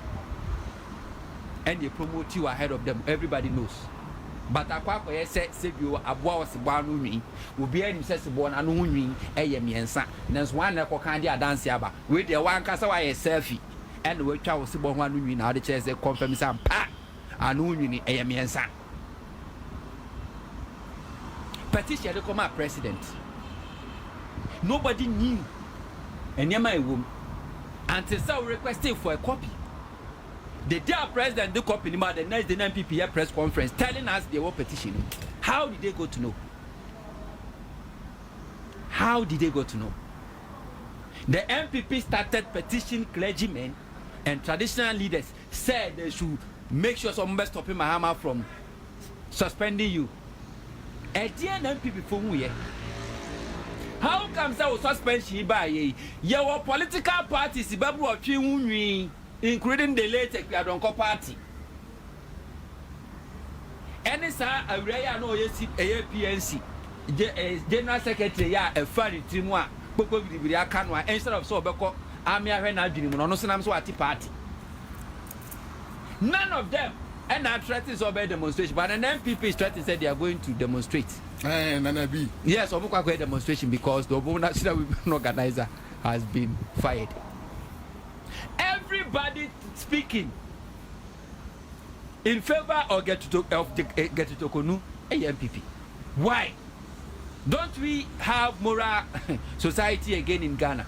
and they promote you ahead of them, everybody knows. But akwa say you aboa was banu nwi obi anim say born anu nwi eye miensa nanso wan na kokan dia dance aba we dey wan kasa wa ye selfie and we twa was born anu nwi na de che say confirm say pa anu nwi eye miensa petition dey come president. Nobody knew enyama ewom until so requesting for a copy. The day our president the copy, the next day NPP press conference telling us they were petitioning. How did they go to know? How did they go to know? The NPP started petitioning clergymen and traditional leaders said they should make sure someone stopping Mahama from suspending you. At the end NPP for who? How comes I will suspend Shiba? Your political parties, Babu of Chiwunwi. Including the late Adonko party. Any sir, a rare no APNC, General Secretary, a funny Timwa, Boko Vibria Canwa, instead of so Boko, Amia Rena Jim, no Sanam Swati party. None of them, and I threatened to obey demonstration, but an NPP is threatened said they are going to demonstrate. Yes, Obuka demonstration because the Obu National Women Organizer has been fired. Everybody speaking in favor of get to Tokonu NPP. Why? Don't we have moral society again in Ghana?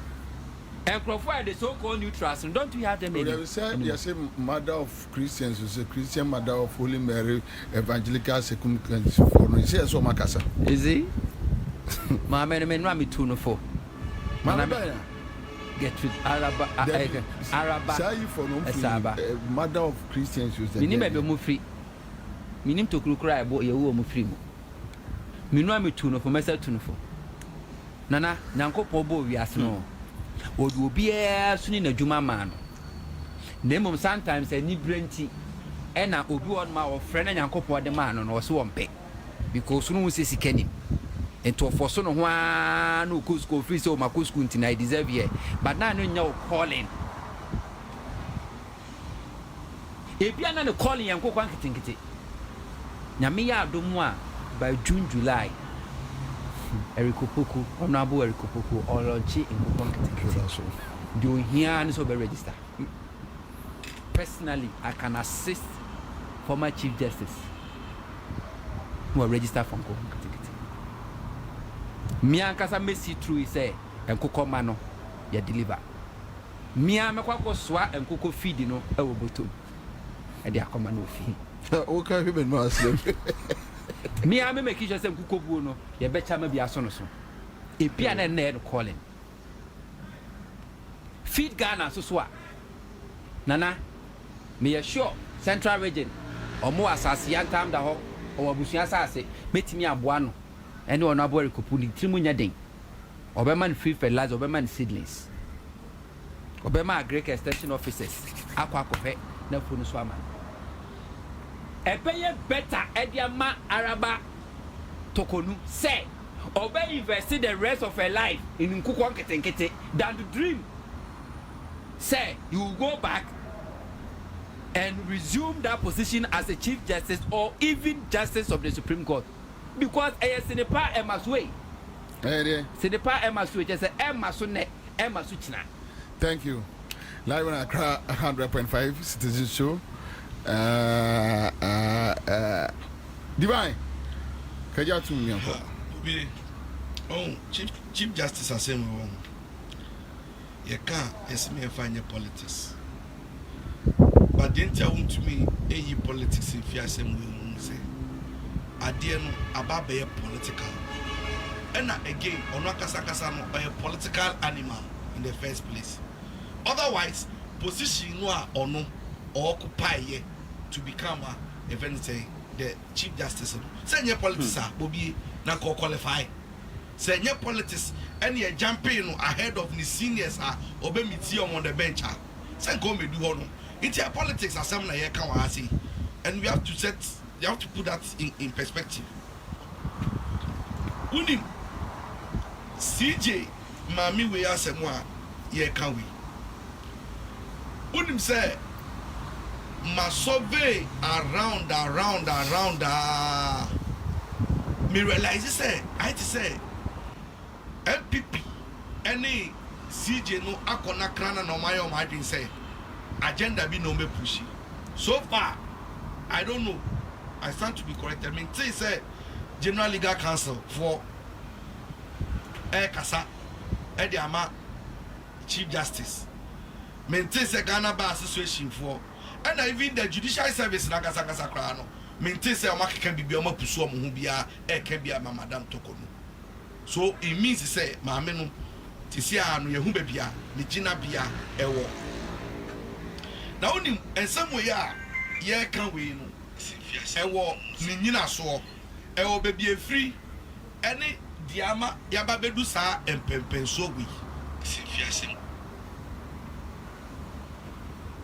And provide the so-called neutrals, and don't we have them anymore? Yes, mother of Christians, is a Christian mother of Holy Mary, evangelical circumstance for no. Is so Makasa? Is he? My man, Rami 204. Get with Araba. Say for no mother of Christians. Minim be mu free. Minim to cry about your woman free. Minua me tuno for myself tuno for. Nana, Nanko Pobo, we ask no. Would you be a soon in a Juma man? Name sometimes a new brainty and I will do on my friend and Uncle the man or so on pay because soon we see Kenny. And to for son one who could go free so my couscous I deserve ye, but now no calling. If you are not calling and go think it. Namia Domwa by June, July. Erikopoku, Honorable Erikopoku, or Lonchi in Kuponk. Do here and so be register. Personally, I can assist former Chief Justice who are registered from Kuponk. Mia kasa mesi through say enkoko mano ya deliver. Mia mekwa swa enkoko feed no e wo botom. E dia akoma no fi. O ka fi ben no asem. Mia me make sure say enkoko buo no ye becha ma bi aso no so. E bia na na calling. Feed Ghana so a. Nana me sure Central Region omo asase yantam da ho o abusua asase metimi aboa no. Any one aboard Kupuni, Trimunya Ding, Oberman free fertilizer, Oberman seedlings, Obama Greek extension officers, Aqua Cope, no food swammer. A payer better Ediama Araba Tokonu say, Obey invested the rest of her life in Nkukwakete than to dream. Say, you will go back and resume that position as a Chief Justice or even Justice of the Supreme Court. Because Senepa Emma Sway. Senepa Emma Sway, just Emma Sunne, Emma Suchina. Thank you. Live on Accra 100.5 Citizen Show. Divine. Can you tell me? Oh, Chief Justice Assembly. You can't estimate find your politics. But then tell to me, any politics if you assembly say. Adieno ababe political. And again, onwakasakasa no a political animal in the first place. Otherwise, position no ono occupy to become a the Chief Justice. Say your politics Bobie na qualify. Say your politics and you jumping ahead of the seniors obemiti on the bench. Say go me do ono. It's your politics as some na here can see. And we have to set. You have to put that in perspective. Unim CJ mami we asemwa ye kan we unim say ma survey around me realize say I say NPP any CJ no akona krana no my dream say agenda be no me pushy so far I don't know I stand to be corrected. I mean say General Legal Council for Kasa Ediama Chief Justice maintain say Ghana Bar Association for and even the Judicial Service na kasa krano maintain say amaka can be omo pusu omo hu bia can be Madam Tokonu. So it means say maame no tisia no yehu ba bia ne gina bia ewo na onim ensam we a ye kan we no ewo ne nyina so ewo ba bia free ene diama yaba bedu sa empempen so we sifiase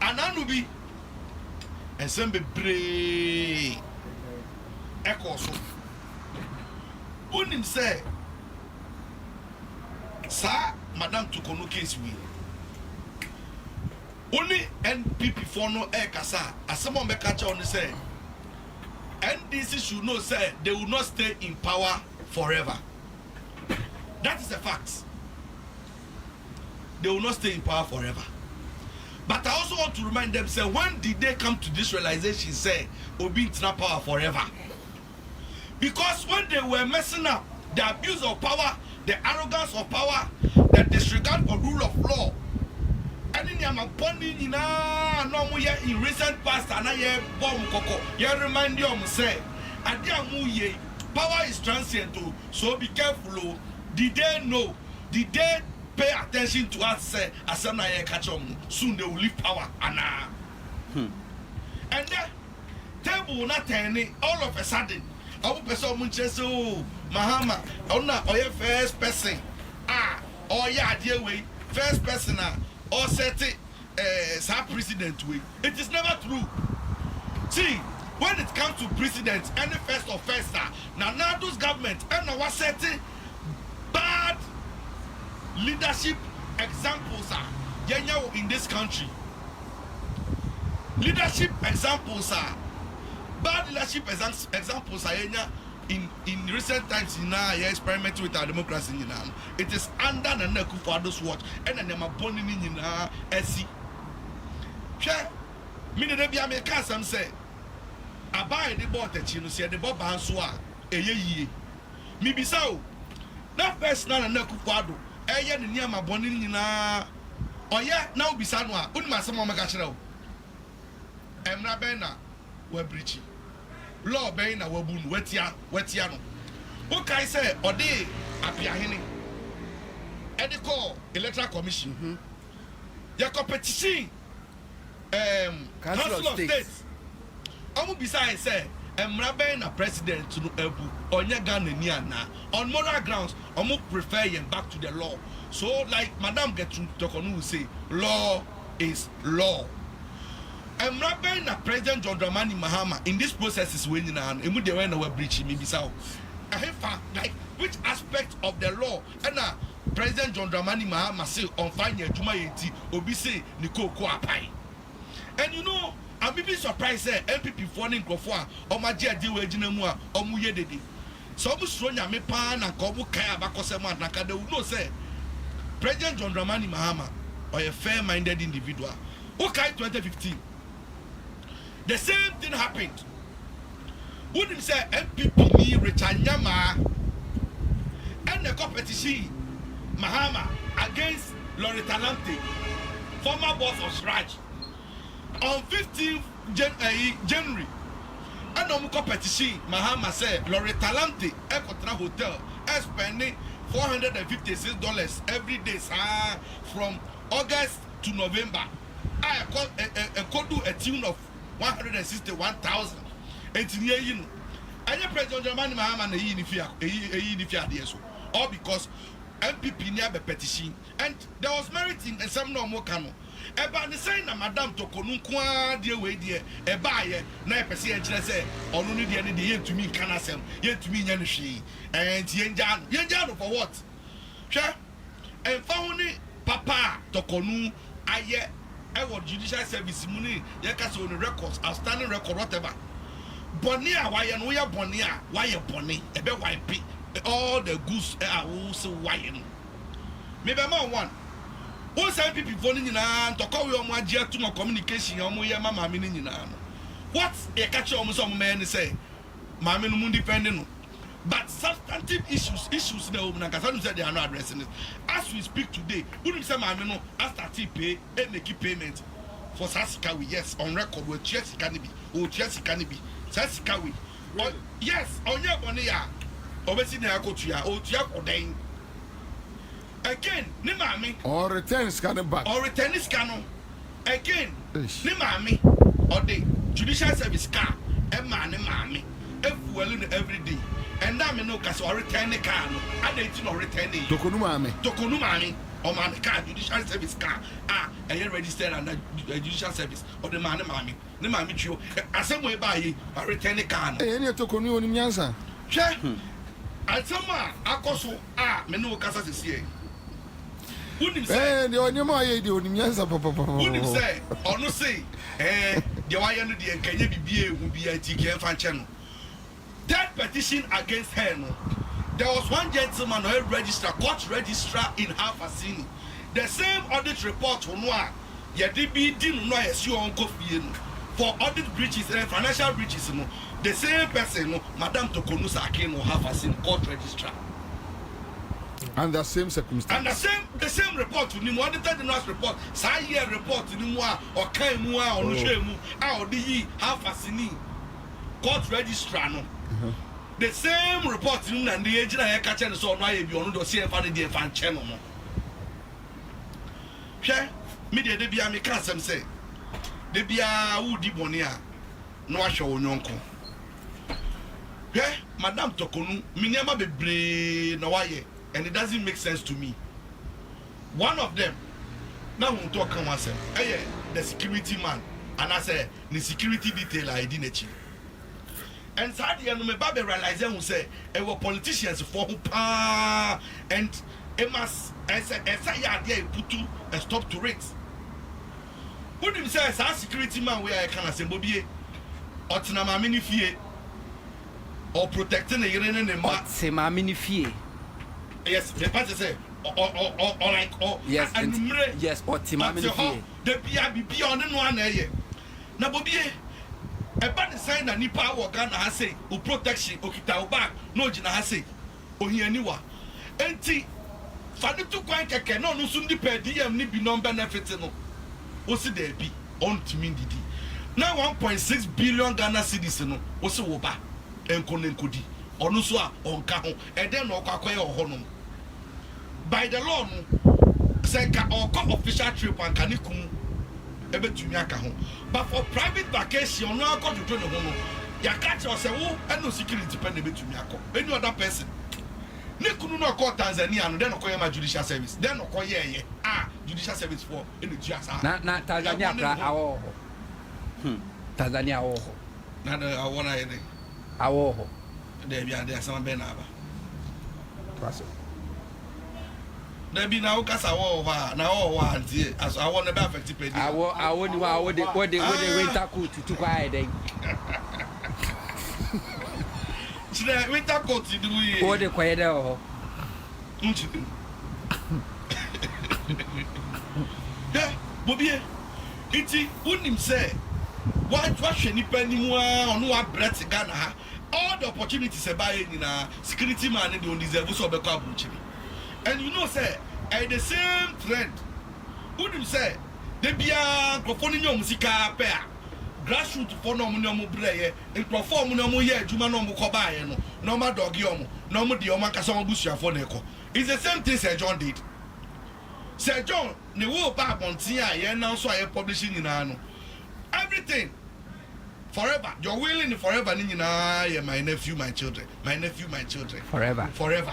ananu bi ensam be bre ekoso onim say sa Madam Tokonu case we only NPP for no kasa asemo me catch on say NDC should know say they will not stay in power forever. That is a fact. They will not stay in power forever. But I also want to remind them say when did they come to this realization say Obi in power forever? Because when they were messing up, the abuse of power, the arrogance of power, the disregard for rule of law, and in your bonding in recent past, and I bomb coco, you remind you say, power is transient too, so be careful. Did they know? Did they pay attention to us? Say, as soon as catch on, soon they will leave power. And then, table not turning all of a sudden. I will person so Mahama, first person. Dear way, first person, or set it president way. It is never true. See, when it comes to president, any first offense, now those government and our setting bad leadership examples are in this country. Leadership examples are bad leadership examples are in recent times in our experiment with our democracy in it is under the neck of others watch and then I'm born in SC. Share me the be American some say abai the bought a chino say the bob answa a ye me be so that first na neck of Wado near my born in oh yeah now be sanwa unma some magachero emra bena we breachy law bena wabun wetia no okay say ode apiahene ediko electoral commission ya competition council of state omo beside say emra bena president no ebu onye Ghana ni ana on moral grounds omo prefer him back to the law. So like Madam Gertrude Tokonu will say law is law. I'm not being a President John Dramani Mahama in this process is winning and emu de when we breach maybe so. I have like which aspect of the law and President John Dramani Mahama say on fine Juma yeti obi say Nico Kwapai. And you know I'm even surprised say NPP for Nkrofo o ma je adi we gina mu a o mu ye dede. So obu suro nya me pa na ko bu kai abakosema na kada no say President John Dramani Mahama or a fair-minded individual. Okay, 2015. The same thing happened. Wouldn't say NPP ni Richanyama and the competition Mahama against Loretta Lamte, former boss of Sraj, on 15th January. And on competition Mahama said Loretta Lamte Ecotra Hotel is spending $456 every day from August to November. I could do a tune of 161,000. And you know, I President Germany Mahama all because NPP near the petition and there was meriting and some no more cano. About the same Madam Tokonu kwa dear way dear a buyer, 9% say, or only the end to me canasem, yet to me Yanushi, and Yenjan for what? Sure. And found Papa Tokonu aye our judicial service money yakaso on the records outstanding record whatever Bonia why and we are Bonia why a bonny a bit white all the goose are also white maybe I'm one some people phoning in to call you on my to my communication on my mamma meaning what's a catch almost some men say mamma moon depending but substantive issues no because said they are not addressing it. As we speak today, wouldn't say my no after pay and make payment for Sasikawi, yes, on record with Chelsea Cannabis or Chelsea Cannabis. Sasikawi. Yes, on your bonia. Obviously I go to ya or Tiak or Dane. Again, Nimami. Or return scanner back. Or return is canon. Again, Nimami or the judicial service car, and man, Nimami. Every day. And I know because I return the car. I didn't know returning. Tokonumami. Or man car, judicial service car. And you registered under judicial service or the man, mammy. The mammy, you. I some way by I return the car. Any Tokonu in Yansa. Check. And someone, I also, Menu Casas is here. Wouldn't say, the only my idea on Yansa, Papa. Wouldn't say, or no say, the Wayan and can you be would be a TK fan channel. That petition against her, no. There was one gentleman who court registrar in Halfasini. The same audit report on one, yet they didn't know as your uncle for audit breaches and financial breaches. No, the same person, no, Madame Tokonusa Akin or Halfasini court registrar. And the same circumstance. And the same report to Nimo, the last report, Saya report to Nimo, or Kaimua, or Nushemu, or the Halfasini court registrar. No. The same report and the agent I catch and so why you on the CFA the fan channel. Share media de bia me can some say. De bia woody bonia no show yonko. Madame Tokonu, Minyama bebre na waye, and it doesn't make sense to me. One of them, now we talk on myself. The security man, and I say the security detail I didn't achieve. And sadly, I know my baby realize who say, "Our politicians for who and it must as a idea put to a stop to rates." Who did say as a security man where I can assemble Bobie or Tinama mini fee or protecting the urine and the mini fee? Yes, the party say or like yes, yes, or Timamini fee. The PIB on one area. Now Bobie. About the sign that Nipa or Ghana has say, or protection, or Kita back, no Jina has say, or here anywhere. And T. Fadu to quite a canon, no soon depend, DM Nibi non benefits. What's it there be on to me? Now 1.6 billion Ghana citizens, what's Oba, and Konenkudi, or Nuswa, on Kaho, and then Okakoya or Honum. By the law, Seka or official trip and Kanikum. But for private vacation, no account to join the home. You catch yourself and no security dependent to me. Any other person. Nikunu no call Tanzania and then call my judicial service. Then call judicial service for in the GSA. Not Tanzania, our Tanzania, oh, not I want our there some Benaba. There be now because I want now as I want to be affected. I want what they winter coat to buy then. Today winter coat to do it. What the quiet oh. Yeah, Bobie. Iti wouldn't say what should ni penny more on what breath Ghana. All the opportunities about in a security man don't deserve so be called. And you know, say, at the same trend, wouldn't say, they be a performing your musica pair, grassroots for no brayer, and perform no more yet, Jumano Mukoba, no more dog yomo, no more dioma Casama Busha for Neco. It's the same thing Sir John did. Sir John, the war back on Tia, and now so I am publishing in Ano. Everything. Forever. You're willing forever, Nina, my nephew, my children. My nephew, my children. Forever. Forever.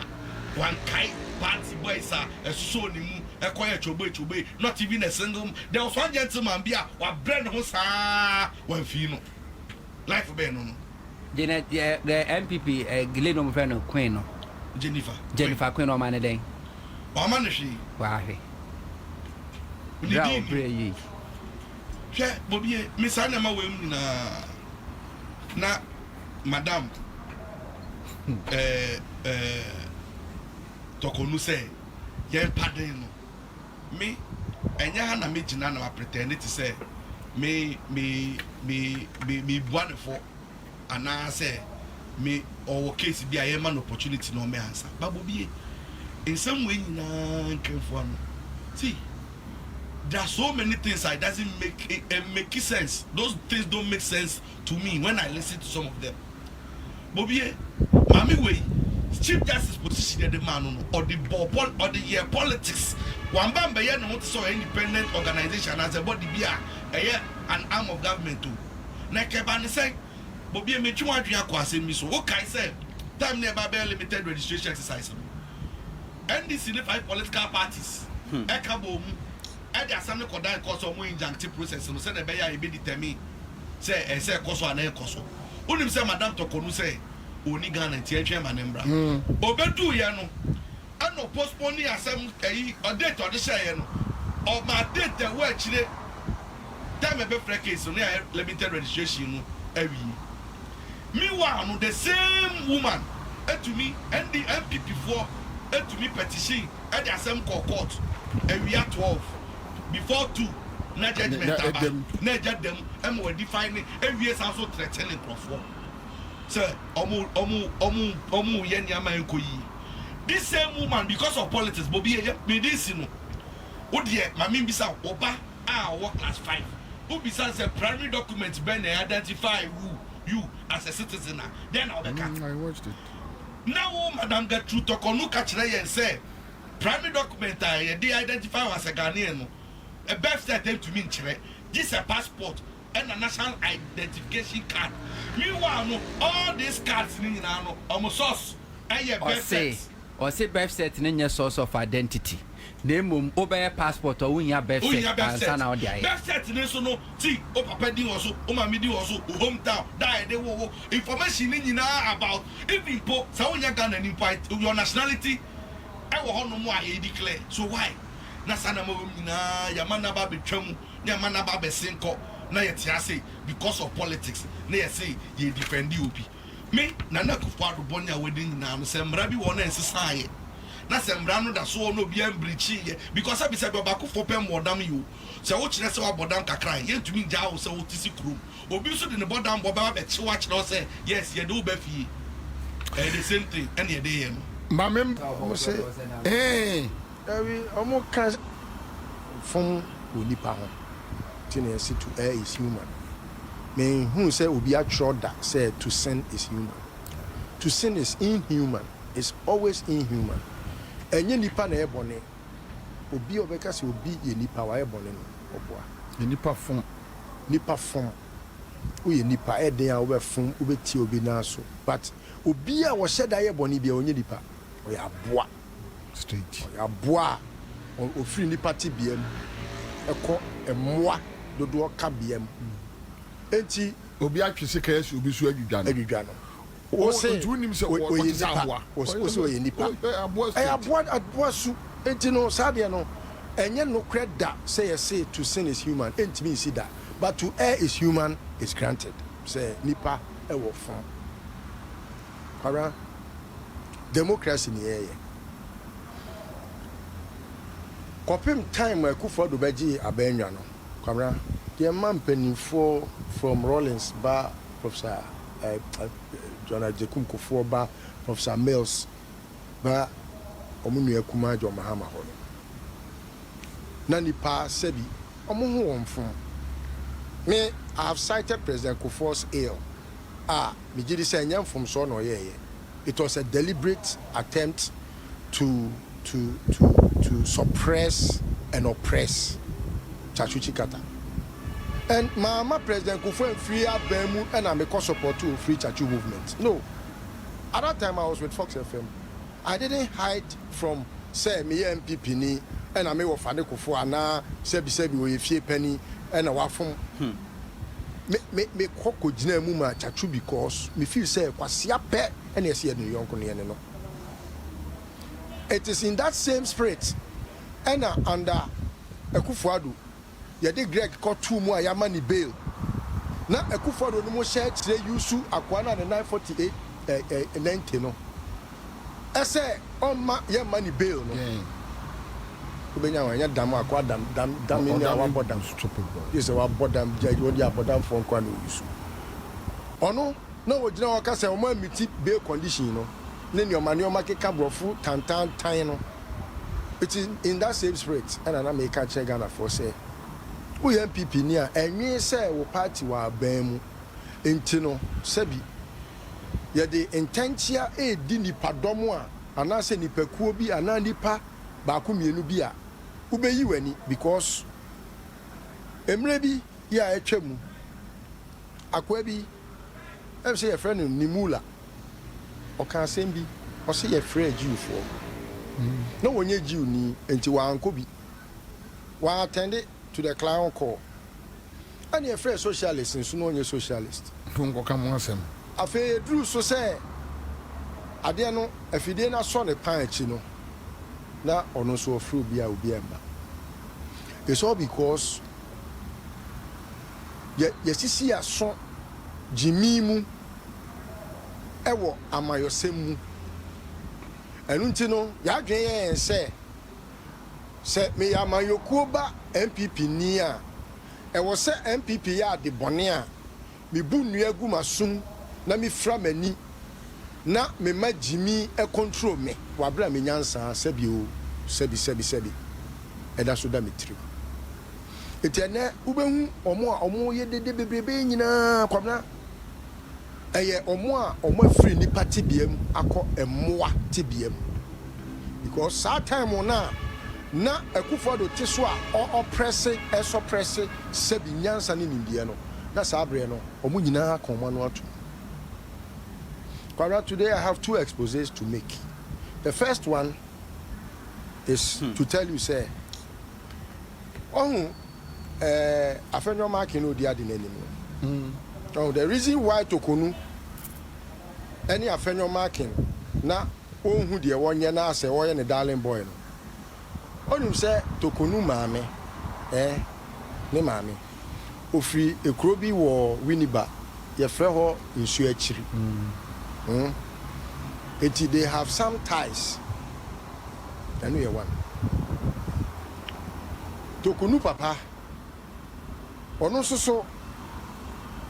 One kind party boys are a so a quiet chobe, not even a single. There was one gentleman be a brand hosa one fino. Life of Ben. Janet, the NPP, Glenn Feno, Queen. Jennifer Queen or Manade. Wamanashi. Why? Ni Bobie, Miss Anama na madam Tokonu say yen pardon me enya na me jina na pretend to say me one for and I say me or case be a man opportunity no me answer but Bobie in some way na can for see. There are so many things that doesn't make sense. Those things don't make sense to me when I listen to some of them. Bobie, Mami way, Chief Justice position the man or the politics. One bamba ya no so independent organization as a body be an arm of government too. Na kebani say, Bobie me tuma adua kwa asem so. Okay say, time never be limited registration exercise. NDC 5 political parties. Ekabo and the assembly could die cause of more injunctive process. No said the bear be determined. Say, say, coso and a coso. Only say, Madame Tokonu say, Unigan and THM and Embra. Obedu Yano. I no postpone the assembly a date or the Shayano. Or my date the word Chile. Time a better case on limited registration every year. Meanwhile, the same woman to me and the NPP to me petition at the assembly court every year 12. Before 2, na judgment about na judge them and we defining every year also threatening profile. Sir, omu yen yama enkoyi. This same woman because of politics, Bobie me this you know. Odie mami bisa oba work class 5. Who bisa say primary documents ben identify you as a citizen. Then I watched it. Now Madam get through Tokonu kachire and say primary document they identify as a Ghanaian. A birth certificate to me, this a passport and a national identification card. Meanwhile, all these cards in almost source. Or say birth certificate in your source of identity. Name over passport or win your birth certificate. Birth certificate so no see papa di also mama di also hometown die they wo information in about even po so when you Ghana your nationality I will honor more I declare. So why? Na sana mo na yamana ba betwam na yamana ba besenko na yetiase because of politics na say ye defend you obi me na Kufuor bonya wedding na no semra bi wona ensesaaye na semra no da so no bi ambrichi because I be say Kufuor pem modam you say wo kire say wa bodam kakra ye ntumi gya wo say wo tisi krum obi so de ne bodam boba be chewa kire say yes ye do ba fie the same thing and ye dey no Mamem say omo can from onipa ho tin say to err is human. Me who say obi atro that say to sin is human. To sin is inhuman. It's always inhuman. Enye nipa na ebone. Obi obeka say obi ye nipa wa ebone no oboa. Ye nipa fom. O ye nipa eden a obe fom obeti obi na so. But obi a wo sheda ye bone bia onye nipa. O ya boa. Straight. O ya boa. O free nipa ti biem. Eko emmoa dodo ka biem. Enti obi atwese ka yesu obi so adwudwa no o se tunim se o yizawa o so ye nipa aboa su enti no sabe no enye no kreda say you say to sin is human enti me see that but to err is human is granted say nipa e wo fun para democracy ni eye kopim time Kufuor do beji abenwa no kwamra the man penny for from Rollins bar Professor John Ajekum Kufuor bar Professor Mills bar omunu akuma jo mahama ho na nipa sebi omo ho onfon me I have cited President Kufuor's ale me gidi say nyam from so no ye it was a deliberate attempt to suppress and oppress Chachuchi Kata. And Mama President Kufuor free Abemu and I'm a support to free Chachu movement. No. At that time I was with Fox FM. I didn't hide from say me NPP ni and I'm a Fane Kufuor na sebi we fie penny and a from me koko jina mu ma Chachu because me feel say kwasia pe and yes ye no yonko ne no. it is in that same spirit and under Ekufuado ye de Greg got 2 more yamani bail na Ekufuado no mo share tire yusu akwana na 948 90 no ese on ma ye money bail no ubenya wanya dam akwa dam ni awa bodam stupid boy yes awa bodam judge wodi abodam for nkwa no yusu ono na wogina waka say o ma miti bail condition no ne ni o ma keka brofu tantan no it is in that same spirit and na make a check Ghana for say we NPP ni a enwe say wo party wa ban mu enti no sabi ye de intentia di nipa domo a ana se nipa kuo bi ana nipa ba ko mienu bi a ubeyi wani because emre bi ya etwam akwa bi em say your friend Nimula o kan asem bi o say your friend Jew for no wonye Jew ni enti wa anko bi wa attend to the client call and your friend socialist nso no onye socialist tungo ka mo asem afi dru so say ade no afide na so ne pan achi no na ono so ofru bia obi emba it's all because sisi aso jimi mu ewo amayosem mu enu nti no ya dwen yen se me amayokuo ba NPP ni a ewo se NPP ya de bone a me bu nua gu masum na me fra mani na me ma jimi e control me wa bra me nyansa sebi eda so da me tiri etiane ubehu omo ye dede bebrebe nyina kwabna eye omo afiri ni party biem akọ emmoa tibiem because that time na Ekufuado tiso a oppress sebi nyansa ni ndie no na sabre no omo nyina akoma no ato. Today I have 2 exposés to make. The first one is to tell you say afenyo marking no dia de nanim. Oh, the reason why Tokonu any afenyo marking na onhu de wonye na ase woye ne darling boy no. Onum say Tokonu maame ne maame ofri ekrobi wo Winiba ye frɛ ho nsu akiri. They have some ties. I know you one. Tokonu papa. Ono so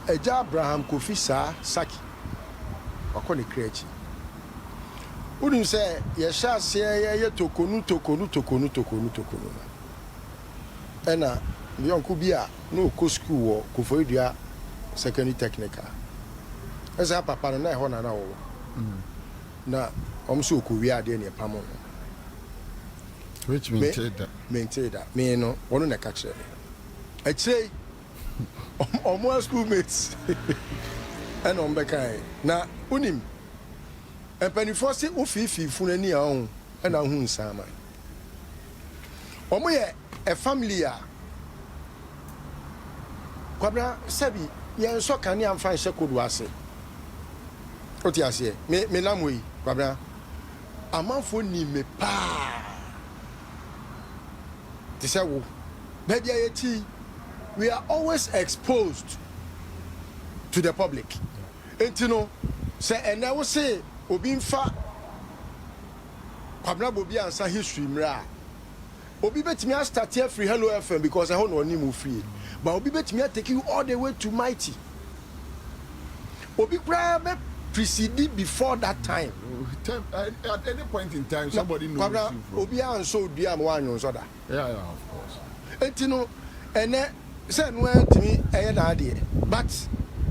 Eja Abraham Kofi Saki. Wakone krechi. Unu say ye sha se ye Tokonu. Ena the uncle bia no ko school wo Koforidua secondary technical. Esa papa na ho na wo na omso ko wi ade ne pamo which maintain that me no wono na ka kire a kire omo schoolmates and on bekai na unim empanifo se ofifi funani a ho na hu nsama omo ye a family a kwabra sabi ye so kan ya mfa hye kodu ase oti ase me namoi kwabra amanfo ni me pa tisawo baby ayeti we are always exposed to the public entino say ena wo say obi mfa kwabra bobi ansa history mra obi betimi a start here free Hello FM because I no ni mu free but obi betimi a take you all the way to mighty obi kra preceded before that time. At any point in time, somebody knows you. Obi anso dia mo anyo so da. Yeah, of course. Etino ene say no antimi eye na ade but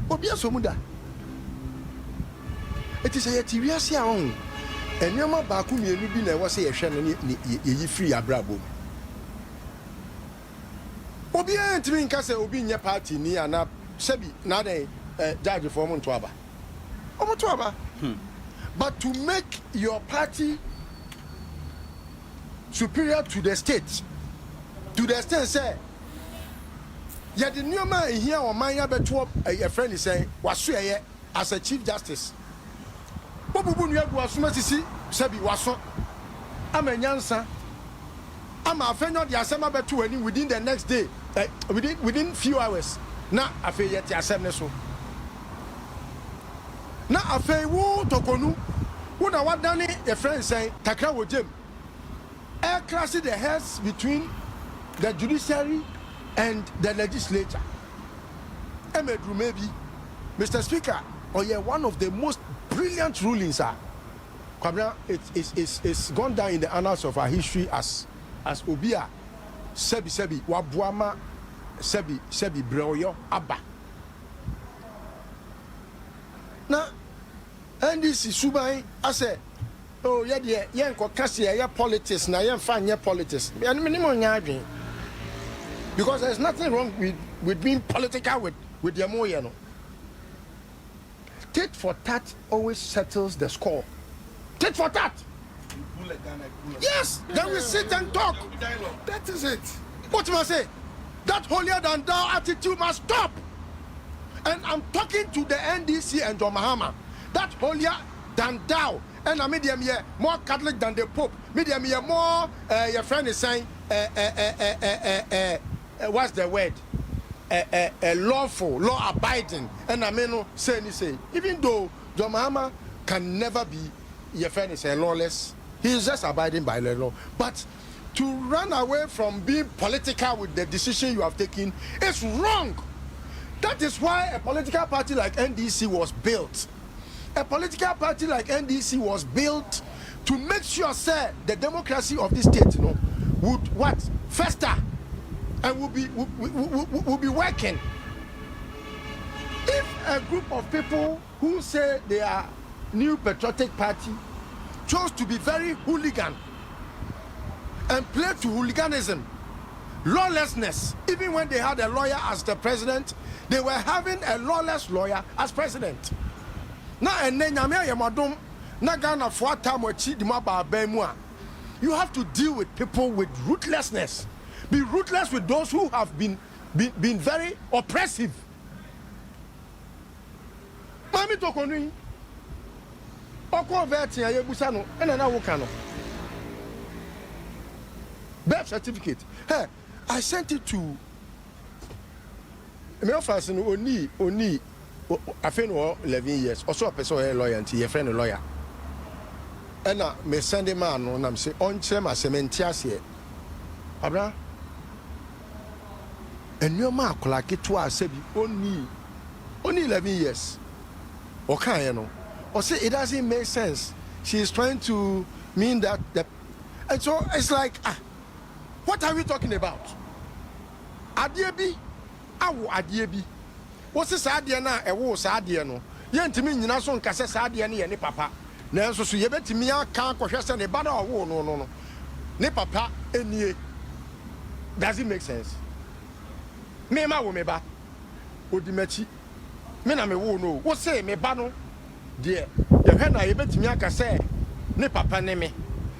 obi aso mu da. Eti say yeti wiase a on enema ba ku mienu bi na e wo say ye hwe no ye free abrabo. Obi antimi nka say obi nye party ni ana sebi na dey judge for mo nto aba. But to make your party superior to the state, say, yeah, the new man here on my a friend is saying, was as a chief justice. What would you have to see? Sabi was I'm a Ansah. I'm a friend of the Asema Betu within the next day, within few hours. Now, I feel yet the Asema so. Now, I feel woo tokonu. When I was done, a friend saying, Takra with Jim. Air crashing the heads between the judiciary and the legislature. Maybe, Mr. Speaker, one of the most brilliant rulings are. It's gone down in the annals of our history as Obia Sebi Wabuama Sebi Breoyo Abba. Now, and this is Subai. I say, oh yeah, politics now, fine politics. Because there's nothing wrong with being political with your more, Tit for tat always settles the score. Tit for tat. Yes, then we sit and talk. That is it. What must I say? That holier than thou attitude must stop. And I'm talking to the NDC and John Mahama. That holier than thou. And I medium here more Catholic than the Pope. Medium here more. Your friend is saying, what's the word? Lawful, law abiding. And I mean, say, even though John Mahama can never be, your friend is lawless. He is just abiding by the law. But to run away from being political with the decision you have taken is wrong. That is why a political party like NDC was built. A political party like NDC was built to make sure, sir, the democracy of this state, would what? Fester and will be working. If a group of people who say they are New Patriotic Party chose to be very hooligan and play to hooliganism, lawlessness, even when they had a lawyer as the president, they were having a lawless lawyer as president. Now, and then you have to deal with people with ruthlessness. Be ruthless with those who have been very oppressive. Mami tokonu oko veti ya yebusa no ena na woka no birth certificate. Hey, I sent it to me offers no oni I feel no 11 years also a person a lawyer and your friend a lawyer. And me send him man no na say on chere ma sementiase abra enyoma akola keto asebi only 11 years. Okay, or say it doesn't make sense. She is trying to mean that and so it's like what are we talking about? Adiebi awo adiebi. What's this idea na ewo sa adie no? Yentimi nyina so nkase sa adie ne ye ne papa. Na enso so yebetimi aka kohwe se ne ba na owo no. Ne papa enie. Does it make sense? Me ma wo me ba. Odimachi. Me na me wo no. Wo say me ba no. De ye hwe na yebetimi aka se ne papa ne me.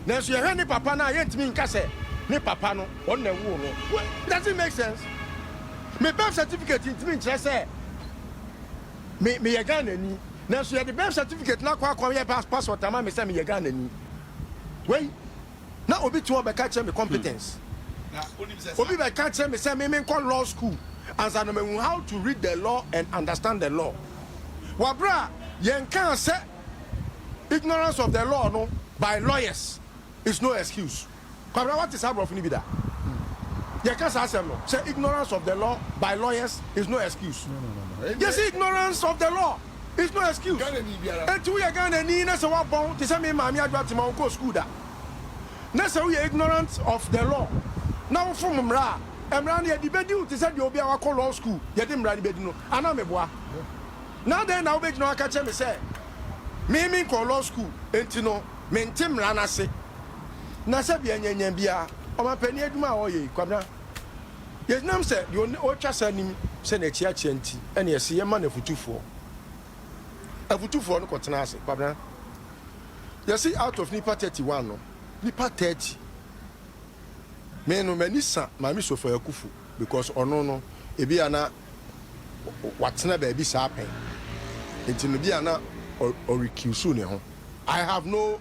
Na so ye hwe ne papa na yentimi nka se ne papa no on na wo no. Does it make sense? Me birth certificate intimi nkyere se me ye Ghana ni. Na so ye the birth certificate na kwa ye passport ama me se me ye Ghana ni. Wait. Na obi to be ka me competence. Obi be ka me say me call law school and I know how to read the law and understand the law. Wabra yen can say ignorance of the law no by lawyers is no excuse. Kwabra what is abrof ni bi da? Yen can say ignorance of the law by lawyers is no excuse. No. Yes, ignorance of the law is no excuse. And to you Ghana ni na say wa bon to say me mami adwa ma go school da. Na say we ignorant of the law. Now from Mra, Emran ye dibedi to say you be our law school. Ye dem Mra dibedi no. Ana meboa. Now then now be no aka che me say me call law school enti no me ntem Mra na se. Na se bia nyanya bia o ma pani aduma o ye kwabra. Ye nam say you o twa sanim se na chia chia nti ene ye se ye ma na futufo. Afutufo no kotena ase kwabra. You see out of nipa 31 no. Nipa 30 me no manisa mami sofo yakufu because ono no ebi ana watena ba bi sa pen enti no bi ana or recuse ne ho. I have no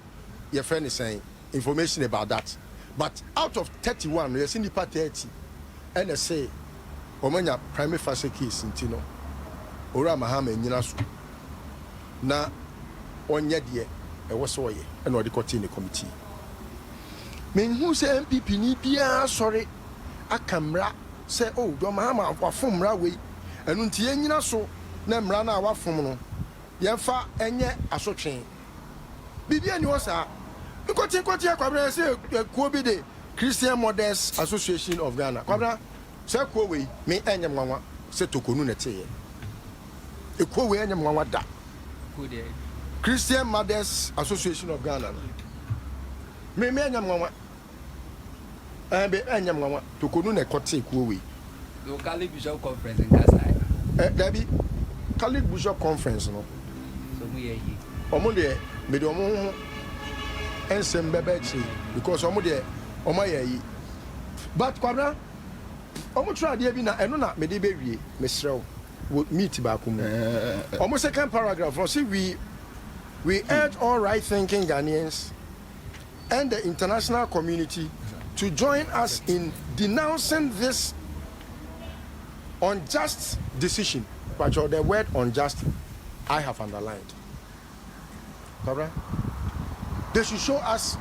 your friend is saying information about that. But out of 31, you see the part 30, and they say, Omanya primary facie case in Tino, Ora Mahama and Yinasu. Na onye de e wo so ye e na odi kote ne committee men who say NPP ni bia sorry akamra say oh do Mahama wafomra we enu ntie nyina so na mra na wafom no ye fa enye asotwen bibia ni wo sa kote kwabra say ko bi de Christian Mothers Association of Ghana kwabra say ko we me enye mwanwa say tokonu na teye e ko we enye mwanwa da Christian Mothers Association of Ghana. Me anyam mama. Be anyam mama to konu na kote kuwe. The Catholic Bishop Conference in Kasai. Dabi Catholic Bishop Conference no. So we are here. Omo de me de omo ensem bebechi because omo de omo yi. But kwabra omo try de bi na eno na me de be wie me srew. Meet back almost second paragraph. We urge all right-thinking Ghanaians and the international community to join us in denouncing this unjust decision. But the word unjust, I have underlined. Correct? They should show us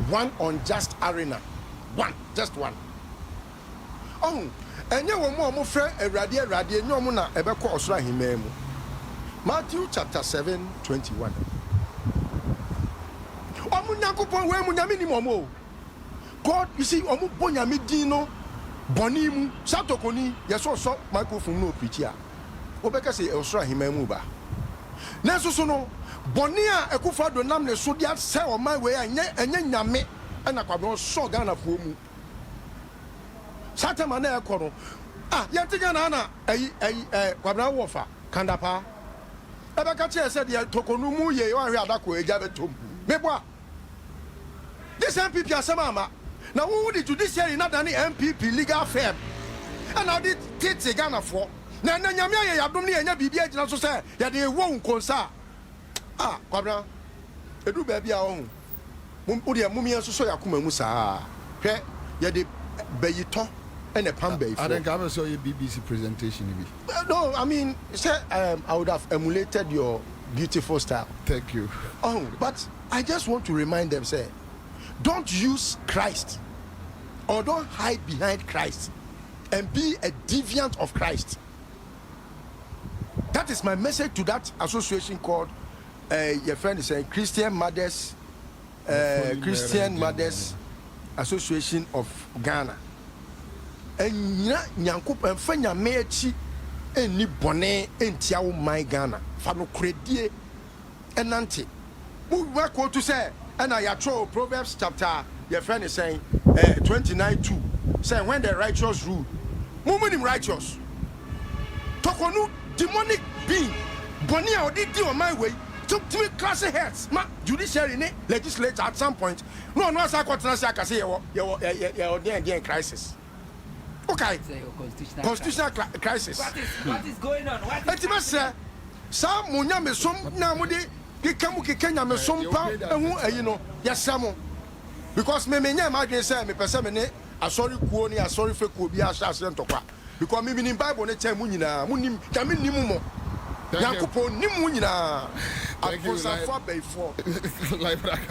one unjust arena. One, just one. Oh. Enye wo mo frɛ awurade nyom na ebekɔ osoro ahemam mu Matthew chapter 7:21 Omu nyakopon we mu nyame ni momo God you see omu bonyame din no boni mu satokoni yeso microphone no preach a obeka say osoro ahemam mu ba na so no boni a ekufa do nam ne so dia sɛ o man we enye nyame na kwabon so Ghana fo mu Satama na ekoro yetiga na kwabra wofa kandapa ebeka che se de tokonu mu ye o ahwe adako eja betom meboa this NPP asema ama na wo di judicial na dani NPP legal firm and how did tete Ghana for na nyame ye yadom ne nya bibia gina so se ye de wo nkonsa kwabra edu ba bia wo hu de mumia so yakoma mu saa hwe ye de bayito and a pambe. I think I saw your BBC presentation. No, I mean, sir, I would have emulated your beautiful style. Thank you. Oh, but I just want to remind them, sir, don't use Christ or don't hide behind Christ and be a deviant of Christ. That is my message to that association called, your friend is saying, Christian Mothers Association of Ghana. And nyankup and fanya mechi and ni bone and tiaw my Ghana fano credie and nanti we work to say and I throw Proverbs chapter your friend is saying 29:2 say when the righteous rule mumu righteous tokonu demonic being boni a odi di on my way to me class heads ma judiciary ne legislature at some point no asa kwatena say akase ye crisis. Okay. Constitutional crisis. What is going on? What is some munya me som na mudi kikamu kikenya me som pa ehu you know yasamo because me nya ma dwen say me pese me ne asori kuo ni asori fekuo bi asha asem tokwa because me ni bible ne cha mu nyina munim ka me nim mo yakopon nim mu nyina akosa for before